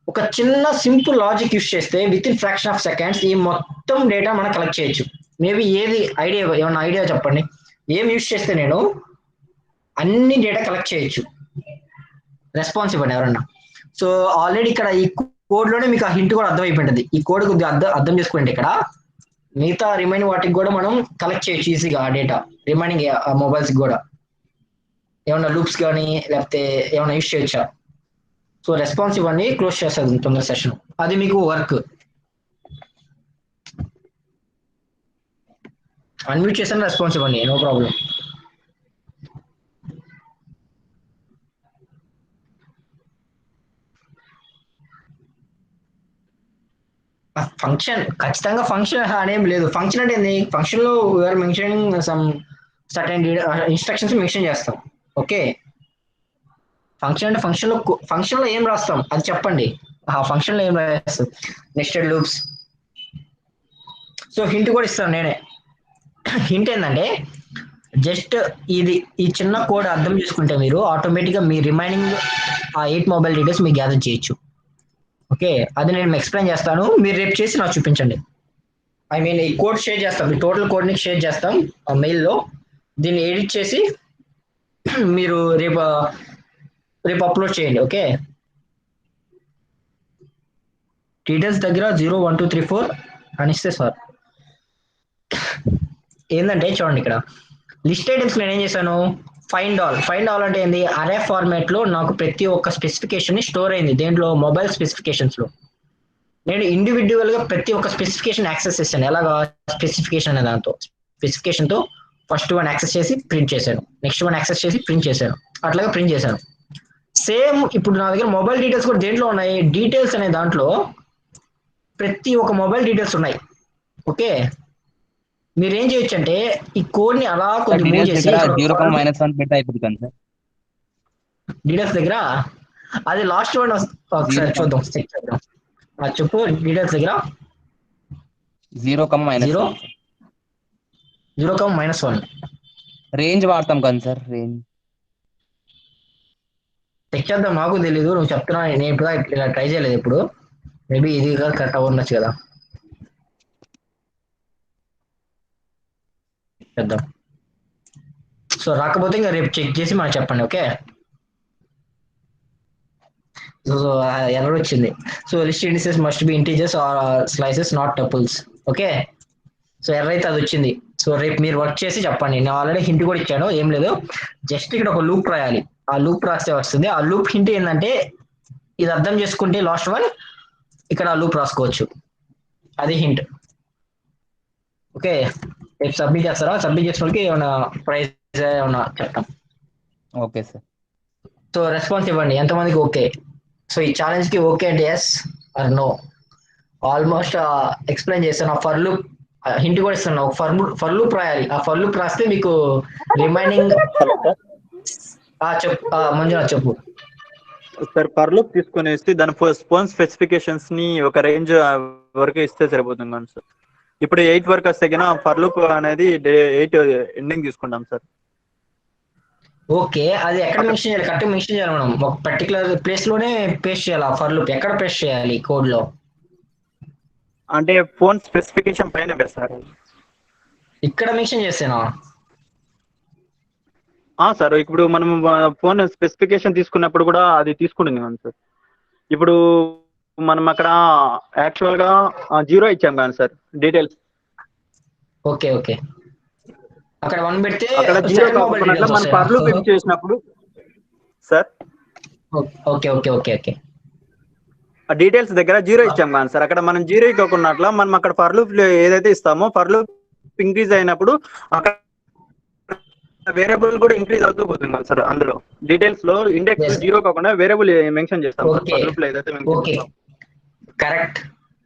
ఒక చిన్న సింపుల్ లాజిక్ యూస్ చేస్తే with in fraction of seconds ఈ మొత్తం డేటా మనం కలెక్ట్ చేయొచ్చు. మేబీ ఏది ఐడియా, ఏమన్నా ఐడియా చెప్పండి. ఏం యూస్ చేస్తే నేను అన్ని డేటా కలెక్ట్ చేయొచ్చు? రెస్పాన్స్ ఇవ్వండి ఎవరన్నా. సో ఆల్రెడీ ఇక్కడ ఈ కోడ్ లోనే మీకు ఆ హింట్ కూడా అర్థమైపోయింది. ఈ కోడ్ కొద్దిగా అర్థం చేసుకోండి. ఇక్కడ మిగతా రిమైనింగ్ వాటికి కూడా మనం కలెక్ట్ చేయొచ్చు ఈజీగా ఆ డేటా. రిమైనింగ్ మొబైల్స్ కూడా ఏమన్నా లూప్స్ కానీ లేకపోతే ఏమైనా యూస్ చేయొచ్చా? సో రెస్పాన్స్ ఇవ్వండి, క్లోజ్ చేస్తుంది తొందర సెషన్. అది మీకు వర్క్. అన్మ్యూట్ చేసిన రెస్పాన్స్ ఇవ్వండి, నో ప్రాబ్లం. ఫంక్షన్ ఖచ్చితంగా ఫంక్షన్ అనేం లేదు. ఫంక్షన్ అంటే ఏంది? ఫంక్షన్ లో we are mentioning some certain instructions mention చేస్తాం. ఓకే, ఫంక్షన్ అంటే ఫంక్షన్ లో ఏం రాస్తాం అది చెప్పండి. ఆ ఫంక్షన్ లో ఏం రాస్తాం? Nested loops. సో హింట్ కూడా ఇస్తాను నేనే. హింట్ ఏంటంటే జస్ట్ ఈ చిన్న కోడ్ అర్థం చేసుకుంటే మీరు ఆటోమేటిక్గా మీ రిమైనింగ్ ఆ 8 మొబైల్ డీటెయిల్స్ మీకు గ్యాదర్ చేయొచ్చు. ఓకే, అది నేను ఎక్స్ప్లెయిన్ చేస్తాను, మీరు రేపు చేసి నాకు చూపించండి. ఈ కోడ్ షేర్ చేస్తాం, ఈ టోటల్ కోడ్ని షేర్ చేస్తాం ఆ మెయిల్లో. దీన్ని ఎడిట్ చేసి మీరు రేపు అప్లోడ్ చేయండి. ఓకే, డీటెయిల్స్ దగ్గర 0 1 2 3 4 అని ఇస్తే సార్ ఏంటంటే చూడండి, ఇక్కడ లిస్ట్ ఐటమ్స్ నేను ఏం చేశాను? ఫైండ్ ఆల్ అంటే ఏంది? అరే ఫార్మాట్ లో నాకు ప్రతి ఒక్క స్పెసిఫికేషన్ స్టోర్ అయింది దేంట్లో? మొబైల్ స్పెసిఫికేషన్స్ లో. నేను ఇండివిజువల్ గా ప్రతి ఒక్క స్పెసిఫికేషన్ యాక్సెస్ చేశాను. ఎలాగా? స్పెసిఫికేషన్ అనే దాంతో ఫస్ట్ వన్ యాక్సెస్ చేసి ప్రింట్ చేశాను, నెక్స్ట్ వన్ యాక్సెస్ చేసి ప్రింట్ చేశాను, అట్లాగా ప్రింట్ చేశాను. సేమ్ ఇప్పుడు నా దగ్గర మొబైల్ డీటెయిల్స్ కూడా దేంట్లో ఉన్నాయి, డీటెయిల్స్ అనే దాంట్లో ప్రతి ఒక్క మొబైల్ డీటెయిల్స్ ఉన్నాయి. ఓకే, మీరేం చేయొచ్చు అంటే ఈ కోడ్ ని అలా సార్ కొద్ది మూవ్ డీటెయిల్స్ చేసి దగ్గర 0, -1 పెట్టి అయిపోతుంది సార్. డీటెయిల్స్ దగ్గర అది లాస్ట్ వన్ ఒకసారి 0, చూద్దాం, చెక్ చేద్దాం. చెప్పు డీటెయిల్స్ దగ్గర 0, -1 0, సార్. 0, -1 రేంజ్ వాడతాం కదా సార్, రేంజ్. చెక్ చేద్దాం. నాకు తెలీదు, నువ్వు చెప్తున్నా, నేను ఇప్పుడు ఇలా ట్రై చేయలేదు ఇప్పుడు. మేబీ ఇది కరెక్ట్ అవ్వచ్చు కదా, చేద్దాం. సో రాకపోతే ఇంకా రేపు చెక్ చేసి మనకు చెప్పండి. ఓకే, సో ఎర్రర్ వచ్చింది. So list indices must be integers or slices not tuples. Okay, so error అయితే అది వచ్చింది. సో రేపు మీరు వర్క్ చేసి చెప్పండి. నేను ఆల్రెడీ హింట్ కూడా ఇచ్చాను, ఏం లేదు, జస్ట్ ఇక్కడ ఒక లూప్ రాయాలి. ఆ లూప్ రాస్తే వస్తుంది. ఆ లూప్ హింట్ ఏంటంటే ఇది అర్థం చేసుకుంటే లాస్ట్ వన్ ఇక్కడ ఆ లూప్ రాసుకోవచ్చు, అది హింట్. ఓకే, రేపు సబ్మిట్ చేస్తారా? సబ్మిట్ చేసిన వాళ్ళకి ఏమైనా ప్రైజ్ ఏమైనా చెప్తాం. Okay sir. సో రెస్పాన్స్ ఇవ్వండి ఎంతమందికి ఓకే. సో ఈ ఛాలెంజ్ కి ఓకే అంటే yes or no. Almost explain చేస్తాను. ఆ ఫర్ లూప్ హింట్ కూడా ఇస్తున్నాను. ఫర్ లూప్ రాయాలి. ఆ ఫర్ లూప్ రాస్తే మీకు రిమైనింగ్ చెప్పు మంజునాథ్ చెప్పు. సార్ పర్ లూప్ తీసుకునేసి దాని ఫోన్ స్పెసిఫికేషన్స్ ని ఒక రేంజ్ వరకు ఇస్తే సరిపోతుంది కదా సార్. ఇప్పుడు 8 వరకు వస్తే కన్నా ఫర్ లూప్ అనేది 8 ఎండింగ్ తీసుకుంటాం సార్. ఓకే, అది ఎక్కడ మెన్షన్ చేయాలి? కరెక్ట్ మెన్షన్ చేయాలి. మనం ఒక పర్టికులర్ ప్లేస్ లోనే పేస్ట్ చేయాలి. ఆ ఫర్ లూప్ ఎక్కడ పేస్ట్ చేయాలి కోడ్ లో? అంటే ఫోన్ స్పెసిఫికేషన్ పైన సార్. ఇక్కడ మెన్షన్ చేసేనా? సార్ ఇప్పుడు మనం ఫోన్ స్పెసిఫికేషన్ తీసుకున్నప్పుడు కూడా అది తీసుకుంటుంది కదా సార్. ఇప్పుడు మనం అక్కడ యాక్చువల్ గా 0 ఇచ్చాం కదా సార్ డీటెయిల్స్. ఓకే ఓకే, అక్కడ 1 పెడితే అక్కడ 0 కాకుండా మనం ఫర్ లూప్ యూజ్ చేసినప్పుడు sir. Okay okay okay okay, ఆ డీటెయిల్స్ దగ్గర 0 ఇచ్చాం కదా సార్. అక్కడ మనం 0 ఇవ్వకున్నట్ల మనం అక్కడ ఫర్ లూప్ ఏదైతే ఇస్తామో ఫర్ లూప్ ఇంక్రీజ్ అయినప్పుడు అక్కడ వేరియబుల్ కూడా ఇంక్రీజ్ అవుతూ పోతుంది కదా సార్. అందులో డీటెయిల్స్ లో ఇండెక్స్ 0 కాకుండా వేరియబుల్ మెన్షన్ చేస్తాం ఫర్ లూప్ లో ఏదైతే మెన్షన్ చేస్తాం. కరెక్ట్,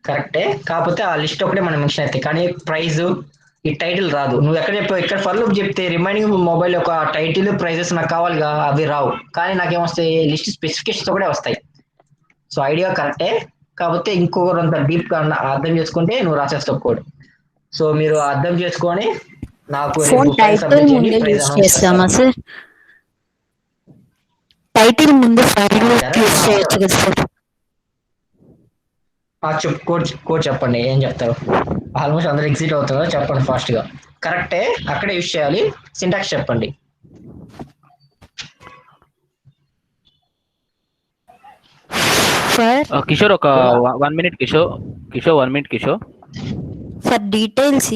కరెక్టే. కాకపోతే ఆ లిస్ట్ ఒకటే మనం మెన్షన్ అవుతాయి, కానీ ప్రైజ్ ఈ టైటిల్ రాదు. నువ్వు ఎక్కడ చెప్పావు? ఇక్కడ ఫర్ లూప్ చెప్తే రిమైనింగ్ మొబైల్ యొక్క టైటిల్ ప్రైజెస్ నాకు కావాలిగా, అవి రావు. కానీ నాకేమొస్తాయి? లిస్ట్ స్పెసిఫికేషన్స్ ఒకటే వస్తాయి. సో ఐడియా కరెక్టే, కాకపోతే ఇంకొకరు అంత డీప్ గా అర్థం చేసుకుంటే నువ్వు రాసేస్తావు కోడ్. సో మీరు అర్థం చేసుకొని నాకు ఫోన్ టైటిల్ ముందే యూజ్ చేస్తామా సార్? టైటిల్ ముందు ఫర్ లూప్ యూజ్ చేయొచ్చు కదా సార్? చెప్పు, కోడ్ చెప్పండి, ఏం చెప్తారు? ఆల్మోస్ట్ అందరూ ఎగ్జిట్ అవుతారో చెప్పండి ఫాస్ట్ గా. కరెక్టే, అక్కడే యూజ్ చేయాలి. సింటాక్స్ చెప్పండి. కిషోర్ ఒక 1 minute. Kishore 1 minute. Kishore for details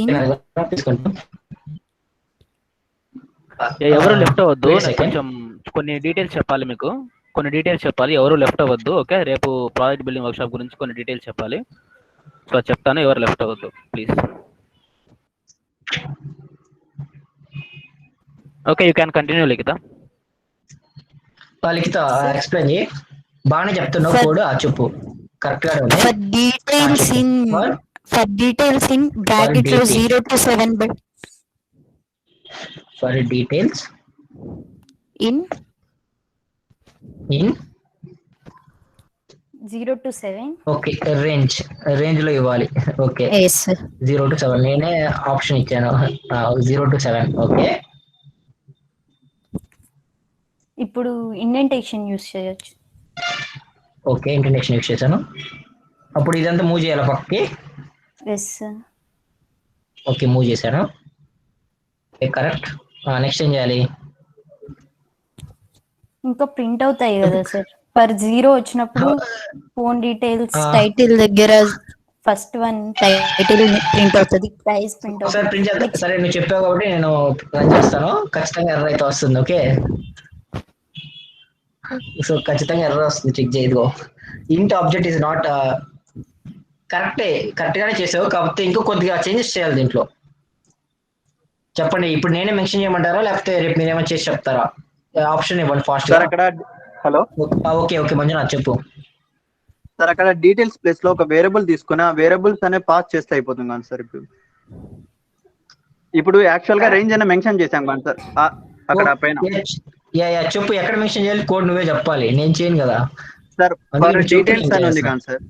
ఎవరు లెఫ్ట్ అవ్వద్దు. కొంచెం కొన్ని డీటెయిల్స్ చెప్పాలి మీకు, కొన్ని డీటెయిల్స్ చెప్పాలి. ఎవరు లెఫ్ట్ అవ్వద్దు. ఓకే, రేపు ప్రాజెక్ట్ బిల్డింగ్ వర్క్షాప్ గురించి కొన్ని డీటెయిల్స్ చెప్పాలి. సో చెప్తాను, ఎవరు లెఫ్ట్ అవ్వద్దు please. Okay, you can continue Likhita. Likhita explain చేయి. బాగానే చెప్తున్నావు కోడ్, చెప్పు కరెక్ట్ గా ఉంది. ఫర్ డీటెయిల్స్ ఇన్ బ్రాకెట్ లో 0 to 7 for details in 0 to 7. Okay, range లో ఇవ్వాలి. ఓకే, 0 to 7 నేనే ఆప్షన్ ఇచ్చాను. 0 to 7. ఓకే, ఇప్పుడు ఇండెంటేషన్ యూస్ చేయొచ్చు. ఓకే, ఇంటర్నేషన్ యూస్ చేశాను. అప్పుడు ఇదంతా మూవ్ చేయాలి పక్కకి. ఓకే, మూవ్ చేశాను. కరెక్ట్. నెక్స్ట్ ఏం చేయాలి? ఇంకా ప్రింట్ అవుతాయి కదా సార్. పర్ 0 వచ్చినప్పుడు ఫోన్ డీటెయిల్స్ టైటిల్ దగ్గర ఫస్ట్ వన్ టైటిల్ ప్రింట్ అవుతుంది, ప్రైస్ ప్రింట్ అవుతుంది. సరే, నువ్వు చెప్పావు కాబట్టి నేను రన్ చేస్తాను. ఖచ్చితంగా ఎర్రర్ అయితే వస్తుంది. ఓకే, సో ఖచ్చితంగా ఎర్రర్ వస్తుంది, చెక్ చేయదు. ఇంట్ ఆబ్జెక్ట్ ఈస్ నాట్ కరెక్ట్ గానే చేసావు, కాకపోతే ఇంకో కొద్దిగా చేంజెస్ చేయాలి దీంట్లో. చెప్పండి, ఇప్పుడు నేనే మెన్షన్ చేయమంటారా లేకపోతే రేపు మీరేమో చేసి చెప్తారా? ఆప్షన్ ఇవ్వండి ఫాస్ట్. సార్ అక్కడ హలో ఓకే ఓకే మంజునాథ్ చెప్పు. సార్ అక్కడ డీటెయిల్స్ ప్లేస్ లో ఒక వేరియబుల్ తీసుకుని ఆ వేరియబుల్స్ అనే పాస్ చేస్తే అయిపోతుంది కదా సార్. ఇప్పుడు యాక్చువల్ గా రేంజ్ అనే మెన్షన్ చేశాం కదా సార్ అక్కడ పైన. చెప్పు ఎక్కడ మెన్షన్ చేయాలి, కోడ్ నువ్వే చెప్పాలి, నేను చేయను కదా. సార్ ఫర్ డీటెయిల్స్ అని ఉంది కదా sir.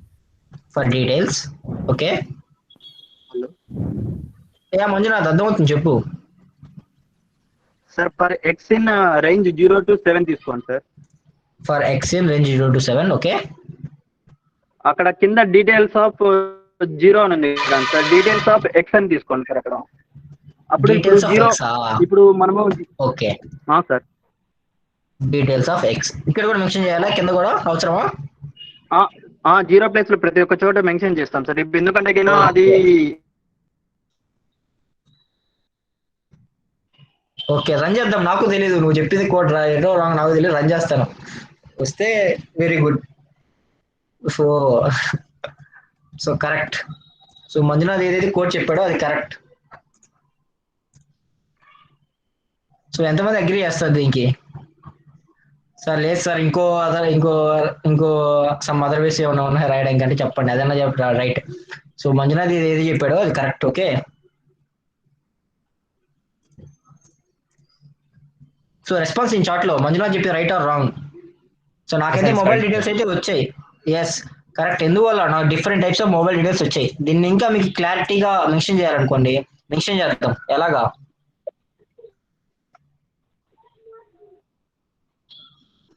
For details okay. Hello Manjunath అర్థమవుతుంది చెప్పు. Sir for X in range 0 to 7 తీసుకోండి sir. For X in range 0 to 7 okay. అక్కడ కింద డీటెయిల్స్ ఆఫ్ 0 అని ఉంది కదా సార్, డీటెయిల్స్ ఆఫ్ ఎక్స్ అని తీసుకోండి సార్ అక్కడ. అప్పుడు ఇప్పుడు 0 ఇప్పుడు మనము okay sir details of X ఇక్కడ కూడా మెన్షన్ చేయాలా, కింద కూడా అవసరమా? 0 ప్లేస్ లో ప్రతి ఒక్క చోట మెన్షన్ చేస్తాం సార్. ఇప్పుడు ఎందుకంటే అది ఓకే రన్ చేద్దాం. నాకు తెలియదు నువ్వు చెప్పింది కోడ్ ఏదో రాంగ్ నాకు తెలియదు, రన్ చేస్తాను వస్తే very good. So correct. So Manjunath ఏదైతే కోడ్ చెప్పాడో అది కరెక్ట్. సో ఎంతమంది అగ్రీ చేస్తారు దీనికి? సార్ లేదు సార్ ఇంకో సమ్ అదర్ వేస్ ఏమైనా ఉన్నాయి రాయడానికి అంటే చెప్పండి, అదన్నా చెప్ప రైట్. సో మంజునాథ్ ఏది చెప్పాడో అది correct okay. So response in chat లో మంజునాథ్ చెప్పి రైట్ ఆర్ రాంగ్? సో నాకైతే మొబైల్ డీటెయిల్స్ అయితే వచ్చాయి. Yes correct. ఎందువల్ల నాకు different types of mobile details వచ్చాయి. దీన్ని ఇంకా మీకు క్లారిటీగా మెన్షన్ చేయాలనుకోండి, మెన్షన్ చేద్దాం. ఎలాగా?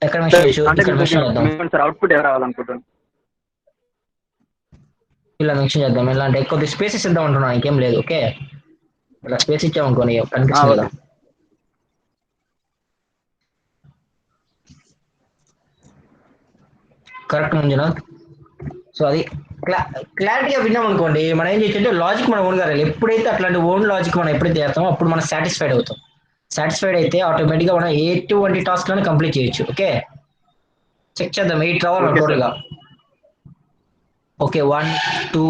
ఎక్కడ మెన్షన్ చేద్దాం? అవుట్పుట్ ఎవరు రావాలనుకుంటున్నాను ఇలా మెన్షన్ చేద్దాం. ఎలా అంటే కొద్ది స్పేసెస్ ఇద్దాం అంటున్నాను, ఇంకేం లేదు ఓకే. ఇలా స్పేస్ ఇచ్చామనుకోండి కనిపిస్తుంది కదా. కరెక్ట్ మంజునాథ్. సో అది క్లారిటీగా విన్నాం అనుకోండి, మనం ఏం చేయాలంటే లాజిక్ మనం ఓన్ కావాలి. ఎప్పుడైతే అట్లాంటి ఓన్ లాజిక్ మనం ఎప్పుడైతే చేస్తామో అప్పుడు మనం సాటిస్ఫైడ్ అవుతాం. సాటిస్ఫైడ్ అయితే ఆటోమేటిక్గా మనం ఎటువంటి టాస్క్ లను కంప్లీట్ చేయొచ్చు ఓకే. చెక్ చేద్దాం 8 రావాలి టోటల్గా. ఓకే 1 2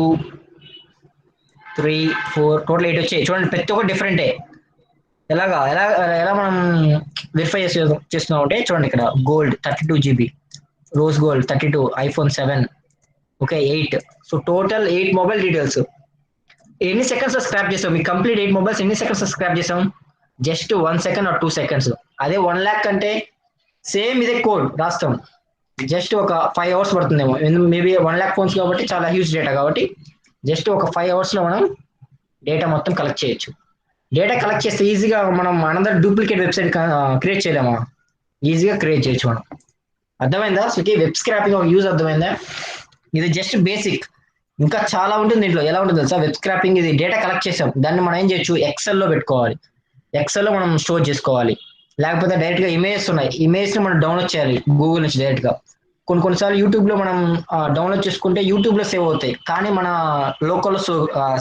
3 4 టోటల్ 8 వచ్చాయి. చూడండి ప్రతి ఒక్కటి డిఫరెంటే. ఎలా మనం వెరిఫై చేస్తున్నాం అంటే చూడండి ఇక్కడ gold 32 GB, rose gold 32, iPhone 7 okay 8. So total 8 mobile details. ఎన్ని సెకండ్స్ స్క్రాప్ చేసాం? మీకు కంప్లీట్ 8 మొబైల్స్ ఎన్ని సెకండ్స్ స్క్రాప్ చేసాం? Just 1 second or 2 seconds. అదే 1 lakh అంటే సేమ్ ఇదే కోడ్ రాస్తాం, జస్ట్ ఒక 5 hours పడుతుందేమో. మేబీ 1 lakh ఫోన్స్ కాబట్టి చాలా హ్యూజ్ డేటా కాబట్టి జస్ట్ ఒక 5 hours లో మనం డేటా మొత్తం కలెక్ట్ చేయొచ్చు. డేటా కలెక్ట్ చేస్తే ఈజీగా మనం అనదర్ డూప్లికేట్ వెబ్సైట్ క్రియేట్ చేయలేమా? ఈజీగా క్రియేట్ చేయొచ్చు మనం. అర్థమైందా? సో వెబ్ స్క్రాపింగ్ ఒక యూజ్ అర్థమైందా? ఇది జస్ట్ బేసిక్, ఇంకా చాలా ఉంటుంది దీంట్లో. ఎలా ఉంటుంది తెలుసా? వెబ్ స్క్రాపింగ్ ఇది డేటా కలెక్ట్ చేసాం, దాన్ని మనం ఏం చేయొచ్చు, ఎక్సెల్లో పెట్టుకోవాలి. ఎక్సెల్లో మనం స్టోర్ చేసుకోవాలి. లేకపోతే డైరెక్ట్గా ఇమేజెస్ ఉన్నాయి, ఇమేజ్ని మనం డౌన్లోడ్ చేయాలి గూగుల్ నుంచి డైరెక్ట్గా. కొన్నిసార్లు యూట్యూబ్లో మనం డౌన్లోడ్ చేసుకుంటే యూట్యూబ్లో సేవ్ అవుతాయి, కానీ మన లోకల్లో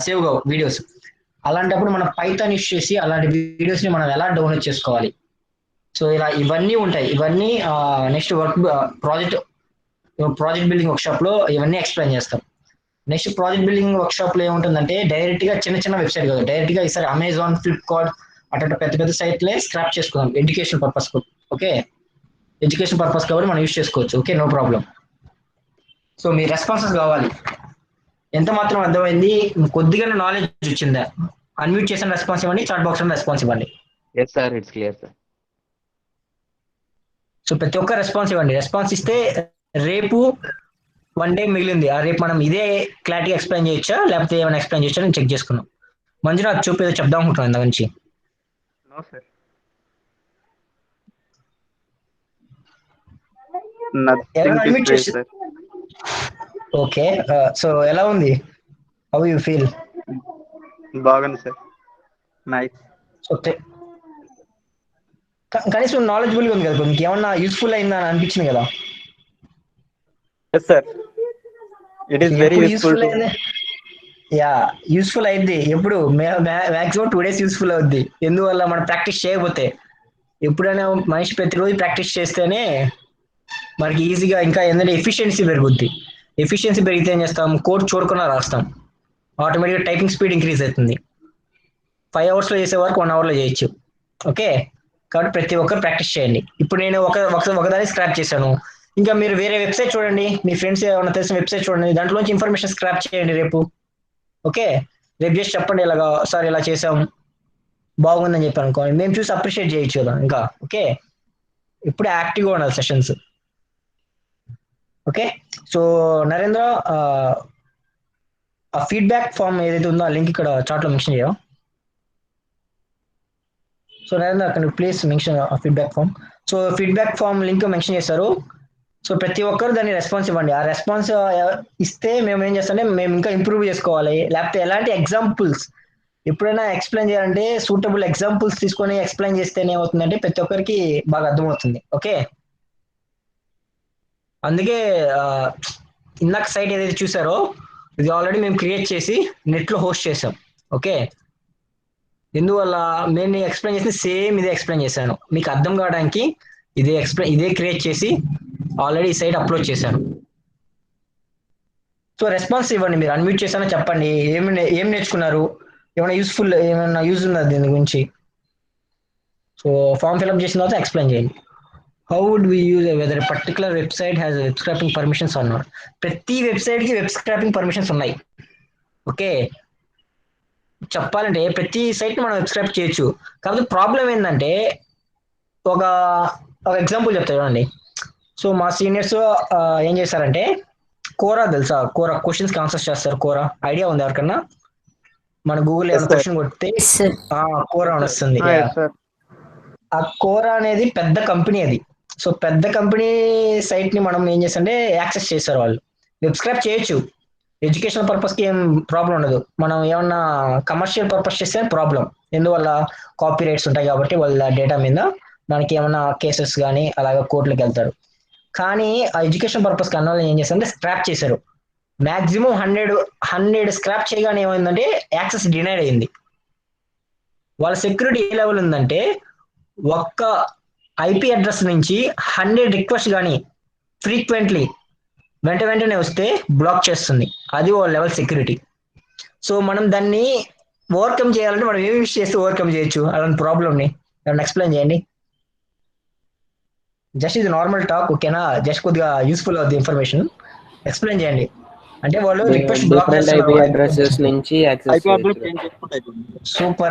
సేవ్ కావు వీడియోస్. అలాంటప్పుడు మనం పైథాన్ యూస్ చేసి అలాంటి వీడియోస్ని మనం ఎలా డౌన్లోడ్ చేసుకోవాలి. సో ఇలా ఇవన్నీ ఉంటాయి. ఇవన్నీ నెక్స్ట్ ప్రాజెక్ట్ బిల్డింగ్ వర్క్షాప్లో ఇవన్నీ ఎక్స్ప్లెయిన్ చేస్తాం. నెక్స్ట్ ప్రాజెక్ట్ బిల్డింగ్ వర్క్షాప్లో ఏముంటుందంటే డైరెక్ట్గా చిన్న వెబ్సైట్ కాదు, డైరెక్ట్గా ఈసారి అమెజాన్, ఫ్లిప్కార్ట్ అట్లా పెద్ద సైట్లే స్క్రాప్ చేసుకుందాం education purpose okay. Education purpose కాబట్టి మనం యూస్ చేసుకోవచ్చు ఓకే, నో ప్రాబ్లం. సో మీ రెస్పాన్సెస్ కావాలి. ఎంత మాత్రం అర్థమైంది? కొద్దిగా నాలెడ్జ్ వచ్చిందా? అన్మ్యూట్ చేసిన రెస్పాన్స్ ఇవ్వండి, చాట్ బాక్స్ లో రెస్పాన్స్ ఇవ్వండి. Yes, sir. It's clear, sir. So ప్రతి ఒక్క రెస్పాన్స్ ఇవ్వండి. రెస్పాన్స్ ఇస్తే రేపు 1 day మిగిలింది. రేపు మనం ఇదే క్లారిటీ ఎక్స్ప్లెయిన్ చేయొచ్చా లేకపోతే ఏమైనా ఎక్స్ప్లెయిన్ చేయొచ్చా నేను చెక్ చేసుకున్నాం. మంజునాథ్ చూపు ఏదో చెప్దాం అనుకుంటున్నాను ఇందా నుంచి. ఓకే సో ఎలా ఉంది? How you feel? బాగుంది సార్, నైస్. ఓకే కనీసం నాలెడ్జబుల్ గా ఉంది కదా, మీకు ఏమన్నా యూస్ఫుల్ అయిందా అని అనిపించింది కదా? Yes sir, it is very useful. Yeah useful అయింది. ఎప్పుడు మ్యాక్సిమం 2 days యూస్ఫుల్ అవుద్ది. ఎందువల్ల మనం ప్రాక్టీస్ చేయకపోతే. ఎప్పుడైనా మనిషి ప్రతిరోజు ప్రాక్టీస్ చేస్తేనే మనకి ఈజీగా ఇంకా ఏంటంటే ఎఫిషియన్సీ పెరుగుద్ది. ఎఫిషియన్సీ పెరిగితే ఏం చేస్తాం, కోడ్ చూడకుండా రాస్తాం, ఆటోమేటిక్గా టైపింగ్ స్పీడ్ ఇంక్రీజ్ అవుతుంది. 5 hours లో చేసే వరకు 1 hour లో చేయొచ్చు ఓకే. కాబట్టి ప్రతి ఒక్కరు ప్రాక్టీస్ చేయండి. ఇప్పుడు నేను ఒకదాన్ని స్క్రాప్ చేశాను, ఇంకా మీరు వేరే వెబ్సైట్ చూడండి, మీ ఫ్రెండ్స్ ఏమైనా తెలిసిన వెబ్సైట్ చూడండి, దాంట్లోంచి ఇన్ఫర్మేషన్ స్క్రాప్ చేయండి రేపు. ఓకే, రేపు చేసి చెప్పండి ఇలాగా సార్ ఇలా చేసాం బాగుందని చెప్పాను అనుకోండి, మేము చూసి అప్రిషియేట్ చేయొచ్చు కదా ఇంకా. ఓకే, ఇప్పుడే యాక్టివ్గా ఉండాలి సెషన్స్. ఓకే, సో నరేంద్ర ఆ ఫీడ్బ్యాక్ ఫామ్ ఏదైతే ఉందో ఆ లింక్ ఇక్కడ చాట్లో మెన్షన్ చేయవా? సో నరేంద్ర అక్కడ ప్లీజ్ మెన్షన్ ఆ feedback form. So feedback form link mention చేస్తారు. సో ప్రతి ఒక్కరు దాన్ని రెస్పాన్స్ ఇవ్వండి. ఆ రెస్పాన్స్ ఇస్తే మేము ఏం చేస్తామంటే మేము ఇంకా ఇంప్రూవ్ చేసుకోవాలి. లేకపోతే ఎలాంటి ఎగ్జాంపుల్స్ ఎప్పుడైనా ఎక్స్ప్లెయిన్ చేయాలంటే సూటబుల్ ఎగ్జాంపుల్స్ తీసుకొని ఎక్స్ప్లెయిన్ చేస్తేనే ఏమవుతుందంటే ప్రతి ఒక్కరికి బాగా అర్థమవుతుంది. ఓకే, అందుకే ఇందాక సైట్ ఏదైతే చూసారో ఇది ఆల్రెడీ మేము క్రియేట్ చేసి నెట్లో హోస్ట్ చేసాం. ఓకే, ఎందువల్ల నేను ఎక్స్ప్లెయిన్ చేసి సేమ్ ఇదే ఎక్స్ప్లెయిన్ చేశాను మీకు అర్థం కావడానికి. ఇదే క్రియేట్ చేసి ఆల్రెడీ ఈ సైట్ అప్లోడ్ చేశాను. సో రెస్పాన్స్ ఇవ్వండి, మీరు అన్మ్యూట్ చేశానో చెప్పండి, ఏం నేర్చుకున్నారు, ఏమైనా యూజ్ ఉన్నది దీని గురించి. సో ఫామ్ ఫిల్అప్ చేసిన తర్వాత ఎక్స్ప్లెయిన్ చేయండి. How would we use whether particular website has web scraping permissions or not. ప్రతి వెబ్సైట్ కి వెబ్ స్క్రాపింగ్ పర్మిషన్స్ ఉన్నాయి. ఓకే, చెప్పాలంటే ప్రతి సైట్ మనం వెబ్ స్క్రాప్ చేయొచ్చు. కాకపోతే ప్రాబ్లం ఏంటంటే ఒక ఎగ్జాంపుల్ చెప్తా చూడండి. సో మా సీనియర్స్ ఏం చేశారంటే కోరా తెలుసా, కోరా క్వశ్చన్స్ కి ఆన్సర్స్ చేస్తారు. కోరా ఐడియా ఉంది ఎవరికన్నా? మన గూగుల్ ఏమైనా క్వశ్చన్ కొడితే కోరా అని వస్తుంది. ఆ కోరా అనేది పెద్ద కంపెనీ అది. సో పెద్ద కంపెనీ సైట్ ని మనం ఏం చేస్తామంటే యాక్సెస్ చేస్తారు వాళ్ళు. వెబ్ స్క్రాప్ చేయొచ్చు, ఎడ్యుకేషనల్ పర్పస్ కి ఏం ప్రాబ్లం ఉండదు. మనం ఏమన్నా కమర్షియల్ పర్పస్ చేస్తే ప్రాబ్లం, ఎందువల్ల కాపీ రైట్స్ ఉంటాయి కాబట్టి వాళ్ళ డేటా మీద మనకి ఏమన్నా కేసెస్ కానీ అలాగే కోర్టులకు వెళ్తారు. కానీ ఆ ఎడ్యుకేషన్ పర్పస్ కి అన్న వాళ్ళు ఏం చేస్తారంటే స్క్రాప్ చేశారు. మాక్సిమం 100 స్క్రాప్ చేయగానే ఏమైందంటే యాక్సెస్ డినైడ్ అయింది. వాళ్ళ సెక్యూరిటీ ఏ లెవెల్ ఉందంటే ఒక్క ఐపీ అడ్రస్ నుంచి 100 రిక్వెస్ట్ కానీ ఫ్రీక్వెంట్లీ వెంటనే వస్తే బ్లాక్ చేస్తుంది. అది ఓ లెవెల్ సెక్యూరిటీ. సో మనం దాన్ని ఓవర్కమ్ చేయాలంటే మనం ఏమి యూస్ చేస్తే ఓవర్కమ్ చేయొచ్చు అలాంటి ప్రాబ్లమ్ని ఏమన్నా ఎక్స్ప్లెయిన్ చేయండి. జస్ట్ ఇది నార్మల్ టాక్, ఓకేనా? జస్ట్ కొద్దిగా యూస్ఫుల్ అవుతుంది ఇన్ఫర్మేషన్. ఎక్స్ప్లెయిన్ చేయండి. అంటే వాళ్ళు రిక్వెస్ట్ బ్లాక్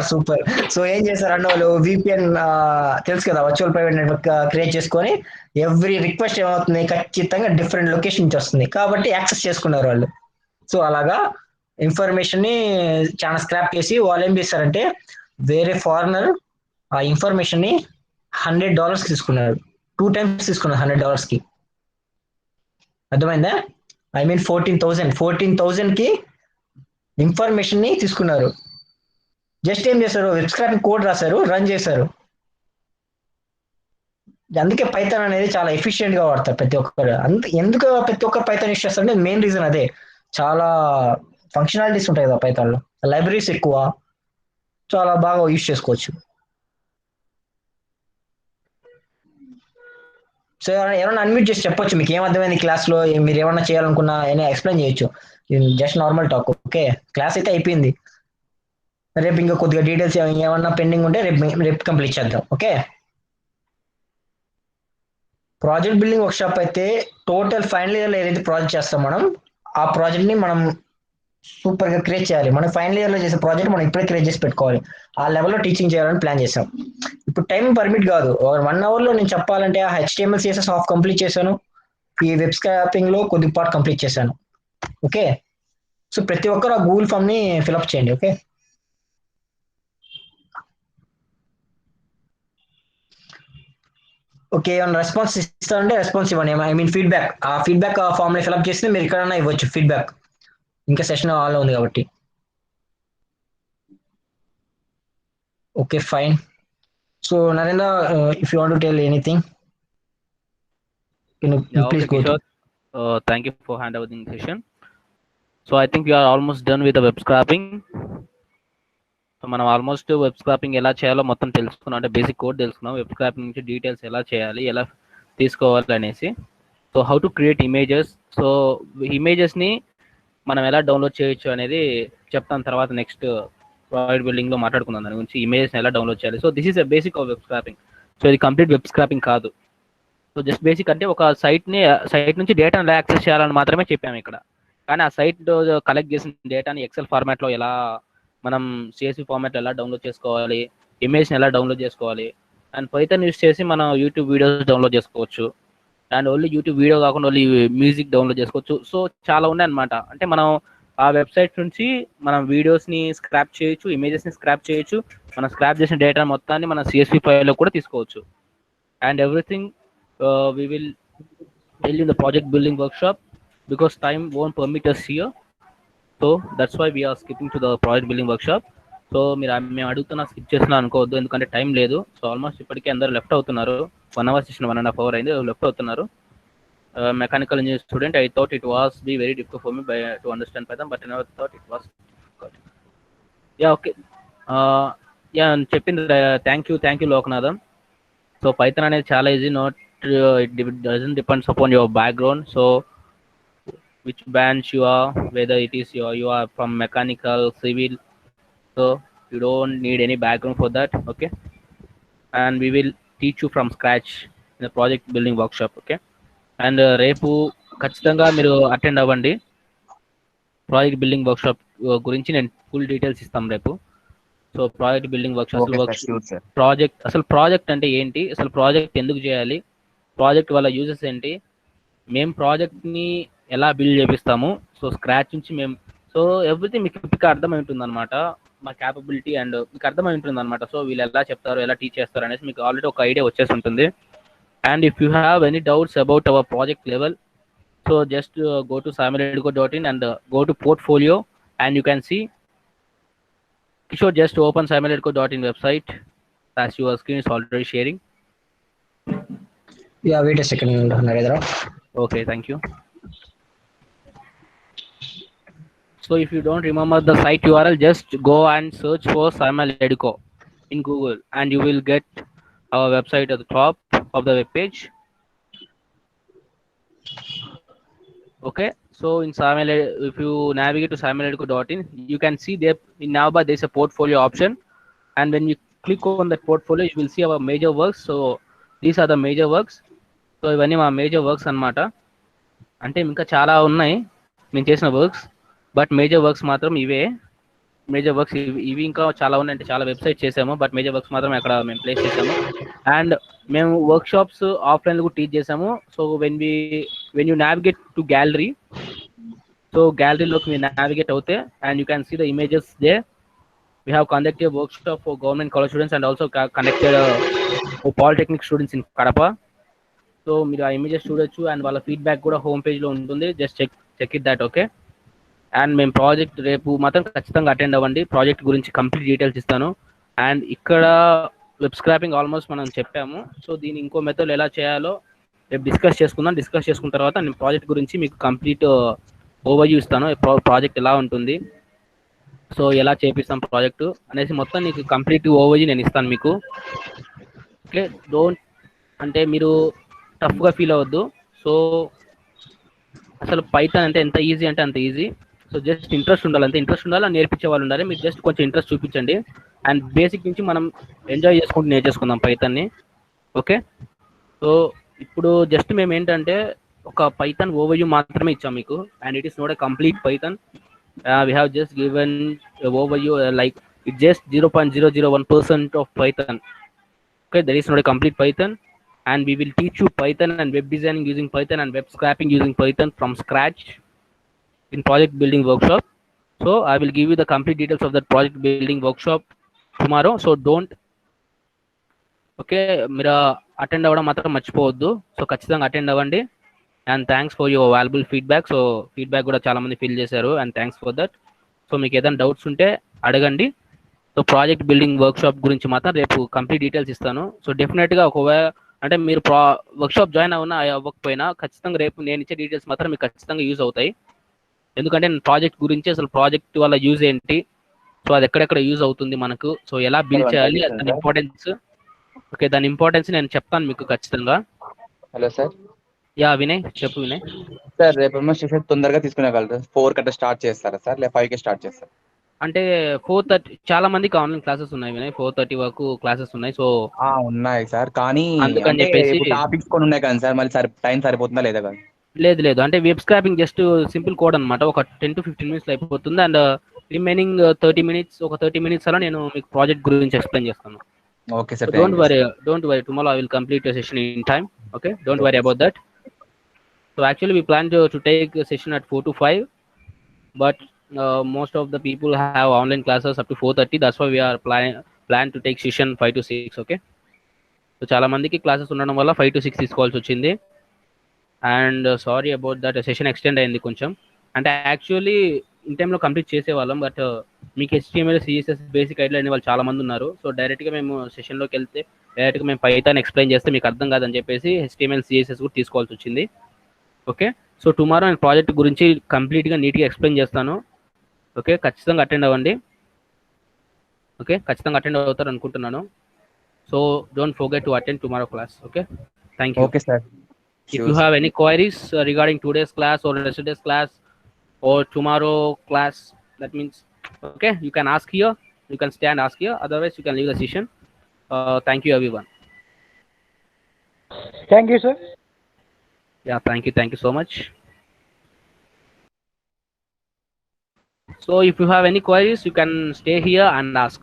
సూపర్. సో ఏం చేశారంటే వాళ్ళు విపిఎన్ తెలుసు కదా, వర్చువల్ ప్రైవేట్ నెట్వర్క్ క్రియేట్ చేసుకొని ఎవ్రీ రిక్వెస్ట్ ఏమవుతుంది ఖచ్చితంగా డిఫరెంట్ లొకేషన్ నుంచి వస్తుంది కాబట్టి యాక్సెస్ చేసుకున్నారు వాళ్ళు. సో అలాగా ఇన్ఫర్మేషన్ ని చాలా స్క్రాప్ చేసి వాళ్ళు ఏం చేశారంటే వేరే ఫారినర్ ఆ ఇన్ఫర్మేషన్ ని $100 తీసుకున్నారు. 2 times తీసుకున్నారు $100 కి. అర్థమైందా? ఐ మీన్ 14,000 కి ఇన్ఫర్మేషన్ ని తీసుకున్నారు. జస్ట్ ఏం చేశారు, వెబ్ స్క్రాపింగ్ కోడ్ రాశారు, రన్ చేశారు. అందుకే పైథాన్ అనేది చాలా ఎఫిషియెంట్ గా వాడతారు ప్రతి ఒక్కరు. ఎందుకు ప్రతి ఒక్కరు పైథాన్ యూస్ చేస్తారంటే మెయిన్ రీజన్ అదే. చాలా ఫంక్షనాలిటీస్ ఉంటాయి కదా పైథాన్ లో, లైబ్రరీస్ ఎక్కువ, చాలా బాగా యూస్ చేసుకోవచ్చు. సో ఎవరైనా అన్మ్యూట్ చేసి చెప్పొచ్చు మీకు ఏం అర్థమైంది క్లాస్ లో, మీరు ఏమన్నా చేయాలనుకున్నా ఏమైనా ఎక్స్ప్లెయిన్ చేయొచ్చు. Just normal talk. Okay, class అయితే అయిపోయింది. రేపు ఇంకా కొద్దిగా డీటెయిల్స్ ఏమన్నా పెండింగ్ ఉంటే రేపు కంప్లీట్ చేద్దాం. Okay, project building work shop అయితే టోటల్ ఫైనల్ ఇయర్ లో ఏదైతే ప్రాజెక్ట్ చేస్తాం మనం ఆ ప్రాజెక్ట్ ని మనం సూపర్ గా క్రియేట్ చేయాలి. మనం ఫైనల్ ఇయర్ లో చేసే ప్రాజెక్ట్ మనం ఇప్పుడే క్రియేట్ చేసి పెట్టుకోవాలి. ఆ లెవెల్లో టీచింగ్ చేయాలని ప్లాన్ చేసాం. ఇప్పుడు టైం పర్మిట్ కాదు, 1 hour లో నేను చెప్పాలంటే ఆ HTML CSS హాఫ్ కంప్లీట్ చేశాను, ఈ వెబ్ స్క్రాపింగ్ లో కొద్ది పార్ట్ కంప్లీట్ చేశాను. ఓకే, సో ప్రతి ఒక్కరు ఆ గూగుల్ ఫామ్ ని ఫిల్అప్ చేయండి. ఓకే, ఓకే ఏమైనా రెస్పాన్స్ ఇస్తారంటే రెస్పాన్స్ ఇవ్వండి. I mean feedback. ఆ ఫీడ్బ్యాక్ ఫామ్ ని ఫిల్అప్ చేస్తే మీరు ఎక్కడన్నా ఇవ్వచ్చు ఫీడ్బ్యాక్, ఇంకా సెషన్ ఆన్లో ఉంది కాబట్టి. Okay fine. So Narendra, if you want to tell anything, please go through. Thank you for handling the session. So I think we are almost done with the web scraping. So మనం almost web scraping ఎలా చేయాలో మొత్తం తెలుసుకున్నాం, అంటే basic code తెలుసుకున్నాం. Web scraping నుంచి details ఎలా చేయాలి, ఎలా తీసుకోవాలి అనేసి. So how to create images. So ఇమేజెస్ని మనం ఎలా డౌన్లోడ్ చేయొచ్చు అనేది చెప్తాను తర్వాత నెక్స్ట్ ప్రాజెక్ట్ బిల్డింగ్లో మాట్లాడుకుందాం దాని గురించి, ఇమేజెస్ని ఎలా డౌన్లోడ్ చేయాలి. So this is a basic of web scraping. So ఇది కంప్లీట్ వెబ్ స్క్రాపింగ్ కాదు. సో జస్ట్ బేసిక్ అంటే ఒక సైట్ నుంచి డేటాను ఎలా యాక్సెస్ చేయాలని మాత్రమే చెప్పాము ఇక్కడ. కానీ ఆ సైట్ కలెక్ట్ చేసిన డేటాని ఎక్సెల్ ఫార్మాట్లో ఎలా మనం CSV ఫార్మాట్లో ఎలా డౌన్లోడ్ చేసుకోవాలి, ఇమేజ్ని ఎలా డౌన్లోడ్ చేసుకోవాలి, అండ్ పైథాన్ యూస్ చేసి మనం యూట్యూబ్ వీడియోస్ డౌన్లోడ్ చేసుకోవచ్చు. అండ్ ఓన్లీ యూట్యూబ్ వీడియో కాకుండా ఓన్లీ మ్యూజిక్ డౌన్లోడ్ చేసుకోవచ్చు. సో చాలా ఉన్నాయన్నమాట. అంటే మనం ఆ వెబ్సైట్ నుంచి మనం వీడియోస్ని స్క్రాప్ చేయొచ్చు, ఇమేజెస్ని స్క్రాప్ చేయొచ్చు, మనం స్క్రాప్ చేసిన డేటా మొత్తాన్ని మన CSV ఫైల్లో కూడా తీసుకోవచ్చు. And everything we will tell you in the project building workshop because time won't permit us here, so that's why we are skipping to the project building workshop. So మేము అడుగుతున్నా skip చేస్తున్నా అనుకోవద్దు, ఎందుకంటే time లేదు. So almost ఇప్పటికే అందరూ left అవుతున్నారు. 1 hour session 1.5 hour అయింది, లెఫ్ట్ అవుతున్నారు. Mechanical engineering student, I thought it was be very difficult for me to understand Python, but I never thought it was difficult. Yeah, okay. చెప్పింది thank you Lokanatham. So Python అనేది చాలా easy, it doesn't depends upon your background, so which branch you are, whether it is you are from mechanical, civil, so you don't need any background for that. Okay, and we will teach you from scratch in the project building workshop. Okay, and రేపు ఖచ్చితంగా మీరు attend అవ్వండి. Project building workshop గురించి నేను full details ఇస్తాం రేపు. So project building workshop project అంటే ఏంటి, అసలు ప్రాజెక్ట్ ఎందుకు చేయాలి, ప్రాజెక్ట్ వల్ల యూజెస్ ఏంటి, మేము ప్రాజెక్ట్ని ఎలా బిల్డ్ చేపిస్తాము, సో స్క్రాచ్ నుంచి మేము, సో ఎవ్రీథింగ్ మీకు అర్థమై ఉంటుంది అనమాట. మా క్యాపబిలిటీ అండ్ మీకు అర్థమై ఉంటుంది అనమాట. సో వీళ్ళు ఎలా చెప్తారు, ఎలా టీచ్ చేస్తారు అనేసి మీకు ఆల్రెడీ ఒక ఐడియా వచ్చేసి ఉంటుంది. And if you have any doubts about our project level, so just go to samueledco.in and go to portfolio and you can see. Kishore, just open samueledco.in website as your screen is already sharing. Yeah, wait a second, Narendra. Okay, thank you. So if you don't remember the site URL, just go and search for Samueledco in Google and you will get our website at the top of the web page. Okay, so in if you navigate to samueledco.in, you can see there in navbar there's a portfolio option, and when you click on that portfolio you will see our major works. So these are the major works. So ఇవన్నీ మా major works అనమాట. అంటే ఇంకా చాలా ఉన్నాయి మేము చేసిన works, but major works మాత్రం ఇవే. మేజర్ వర్క్స్ ఇవి ఇంకా చాలా ఉన్నాయి, అంటే చాలా వెబ్సైట్ చేసాము, బట్ మేజర్ వర్క్స్ మాత్రం అక్కడ మేము ప్లేస్ చేసాము. అండ్ మేము వర్క్ షాప్స్ ఆఫ్లైన్లో కూడా టీచ్ చేసాము. So when you navigate to gallery, so గ్యాలరీలోకి మీరు నావిగేట్ అవుతే and you can see the images there. We have conducted workshop for government college students and also conducted polytechnic students in Kadapa. So మీరు ఆ images చూడొచ్చు and వాళ్ళ feedback కూడా home పేజ్లో ఉంటుంది, just check it that. Okay, and మేము project రేపు మాత్రం ఖచ్చితంగా అటెండ్ అవ్వండి. ప్రాజెక్ట్ గురించి కంప్లీట్ డీటెయిల్స్ ఇస్తాను. అండ్ ఇక్కడ వెబ్ స్క్రాపింగ్ ఆల్మోస్ట్ మనం చెప్పాము. సో దీని ఇంకో మెథడ్ ఎలా చేయాలో రేపు డిస్కస్ చేసుకున్న తర్వాత నేను ప్రాజెక్ట్ గురించి మీకు కంప్లీట్ ఓవర్వ్యూ ఇస్తాను. ప్రాజెక్ట్ ఎలా ఉంటుంది, సో ఎలా చేపిస్తాం ప్రాజెక్టు అనేసి మొత్తం నీకు కంప్లీట్ ఓవర్వ్యూ నేను ఇస్తాను మీకు. ఓకే, అంటే మీరు టఫ్గా ఫీల్ అవ్వద్దు. సో అసలు పైథాన్ అంటే ఎంత ఈజీ అంటే అంత ఈజీ. సో జస్ట్ ఇంట్రెస్ట్ ఉండాలి, అంతే ఇంట్రెస్ట్ ఉండాలి, నేర్పించే వాళ్ళు ఉండాలి. మీరు జస్ట్ కొంచెం ఇంట్రెస్ట్ చూపించండి అండ్ బేసిక్ నుంచి మనం ఎంజాయ్ చేసుకుంటూ నేర్చేసుకుందాం పైథాన్ని. ఓకే, సో ఇప్పుడు జస్ట్ మేము ఏంటంటే ఒక పైథాన్ ఓవర్వ్యూ మాత్రమే ఇచ్చాం మీకు, and it is not a complete Python. We have just given overview like it just 0.001% of Python. Okay, there is not a complete Python, and we will teach you Python and web designing using Python and web scraping using Python from scratch in project building workshop. So I will give you the complete details of that project building workshop tomorrow, so don't. Okay, మీరు attend అవ్వడం మాత్రం మర్చిపోవద్దు. So ఖచ్చితంగా attend అవ్వండి. And thanks for your valuable feedback. So feedback కూడా చాలా మంది fill చేశారు and thanks for that. So మీకు ఏదైనా డౌట్స్ ఉంటే అడగండి. సో ప్రాజెక్ట్ బిల్డింగ్ వర్క్షాప్ గురించి మాత్రం రేపు కంప్లీట్ డీటెయిల్స్ ఇస్తాను. సో డెఫినెట్గా ఒకవేళ అంటే మీరు వర్క్షాప్ జాయిన్ అవునా అవ్వకపోయినా ఖచ్చితంగా రేపు నేను ఇచ్చే డీటెయిల్స్ మాత్రం మీకు ఖచ్చితంగా యూజ్ అవుతాయి. ఎందుకంటే నేను ప్రాజెక్ట్ గురించి అసలు ప్రాజెక్ట్ వల్ల యూజ్ ఏంటి, సో అది ఎక్కడెక్కడ యూజ్ అవుతుంది మనకు, సో ఎలా బిల్డ్ చేయాలి, దాని ఇంపార్టెన్స్. ఓకే, దాని ఇంపార్టెన్స్ నేను చెప్తాను మీకు ఖచ్చితంగా. Hello sir. యా వినయ్, చెప్పు వినయ్. సార్ రేపు సెషన్ తొందరగా తీసుకునేగలరు. 4 కట్ట స్టార్ట్ చేస్తారా సార్, లేదా 5కి స్టార్ట్ చేస్తారా? అంటే 4:30 చాలా మందికి ఆన్లైన్ క్లాసెస్ ఉన్నాయి వినయ్, 4:30 వరకు క్లాసెస్ ఉన్నాయి. సో ఉన్నాయి సార్, కానీ అందుకని అంటే చెప్పేసి ఇప్పుడు టాపిక్స్ కొన్ని ఉన్నాయి కదా సార్, మళ్ళీ టైం సరిపోతుందా లేదా కదా? లేదు అంటే web scrapping just simple code అనమాట, ఒక 10 to 15 minutes అయిపోతుంది. అండ్ రిమైనింగ్ 30 minutes, ఒక 30 minutes అలా నేను మీకు ప్రాజెక్ట్ గురించి ఎక్స్ప్లెయిన్ చేస్తాను. Okay sir, don't worry tomorrow I will complete your session in time. Okay, don't worry about that. So actually we plan to take a session at 4 to 5, but most of the people have online classes up to 4:30. That's why we are plan to take session 5 to 6. Okay, so చాలా మందికి classes ఉండడం వల్ల 5 to 6 తీసుకోవాల్సి వచ్చింది. And sorry about that, session extend అయింది కొంచెం. అంటే actually in టైంలో కంప్లీట్ చేసేవాళ్ళం, బట్ మీకు HTML, CSS బేసిక్ ఐడియా అనే వాళ్ళు చాలా మంది ఉన్నారు. సో డైరెక్ట్గా మేము సెషన్లోకి వెళ్తే డైరెక్ట్గా మేము పైథాన్ ఎక్స్ప్లెయిన్ చేస్తే మీకు అర్థం కాదని చెప్పేసి HTML, CSS కూడా తీసుకోవాల్సి వచ్చింది. ఓకే, సో టుమారో నేను ప్రాజెక్ట్ గురించి కంప్లీట్గా నీట్గా ఎక్స్ప్లెయిన్ చేస్తాను. ఓకే, ఖచ్చితంగా అటెండ్ అవ్వండి. ఓకే, ఖచ్చితంగా అటెండ్ అవుతారు అనుకుంటున్నాను. So don't forget to attend tomorrow class. Okay, thank you. Okay sir. If you have any queries regarding today's class or yesterday's class or tomorrow class, that means okay, you can ask here, you can stay and ask here, otherwise you can leave the session. Thank you everyone. Thank you, sir. Yeah, thank you so much. So if you have any queries, you can stay here and ask.